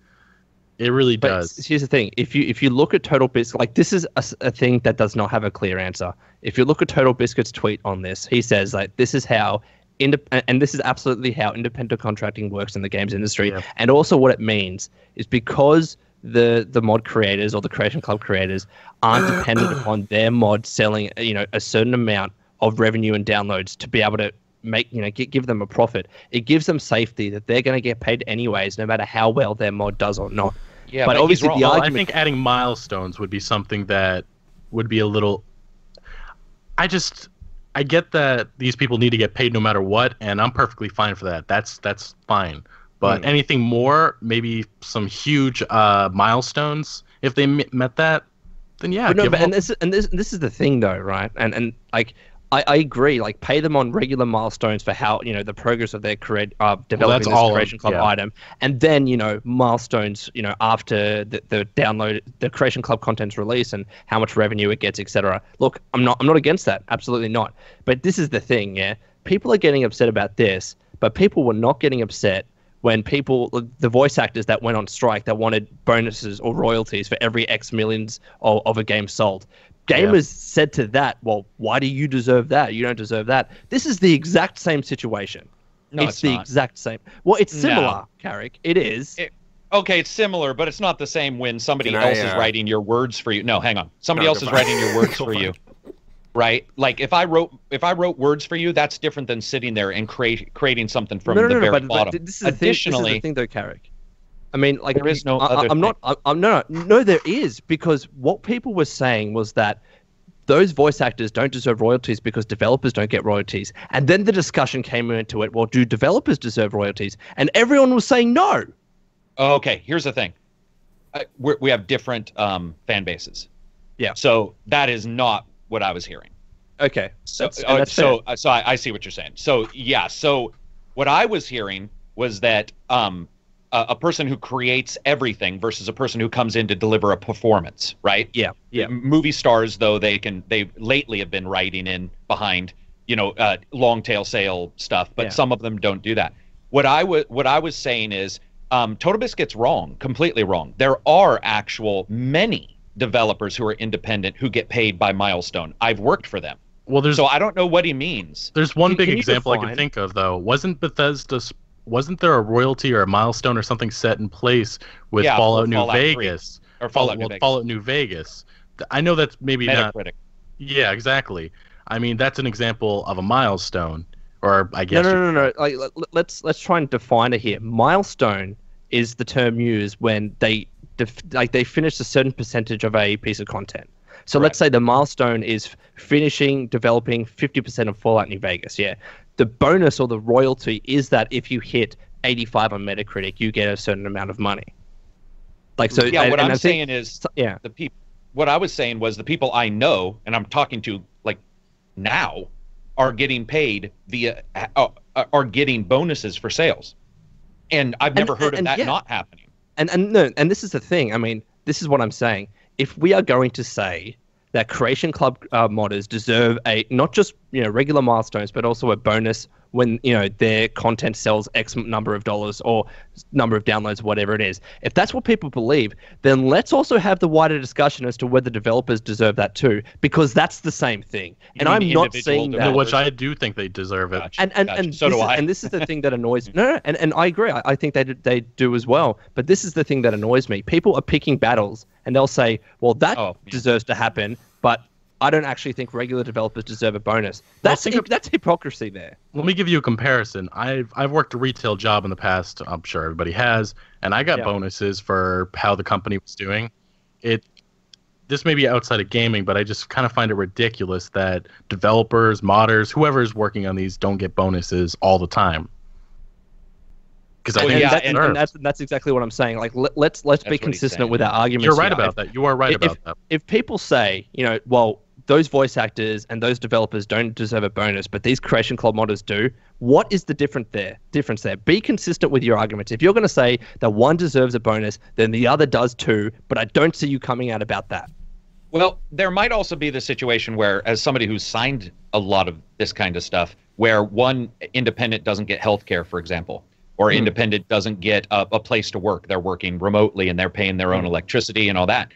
It really does. Here's the thing: if you look at Total Biscuit, like this is a thing that does not have a clear answer. If you look at Total Biscuit's tweet on this, he says like this is how and this is absolutely how independent contracting works in the games industry, and also what it means is because the mod creators or the Creation Club creators aren't dependent upon their mod selling a certain amount of revenue and downloads to be able to give them a profit. It gives them safety that they're going to get paid anyways, no matter how well their mod does or not. Yeah, but obviously the argument, I think adding milestones would be something that would be a little. I get that these people need to get paid no matter what, and I'm perfectly fine for that. That's fine. But anything more, maybe some huge milestones, if they met that, then yeah. But this is the thing though, right? And like. I agree. Like, pay them on regular milestones for how the progress of their developing this Creation Club item, and then milestones after the download, the Creation Club content's release, and how much revenue it gets, etc. Look, I'm not against that. Absolutely not. But this is the thing, yeah. People are getting upset about this, but people were not getting upset when the voice actors that went on strike that wanted bonuses or royalties for every X millions of a game sold. Gamers said to that, well, why do you deserve that? You don't deserve that. This is the exact same situation. No, it's the not. Exact same. Well, it's similar, Carrick. It is. Okay, it's similar, but it's not the same when somebody else is writing your words for you. No, hang on. Somebody else is writing your words for you. Right? Like if I wrote words for you, that's different than sitting there and creating something from the very bottom. But this is this is the thing though, Carrick. I mean, like, there is no other thing. No, there is, because what people were saying was that those voice actors don't deserve royalties because developers don't get royalties. And then the discussion came into it, well, do developers deserve royalties? And everyone was saying no. Okay, here's the thing. We have different fan bases. Yeah. So that is not what I was hearing. Okay. So I see what you're saying. So, yeah. So what I was hearing was that a person who creates everything versus a person who comes in to deliver a performance, right? Yeah. Movie stars, though, they lately have been writing in behind, long tail sale stuff, but some of them don't do that. What I was saying is, Total Biscuit's wrong, completely wrong. There are many developers who are independent who get paid by milestone. I've worked for them. Well, So I don't know what he means. there's one Can big you example I define- can think of though. Wasn't there a royalty or a milestone or something set in place with Yeah, Fallout for New Fallout 3. Vegas? Or Fallout New Vegas. Fallout New Vegas. I know that's maybe not. Metacritic. Yeah, exactly. I mean, that's an example of a milestone, or I guess. No. Like, let's try and define it here. Milestone is the term used when they they finish a certain percentage of a piece of content. So let's say the milestone is finishing developing 50% of Fallout New Vegas. Yeah, the bonus or the royalty is that if you hit 85 on Metacritic, you get a certain amount of money. Like so. Yeah, what and I'm I think- saying is, yeah. the people. What I was saying was the people I know, and I'm talking to like now, are getting paid via are getting bonuses for sales, and I've never heard of that yeah. not happening. And this is the thing. I mean, this is what I'm saying. If we are going to say that Creation Club modders deserve a not just regular milestones, but also a bonus when their content sells X number of dollars or number of downloads, whatever it is. If that's what people believe, then let's also have the wider discussion as to whether developers deserve that too, because that's the same thing. And I'm not saying that. Which I do think they deserve it. Gotcha. And So do I. And this is the thing that annoys me. No, and I agree. I think they do as well. But this is the thing that annoys me. People are picking battles, and they'll say, "Well, that deserves to happen," but I don't actually think regular developers deserve a bonus. That's hypocrisy there. Let me give you a comparison. I've worked a retail job in the past. I'm sure everybody has, and I got bonuses for how the company was doing. This may be outside of gaming, but I just kind of find it ridiculous that developers, modders, whoever is working on these don't get bonuses all the time. Because that's exactly what I'm saying. Like, let's be consistent with our arguments. You're right about that. You are right about that. If people say, well, those voice actors and those developers don't deserve a bonus, but these Creation Club modders do, what is the difference there? Be consistent with your arguments. If you're going to say that one deserves a bonus, then the other does too, but I don't see you coming out about that. Well, there might also be the situation where, as somebody who's signed a lot of this kind of stuff, where one independent doesn't get healthcare, for example, or independent doesn't get a place to work. They're working remotely and they're paying their own electricity and all that.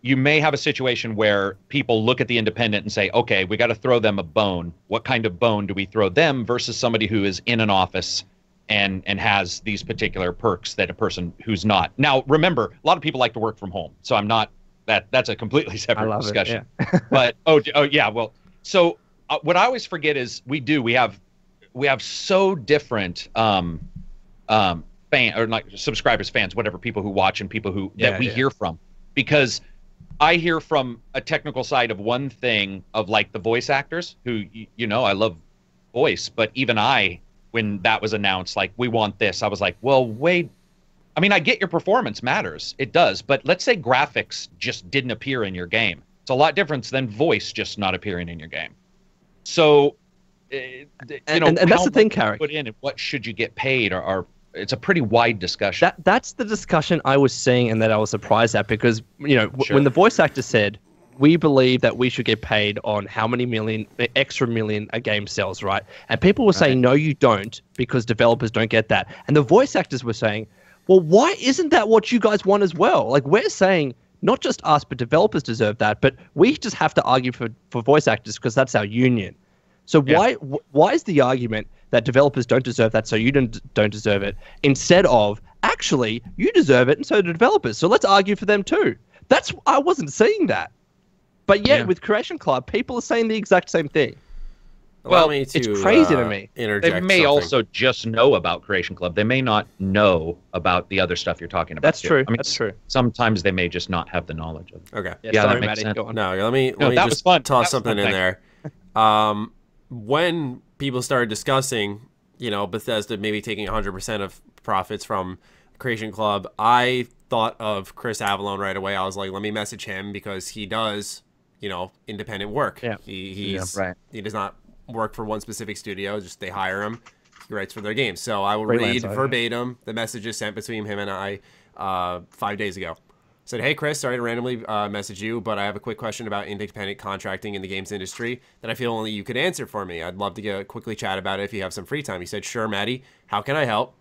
You may have a situation where people look at the independent and say, okay, we got to throw them a bone. What kind of bone do we throw them versus somebody who is in an office and has these particular perks that a person who's not? Now, remember, a lot of people like to work from home, so I'm not that's a completely separate discussion. But so what I always forget is we have so different fan or like subscribers, fans, whatever, people who watch and people who that we hear from. Because I hear from a technical side of one thing of like the voice actors who, I love voice, but even when that was announced, like, we want this, I was like, well, wait, I mean, I get your performance matters. It does. But let's say graphics just didn't appear in your game. It's a lot different than voice just not appearing in your game. So, and that's the thing, Carrick. Put in and what should you get paid are it's a pretty wide discussion. That's the discussion I was seeing and that I was surprised at because, when the voice actor said, we believe that we should get paid on how many extra million a game sells, right? And people were saying, no, you don't, because developers don't get that. And the voice actors were saying, well, why isn't that what you guys want as well? Like, we're saying not just us, but developers deserve that, but we just have to argue for voice actors because that's our union. So why is the argument that developers don't deserve that, so you don't deserve it, instead of actually you deserve it and so do developers, so let's argue for them too? I wasn't seeing that. But yet with Creation Club, people are saying the exact same thing. Allow me to, it's crazy to me. Interject they may also just know about Creation Club. They may not know about the other stuff you're talking about. That's true. I mean, that's true. Sometimes they may just not have the knowledge of it. Okay. Yeah, sorry, that makes Maddie, sense. go on. No, let me that just was fun. toss That was something fun, in there. When people started discussing, Bethesda maybe taking 100% of profits from Creation Club, I thought of Chris Avallone right away. I was like, let me message him because he does, independent work. Yeah. He does not work for one specific studio. Just they hire him. He writes for their games. So I will read verbatim the messages sent between him and I 5 days ago. Said, hey, Chris, sorry to randomly message you, but I have a quick question about independent contracting in the games industry that I feel only you could answer for me. I'd love to quickly chat about it if you have some free time. He said, sure, Maddie, how can I help?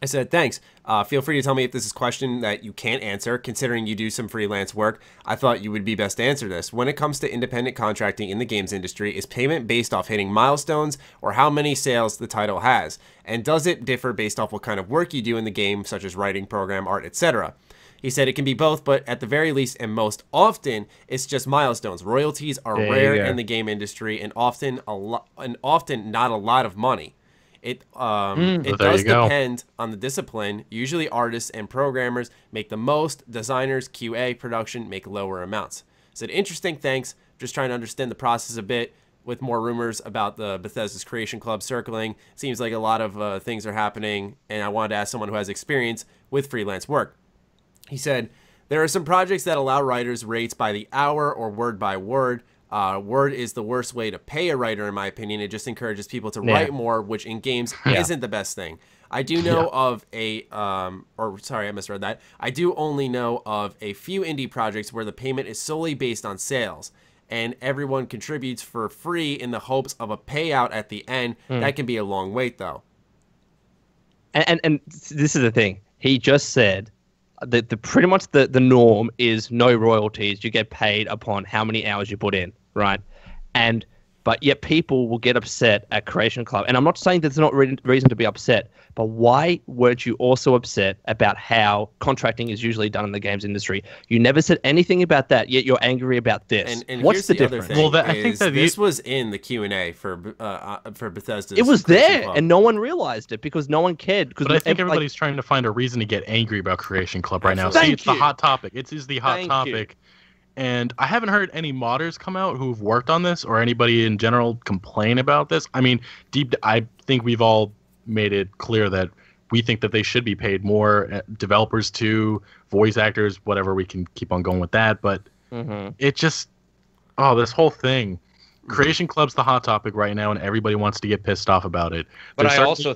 I said, thanks. Feel free to tell me if this is a question that you can't answer. Considering you do some freelance work, I thought you would be best to answer this. When it comes to independent contracting in the games industry, is payment based off hitting milestones or how many sales the title has? And does it differ based off what kind of work you do in the game, such as writing, program, art, etc.? He said it can be both, but at the very least and most often, it's just milestones. Royalties are rare in the game industry and often not a lot of money. It does depend on the discipline. Usually artists and programmers make the most. Designers, QA, production make lower amounts. Said, interesting, thanks. Just trying to understand the process a bit with more rumors about the Bethesda's Creation Club circling. Seems like a lot of things are happening, and I wanted to ask someone who has experience with freelance work. He said, there are some projects that allow writers rates by the hour or word by word. Word is the worst way to pay a writer, in my opinion. It just encourages people to write more, which in games isn't the best thing. I do know of I misread that. I do only know of a few indie projects where the payment is solely based on sales, and everyone contributes for free in the hopes of a payout at the end. That can be a long wait, though. And this is the thing. He just said that pretty much the norm is no royalties. You get paid upon how many hours you put in, right? But yet people will get upset at Creation Club. And I'm not saying there's not reason to be upset, but why weren't you also upset about how contracting is usually done in the games industry? You never said anything about that, yet you're angry about this. And what's the difference? Well, I think that this was in the Q&A for Bethesda's. It was there, and no one realized it because no one cared. But I think everybody's trying to find a reason to get angry about Creation Club right now. See, it's the hot topic. It is the hot topic. And I haven't heard any modders come out who've worked on this or anybody in general complain about this. I mean, I think we've all made it clear that we think that they should be paid more. Developers too, voice actors, whatever. We can keep on going with that. But it just, this whole thing. Creation Club's the hot topic right now, and everybody wants to get pissed off about it. But I also...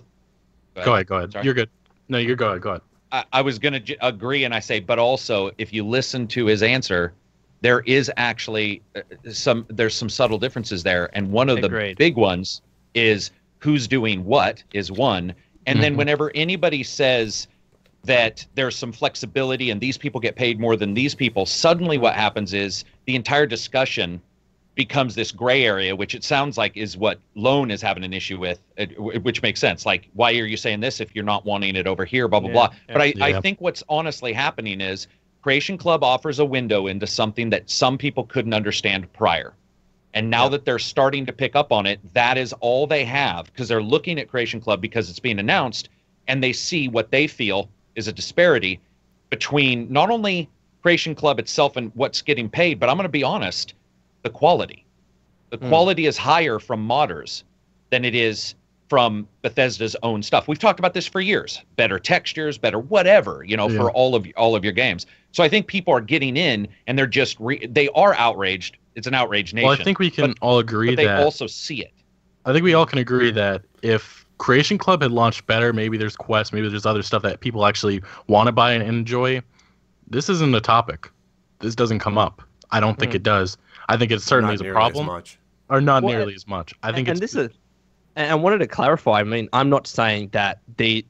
Go ahead. Sorry. You're good. No, you're good. Go ahead. I was going to agree, and I say, but also, if you listen to his answer... there is actually there's some subtle differences there. And one of the big ones is who's doing what is one. And then whenever anybody says that there's some flexibility and these people get paid more than these people, suddenly what happens is the entire discussion becomes this gray area, which it sounds like is what Lone is having an issue with, which makes sense. Like, why are you saying this if you're not wanting it over here, blah, blah, blah. But I think what's honestly happening is Creation Club offers a window into something that some people couldn't understand prior. And now that they're starting to pick up on it, that is all they have, because they're looking at Creation Club because it's being announced, and they see what they feel is a disparity between not only Creation Club itself and what's getting paid, but I'm going to be honest, the quality. The quality is higher from modders than it is from Bethesda's own stuff. We've talked about this for years. Better textures, better whatever, for all of your games. So I think people are getting in, and they're just they are outraged. It's an outraged nation. Well, I think we can all agree that they also see it. I think we all can agree that if Creation Club had launched better, maybe there's quests, maybe there's other stuff that people actually want to buy and enjoy. This isn't a topic. This doesn't come up. I don't think it does. I think it certainly is a problem, or not nearly as much. I think And I wanted to clarify. I mean, I'm not saying that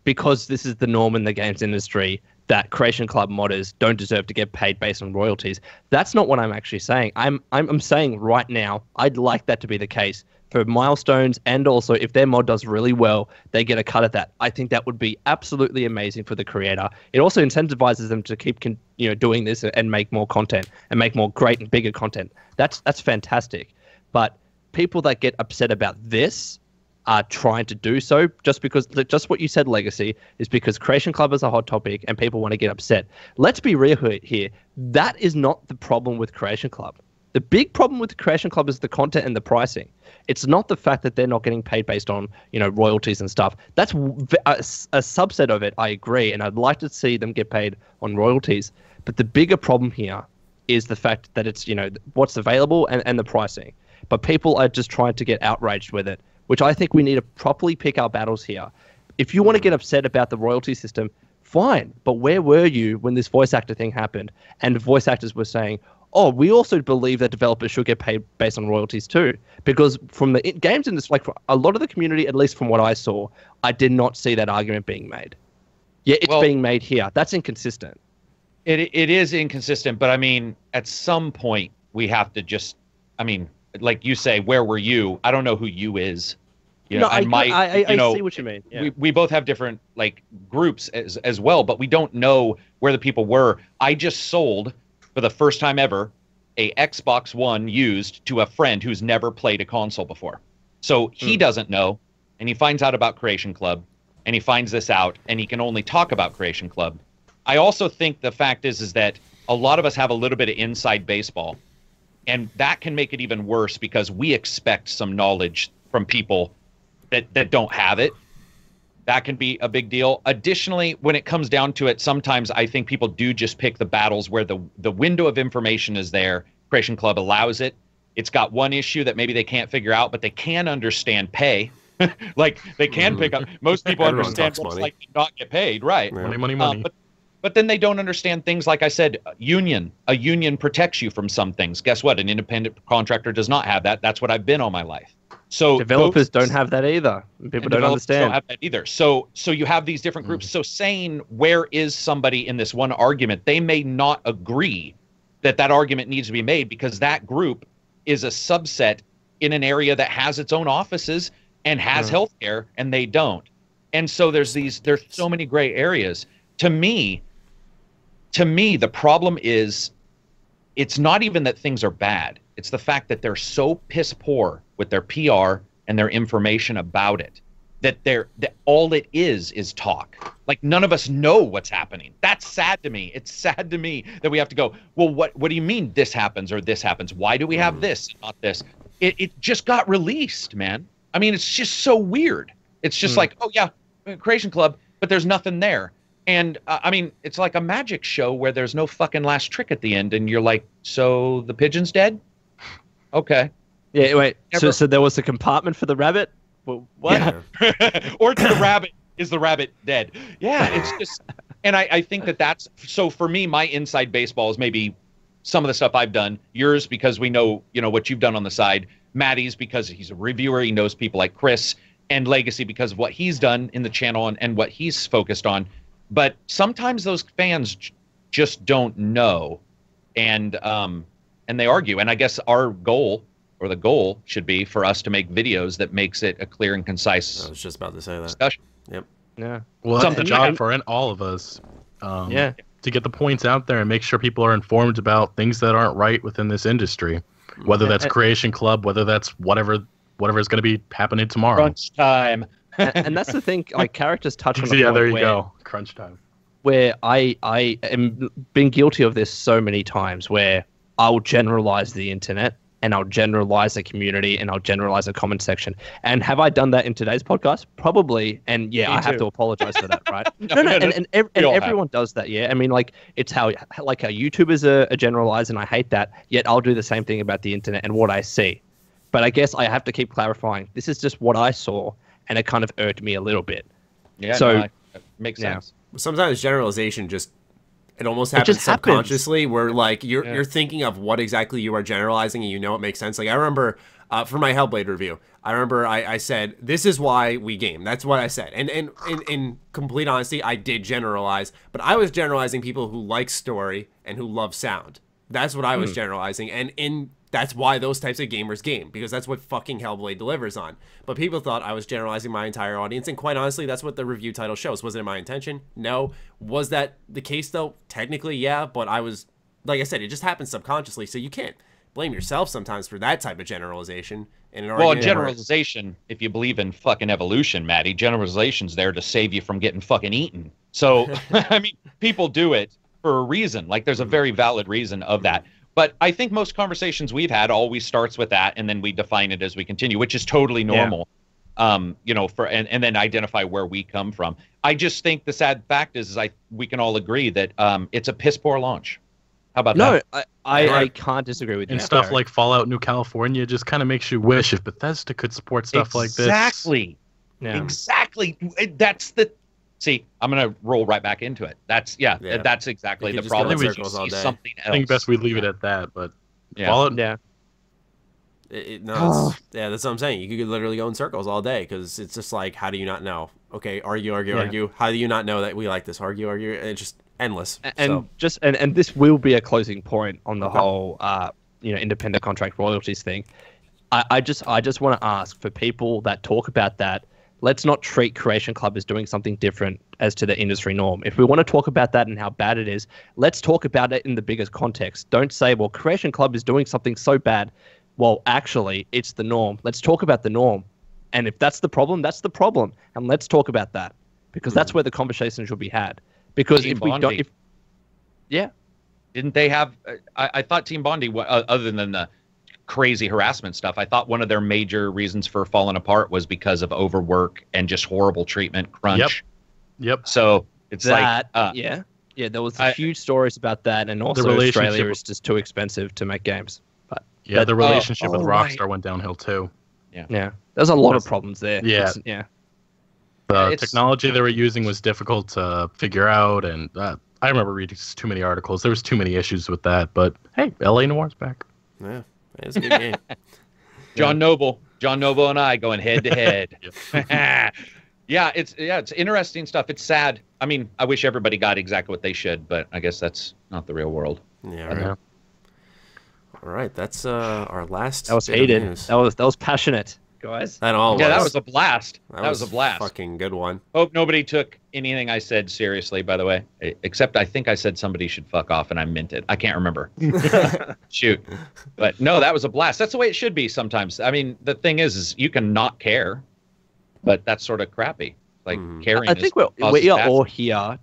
because this is the norm in the games industry that Creation Club modders don't deserve to get paid based on royalties. That's not what I'm actually saying. I'm saying right now, I'd like that to be the case for milestones, and also if their mod does really well, they get a cut at that. I think that would be absolutely amazing for the creator. It also incentivizes them to keep doing this and make more content and make more great and bigger content. That's fantastic. But people that get upset about this are trying to do so just what you said, Legacy, is because Creation Club is a hot topic and people want to get upset. Let's be real here. That is not the problem with Creation Club. The big problem with Creation Club is the content and the pricing. It's not the fact that they're not getting paid based on, royalties and stuff. That's a subset of it, I agree, and I'd like to see them get paid on royalties. But the bigger problem here is the fact that it's, what's available and the pricing. But people are just trying to get outraged with it, which I think we need to properly pick our battles here. If you want to get upset about the royalty system, fine. But where were you when this voice actor thing happened? And voice actors were saying, oh, we also believe that developers should get paid based on royalties too. Because from the games industry, like a lot of the community, at least from what I saw, I did not see that argument being made. Yeah, it's Well- being made here. That's inconsistent. It is inconsistent, but I mean, at some point we have to just, I mean, like you say, where were you? I don't know who you is. You know, I see what you mean. Yeah. we both have different like groups as well, but we don't know where the people were. I just sold for the first time ever a Xbox One used to a friend who's never played a console before. So he doesn't know, and he finds out about Creation Club, and he finds this out, and he can only talk about Creation Club. I also think the fact is that a lot of us have a little bit of inside baseball, and that can make it even worse because we expect some knowledge from people that don't have it. That can be a big deal. Additionally, when it comes down to it, sometimes I think people do just pick the battles where the window of information is there. Creation Club allows it. It's got one issue that maybe they can't figure out, but they can understand pay. Like they can pick up. Most people Everyone understand talks what it's money. like to not get paid, right? Yeah. Money, money, money. But then they don't understand things like I said, union. A union protects you from some things. Guess what? An independent contractor does not have that. That's what I've been all my life. So Developers don't have that either. People and don't developers understand. Don't have that either. So you have these different groups. So saying where is somebody in this one argument, they may not agree that argument needs to be made because that group is a subset in an area that has its own offices and has healthcare, and they don't. And so there's so many gray areas. To me, the problem is it's not even that things are bad. It's the fact that they're so piss poor with their PR and their information about it that all it is talk. Like none of us know what's happening. That's sad to me. It's sad to me that we have to go, well, what do you mean this happens or this happens? Why do we have this, not this? It just got released, man. I mean, it's just so weird. It's just like, oh yeah, Creation Club, but there's nothing there. And I mean, it's like a magic show where there's no fucking last trick at the end, and you're like, so the pigeon's dead? Okay. Yeah, wait. Never- So there was a compartment for the rabbit? Well, what? Yeah. Or to the rabbit, is the rabbit dead? Yeah, it's just, and I think that's, so for me, my inside baseball is maybe some of the stuff I've done, yours because we know, what you've done on the side, Maddie's because he's a reviewer, he knows people like Chris, and Legacy because of what he's done in the channel and what he's focused on. But sometimes those fans just don't know, and they argue. And I guess our goal, or the goal, should be for us to make videos that makes it a clear and concise I was just about to say that. discussion. Yep. Yeah. Well, Something that's a job like- for all of us. Yeah. To get the points out there and make sure people are informed about things that aren't right within this industry, whether that's Creation Club, whether that's whatever is going to be happening tomorrow. Crunch time. And that's the thing. Like characters touch on a Yeah, point there you where, go. Crunch time. where I am been guilty of this so many times where I'll generalize the internet and I'll generalize the community and I'll generalize the comment section. And have I done that in today's podcast? Probably. And yeah, Me I have too. to apologize for that, right? No, and we all have. everyone does that. Yeah. I mean, like it's how YouTubers are generalized, and I hate that. Yet I'll do the same thing about the internet and what I see. But I guess I have to keep clarifying. This is just what I saw, and it kind of irked me a little bit. Yeah, So- that makes Yeah. sense. Sometimes generalization just it almost It happens just happens. subconsciously where like you're Yeah. you're thinking of what exactly you are generalizing and it makes sense. Like I remember for my Hellblade review, I remember I said this is why we game. That's what I said. And in complete honesty, I did generalize, but I was generalizing people who like story and who love sound. That's what I was generalizing, and that's why those types of gamers game, because that's what fucking Hellblade delivers on. But people thought I was generalizing my entire audience, and quite honestly, that's what the review title shows. Was it my intention? No. Was that the case though? Technically, yeah, but I was, like I said, it just happens subconsciously, so you can't blame yourself sometimes for that type of generalization. In an Well, a argument where- generalization, if you believe in fucking evolution, Maddie, generalization's there to save you from getting fucking eaten. So, I mean, people do it for a reason. Like, there's a very valid reason of that. But I think most conversations we've had always starts with that, and then we define it as we continue, which is totally normal. And then identify where we come from. I just think the sad fact is we can all agree that it's a piss poor launch. How about No, that? I can't disagree with you. And stuff Derek. like Fallout New California just kind of makes you wish if Bethesda could support stuff like this. Exactly. Yeah. Exactly. That's the. See, I'm gonna roll right back into it. That's That's exactly You the could just go problem. in is circles you all see day. something else. I think best we leave it at that. But Yeah. Fallout, Yeah. No, yeah, that's what I'm saying. You could literally go in circles all day because it's just like, how do you not know? Okay, argue, argue, Yeah. argue. How do you not know that we like this? Argue, argue. And it's just endless. And So, and this will be a closing point on the Okay. whole independent contract royalties thing. I just want to ask for people that talk about that, let's not treat Creation Club as doing something different as to the industry norm. If we want to talk about that and how bad it is, let's talk about it in the biggest context. Don't say, well, Creation Club is doing something so bad. Well, actually, it's the norm. Let's talk about the norm. And if that's the problem, that's the problem. And let's talk about that, because that's where the conversation should be had. Because Team if we don't, Bondi. yeah, Didn't they have? I thought Team Bondi, other than the crazy harassment stuff, I thought one of their major reasons for falling apart was because of overwork and just horrible treatment, crunch. Yep. So it's that, like, yeah, there was I- huge stories about that, and also relationship Australia with- is just too expensive to make games. But Yeah, the relationship with right. Rockstar went downhill too. yeah, there's a lot of problems there. Yeah. Yeah. The It's- technology they were using was difficult to figure out, and I remember reading too many articles. There was too many issues with that, but hey, LA Noir's back. yeah, it was a good game. John Noble and I going head to head. Yeah, it's interesting stuff. It's sad. I mean, I wish everybody got exactly what they should, but I guess that's not the real world. Yeah, Yeah. right. All right, that's our last. That was bit of heated. news. That was passionate, guys. That all Yeah, that was. was a blast. That was a blast. Fucking good one. Hope nobody took anything I said seriously, by the way. Except I think I said somebody should fuck off, and I meant it. I can't remember. Shoot. But no, that was a blast. That's the way it should be sometimes. I mean, the thing is you can not care, but that's sort of crappy. Like caring. I think we causes are passion. all here,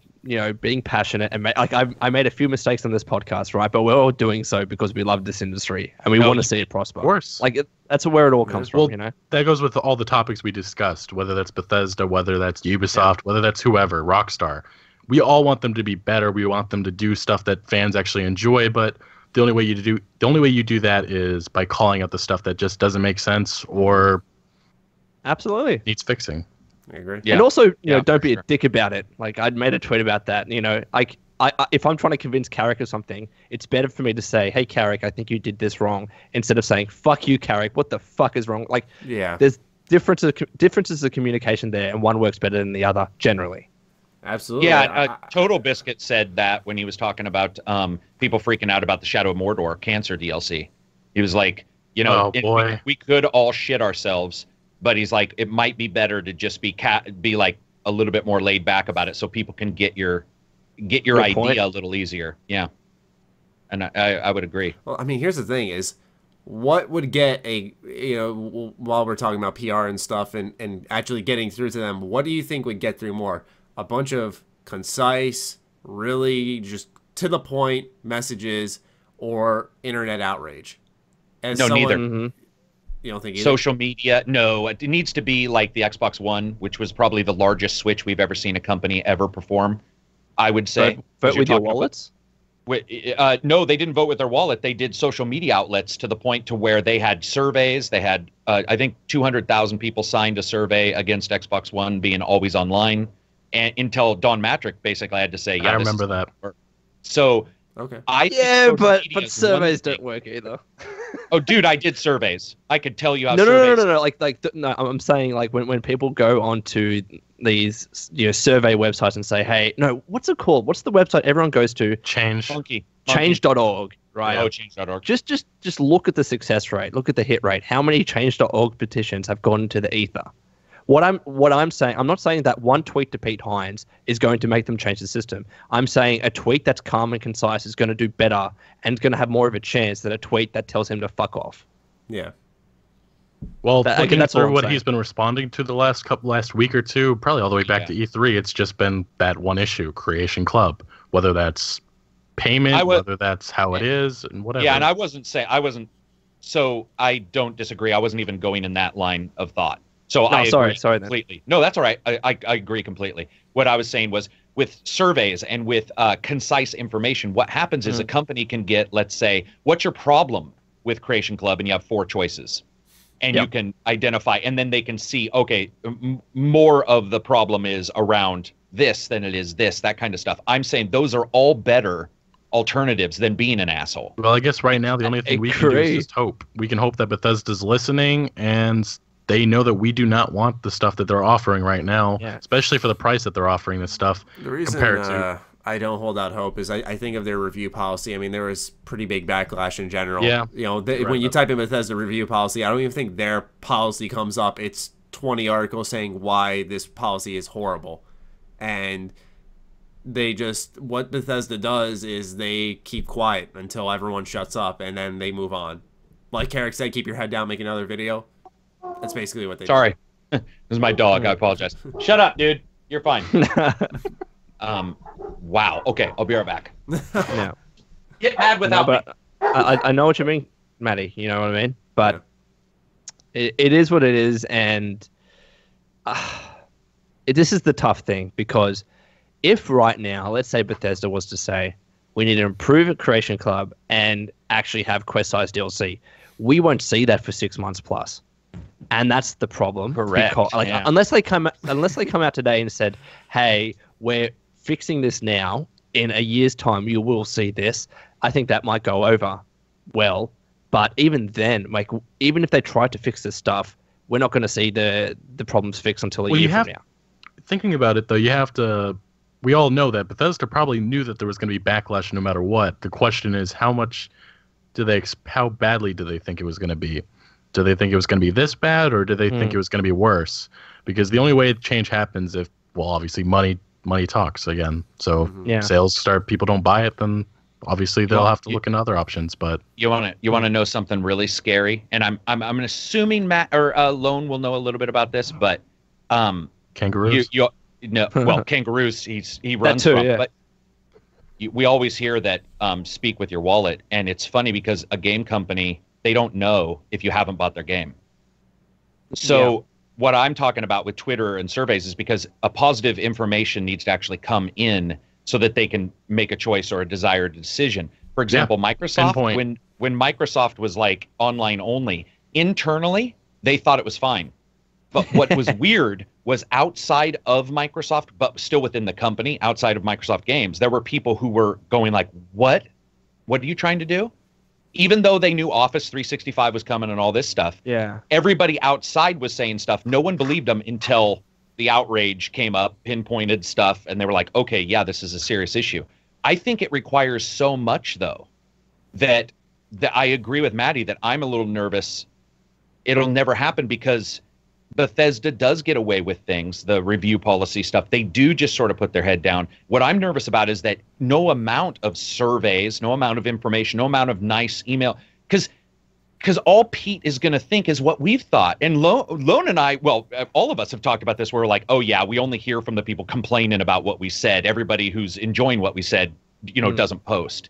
being passionate, and I made a few mistakes on this podcast, right? But we're all doing so because we love this industry and we No, want to see it prosper. Of course. That's where it all comes Well, from, That goes with all the topics we discussed, whether that's Bethesda, whether that's Ubisoft, whether that's whoever, Rockstar. We all want them to be better. We want them to do stuff that fans actually enjoy, but the only way you do that is by calling out the stuff that just doesn't make sense or Absolutely. needs fixing. I agree. Yeah. And also, Yeah, don't for be sure. a dick about it. Like, I'd made a tweet about that. Like, I if I'm trying to convince Carrick of something, it's better for me to say, "Hey, Carrick, I think you did this wrong," instead of saying, "Fuck you, Carrick. What the fuck is wrong?" Like, Yeah, there's differences of communication there, and one works better than the other generally. absolutely. Yeah, Total Biscuit said that when he was talking about people freaking out about the Shadow of Mordor Cancer DLC. He was like, Oh, boy. we could all shit ourselves, but he's like, it might be better to just be like a little bit more laid back about it, so people can get your Good idea point. a little easier. Yeah, and I would agree. Well, I mean, here's the thing: is what would get while we're talking about PR and stuff, and actually getting through to them, what do you think would get through more? A bunch of concise, really just to the point messages, or internet outrage? As No, neither. Mhm. You don't think either? Social media, no, it needs to be like the Xbox One, which was probably the largest Switch we've ever seen a company ever perform. I would say. Vote You're with your talking about- wallets. No, they didn't vote with their wallet. They did social media outlets to the point to where they had surveys. They had, I think, 200,000 people signed a survey against Xbox One being always online, and until Don Matrick basically had to say, "Yeah, I this is remember that. gonna work." So Okay. I think Yeah, social but media is surveys one don't thing. work either. Oh, dude, I did surveys. I could tell you how. No. surveys. No. I'm saying like when people go onto these survey websites and say, "Hey, no, what's it called? What's the website everyone goes to? Change. Funky. Change.org, right? Oh, change.org. Just look at the success rate. Look at the hit rate. How many Change.org petitions have gone into the ether? What I'm saying, I'm not saying that one tweet to Pete Hines is going to make them change the system. I'm saying a tweet that's calm and concise is going to do better and is going to have more of a chance than a tweet that tells him to fuck off. Yeah. Well, That- looking that's all through I'm what saying. he's been responding to the last week or two, probably all the way back Yeah. to E3, it's just been that one issue, Creation Club. Whether that's payment, I would- whether that's how it is, and whatever. Yeah, and I wasn't. So I don't disagree. I wasn't even going in that line of thought. So I sorry agree then. completely. No, that's all right. I agree completely. What I was saying was with surveys and with concise information, what happens is a company can get, let's say, what's your problem with Creation Club, and you have 4 choices, and you Yep. can identify, and then they can see, okay, more of the problem is around this than it is this, that kind of stuff. I'm saying those are all better alternatives than being an asshole. Well, I guess right now the only thing we can do agree. is just hope. We can hope that Bethesda's listening and they know that we do not want the stuff that they're offering right now, Yeah. especially for the price that they're offering this stuff. The reason compared to I don't hold out hope is I think of their review policy. I mean, there was pretty big backlash in general. Yeah. You know, when you type in Bethesda review policy, I don't even think their policy comes up. It's 20 articles saying why this policy is horrible. And they just, what Bethesda does is they keep quiet until everyone shuts up, and then they move on. Like Carrick said, keep your head down, make another video. That's basically what they do. Sorry. This is my dog. I apologize. Shut up, dude. You're fine. Wow. Okay, I'll be right back. Yeah. Get mad without me. but I know what you mean, Matty. You know what I mean? But it is what it is, and this is the tough thing, because if right now, let's say Bethesda was to say, we need to improve a Creation Club and actually have quest-sized DLC, we won't see that for 6 months plus. And that's the problem. Correct. Because, Yeah. unless they come out today and said, hey, we're fixing this now, in a year's time you will see this, I think that might go over well. But even then, like, even if they try to fix this stuff, we're not going to see the problems fixed until a year from now. Thinking about it, though, you have to... We all know that Bethesda probably knew that there was going to be backlash no matter what. The question is, how badly do they think it was going to be? Do they think it was going to be this bad, or do they think it was going to be worse? Because the only way change happens if, well, obviously money talks again. So sales start, people don't buy it, then obviously they'll have to look into other options. But you want to know something really scary? And I'm assuming Matt or Lone will know a little bit about this, but kangaroos. No, well, kangaroos. He runs too, from, yeah. but we always hear that speak with your wallet, and it's funny because a game company, they don't know if you haven't bought their game. So what I'm talking about with Twitter and surveys is because a positive information needs to actually come in so that they can make a choice or a desired decision. For example, Microsoft, when Microsoft was like online only, internally they thought it was fine. But what was weird was outside of Microsoft, but still within the company, outside of Microsoft Games, there were people who were going like, what are you trying to do? Even though they knew Office 365 was coming and all this stuff, everybody outside was saying stuff. No one believed them until the outrage came up, pinpointed stuff, and they were like, okay, yeah, this is a serious issue. I think it requires so much, though, that I agree with Maddie that I'm a little nervous. It'll never happen because Bethesda does get away with things, the review policy stuff. They do just sort of put their head down. What I'm nervous about is that no amount of surveys, no amount of information, no amount of nice email, because all Pete is going to think is what we've thought. And Lone and I, well, all of us have talked about this. We're like, oh, yeah, we only hear from the people complaining about what we said. Everybody who's enjoying what we said, doesn't post.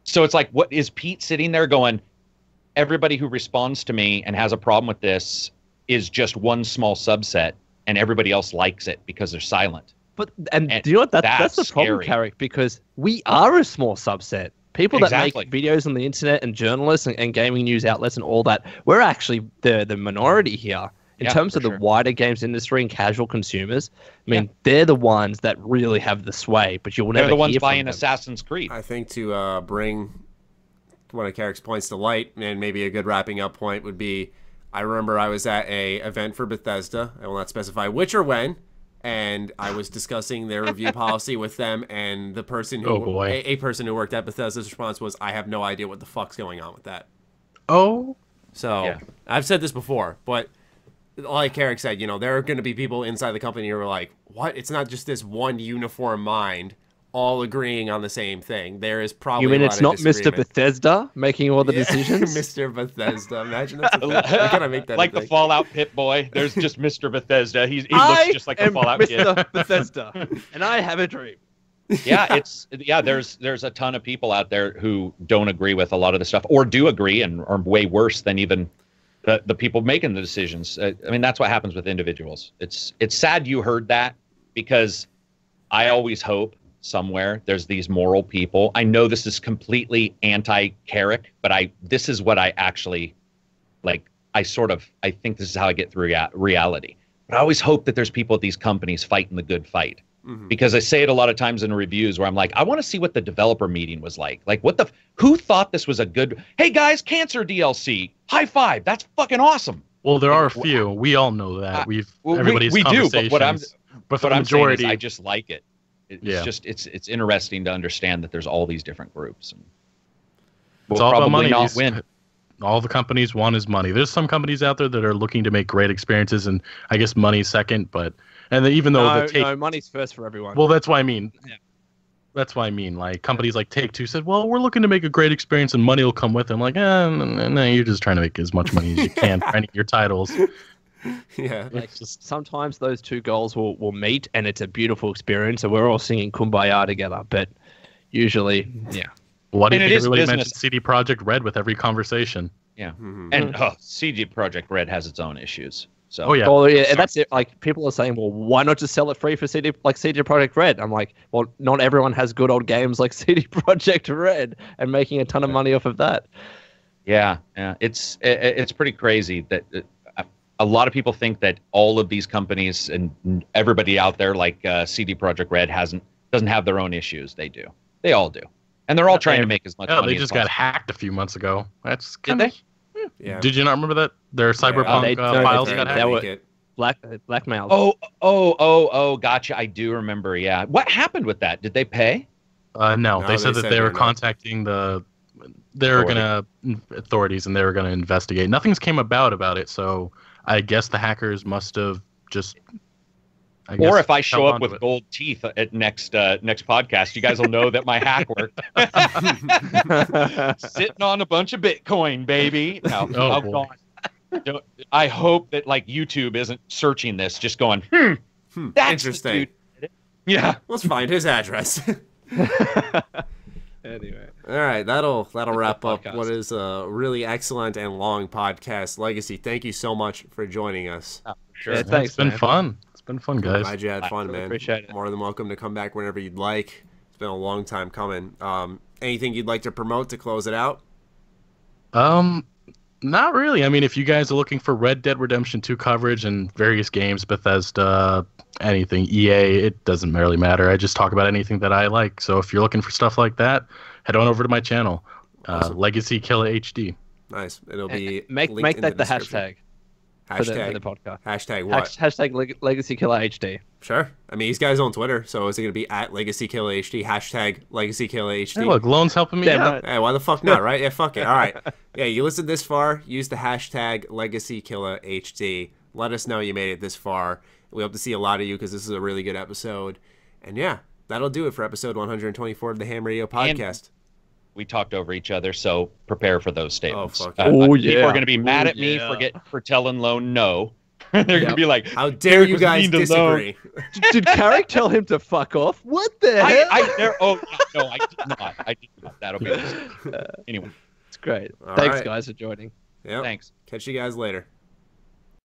So it's like, what is Pete sitting there going, everybody who responds to me and has a problem with this is just one small subset, and everybody else likes it because they're silent. Do you know what? That's the problem, Carrick, because we are a small subset. People that make videos on the internet and journalists and gaming news outlets and all that, we're actually the minority here. In terms of the wider games industry and casual consumers, I mean, they're the ones that really have the sway, but you'll never hear from them. They're the ones buying Assassin's Creed. I think to bring one of Carrick's points to light, and maybe a good wrapping up point would be, I remember I was at a event for Bethesda. I will not specify which or when, and I was discussing their review policy with them, and the person who a person who worked at Bethesda's response was, I have no idea what the fuck's going on with that. So I've said this before, but like Carrick said, there are going to be people inside the company who are like, what? It's not just this one uniform mind all agreeing on the same thing. There is probably You mean it's not Mr. Bethesda making all the decisions? Mr. Bethesda. Imagine that's a thing. We're gonna make that like the Fallout Pit Boy. There's just Mr. Bethesda. He looks just like the Fallout kid. Mr. Bethesda, and I have a dream. There's a ton of people out there who don't agree with a lot of the stuff, or do agree and are way worse than even the people making the decisions. I mean, that's what happens with individuals. It's sad you heard that, because I always hope somewhere there's these moral people. I know this is completely anti-Carrick, but this is what I actually like. I think this is how I get through reality. But I always hope that there's people at these companies fighting the good fight. Because I say it a lot of times in reviews where I'm like, I want to see what the developer meeting was like. Like, who thought this was a good, hey guys, Cancer DLC, high five, that's fucking awesome. Well, there are a few. We all know that. Everybody's we do, but but for what the I'm saying majority, is I just like it. It's Yeah. just it's interesting to understand that there's all these different groups. And it's we'll all about probably money. not win. All the companies want is money. There's some companies out there that are looking to make great experiences, and I guess money's second. Even though no, money's first for everyone. well, that's why I mean. Yeah. That's why I mean, like, companies like Take-Two said, well, we're looking to make a great experience and money will come with it. I'm like, no, you're just trying to make as much money as you can for any of your titles. Yeah. Like, sometimes those two goals will meet, and it's a beautiful experience, and we're all singing Kumbaya together. But usually, yeah. Why do you And think it is everybody business. mentions CD Projekt Red with every conversation? Yeah, Mhm. and CG Project Red has its own issues. So Oh, yeah. Oh yeah, and that's it. Like, people are saying, well, why not just sell it free for CD Projekt Red? I'm like, well, not everyone has good old games like CD Projekt Red and making a ton of money off of that. yeah, it's pretty crazy that a lot of people think that all of these companies and everybody out there like CD Projekt Red doesn't have their own issues. They do. They all do, and they're all trying to make as much Yeah, money. they as just got possible. hacked a few months ago. That's Did kind they? of. Yeah. Did you not remember that? Their Cyberpunk they- files they- got they hacked? were- Blackmail. Oh, gotcha. I do remember. Yeah. What happened with that? Did they pay? No, No, they said they that said they were they're not. contacting authorities, and they were gonna investigate. Nothing's came about it, so I guess the hackers must have just. Or if I show held up onto with it. gold teeth at next podcast, you guys will know that my hack worked. Sitting on a bunch of Bitcoin, baby. No, Oh, boy. God. I hope that like YouTube isn't searching this, just going, that's the Interesting. dude who did it. Yeah. Let's find his address. Anyway, All right, that'll wrap up podcast. what is a really excellent and long podcast. Legacy, thank you so much for joining us. Sure. Yeah, thanks, It's been man. fun. It's been fun, guys. Glad you had fun, really man. appreciate it. More than welcome to come back whenever you'd like. It's been a long time coming. Anything you'd like to promote to close it out? Not really. I mean, if you guys are looking for Red Dead Redemption 2 coverage and various games, Bethesda, anything, EA, it doesn't really matter. I just talk about anything that I like. So if you're looking for stuff like that, head on over to my channel, Awesome. Legacy Killer HD. Nice. It'll be make linked in that the description. hashtag for Hashtag. the podcast. Hashtag what? Hashtag Legacy Killer HD. Sure. I mean, he's got his own Twitter, so is it going to be at Legacy Kill HD? Hashtag Legacy Kill HD. Hey, look, Lone's helping me Damn out. right. Hey, why the fuck not, right? Yeah, fuck it. All right. Yeah, you listened this far, use the hashtag LegacyKillerHD. Let us know you made it this far. We hope to see a lot of you because this is a really good episode. And yeah, that'll do it for episode 124 of the Ham Radio Podcast. We talked over each other, so prepare for those statements. fuck. Oh, People yeah. are going to be mad Oh, at me yeah. for telling Lone no. They're going to Yep. be like, How dare Derek you was guys mean to disagree? Did Carrick tell him to fuck off? What the hell? no, I did not. I did not. That'll be anyway. It's great. All Thanks, right. guys, for joining. Yep. Thanks. Catch you guys later.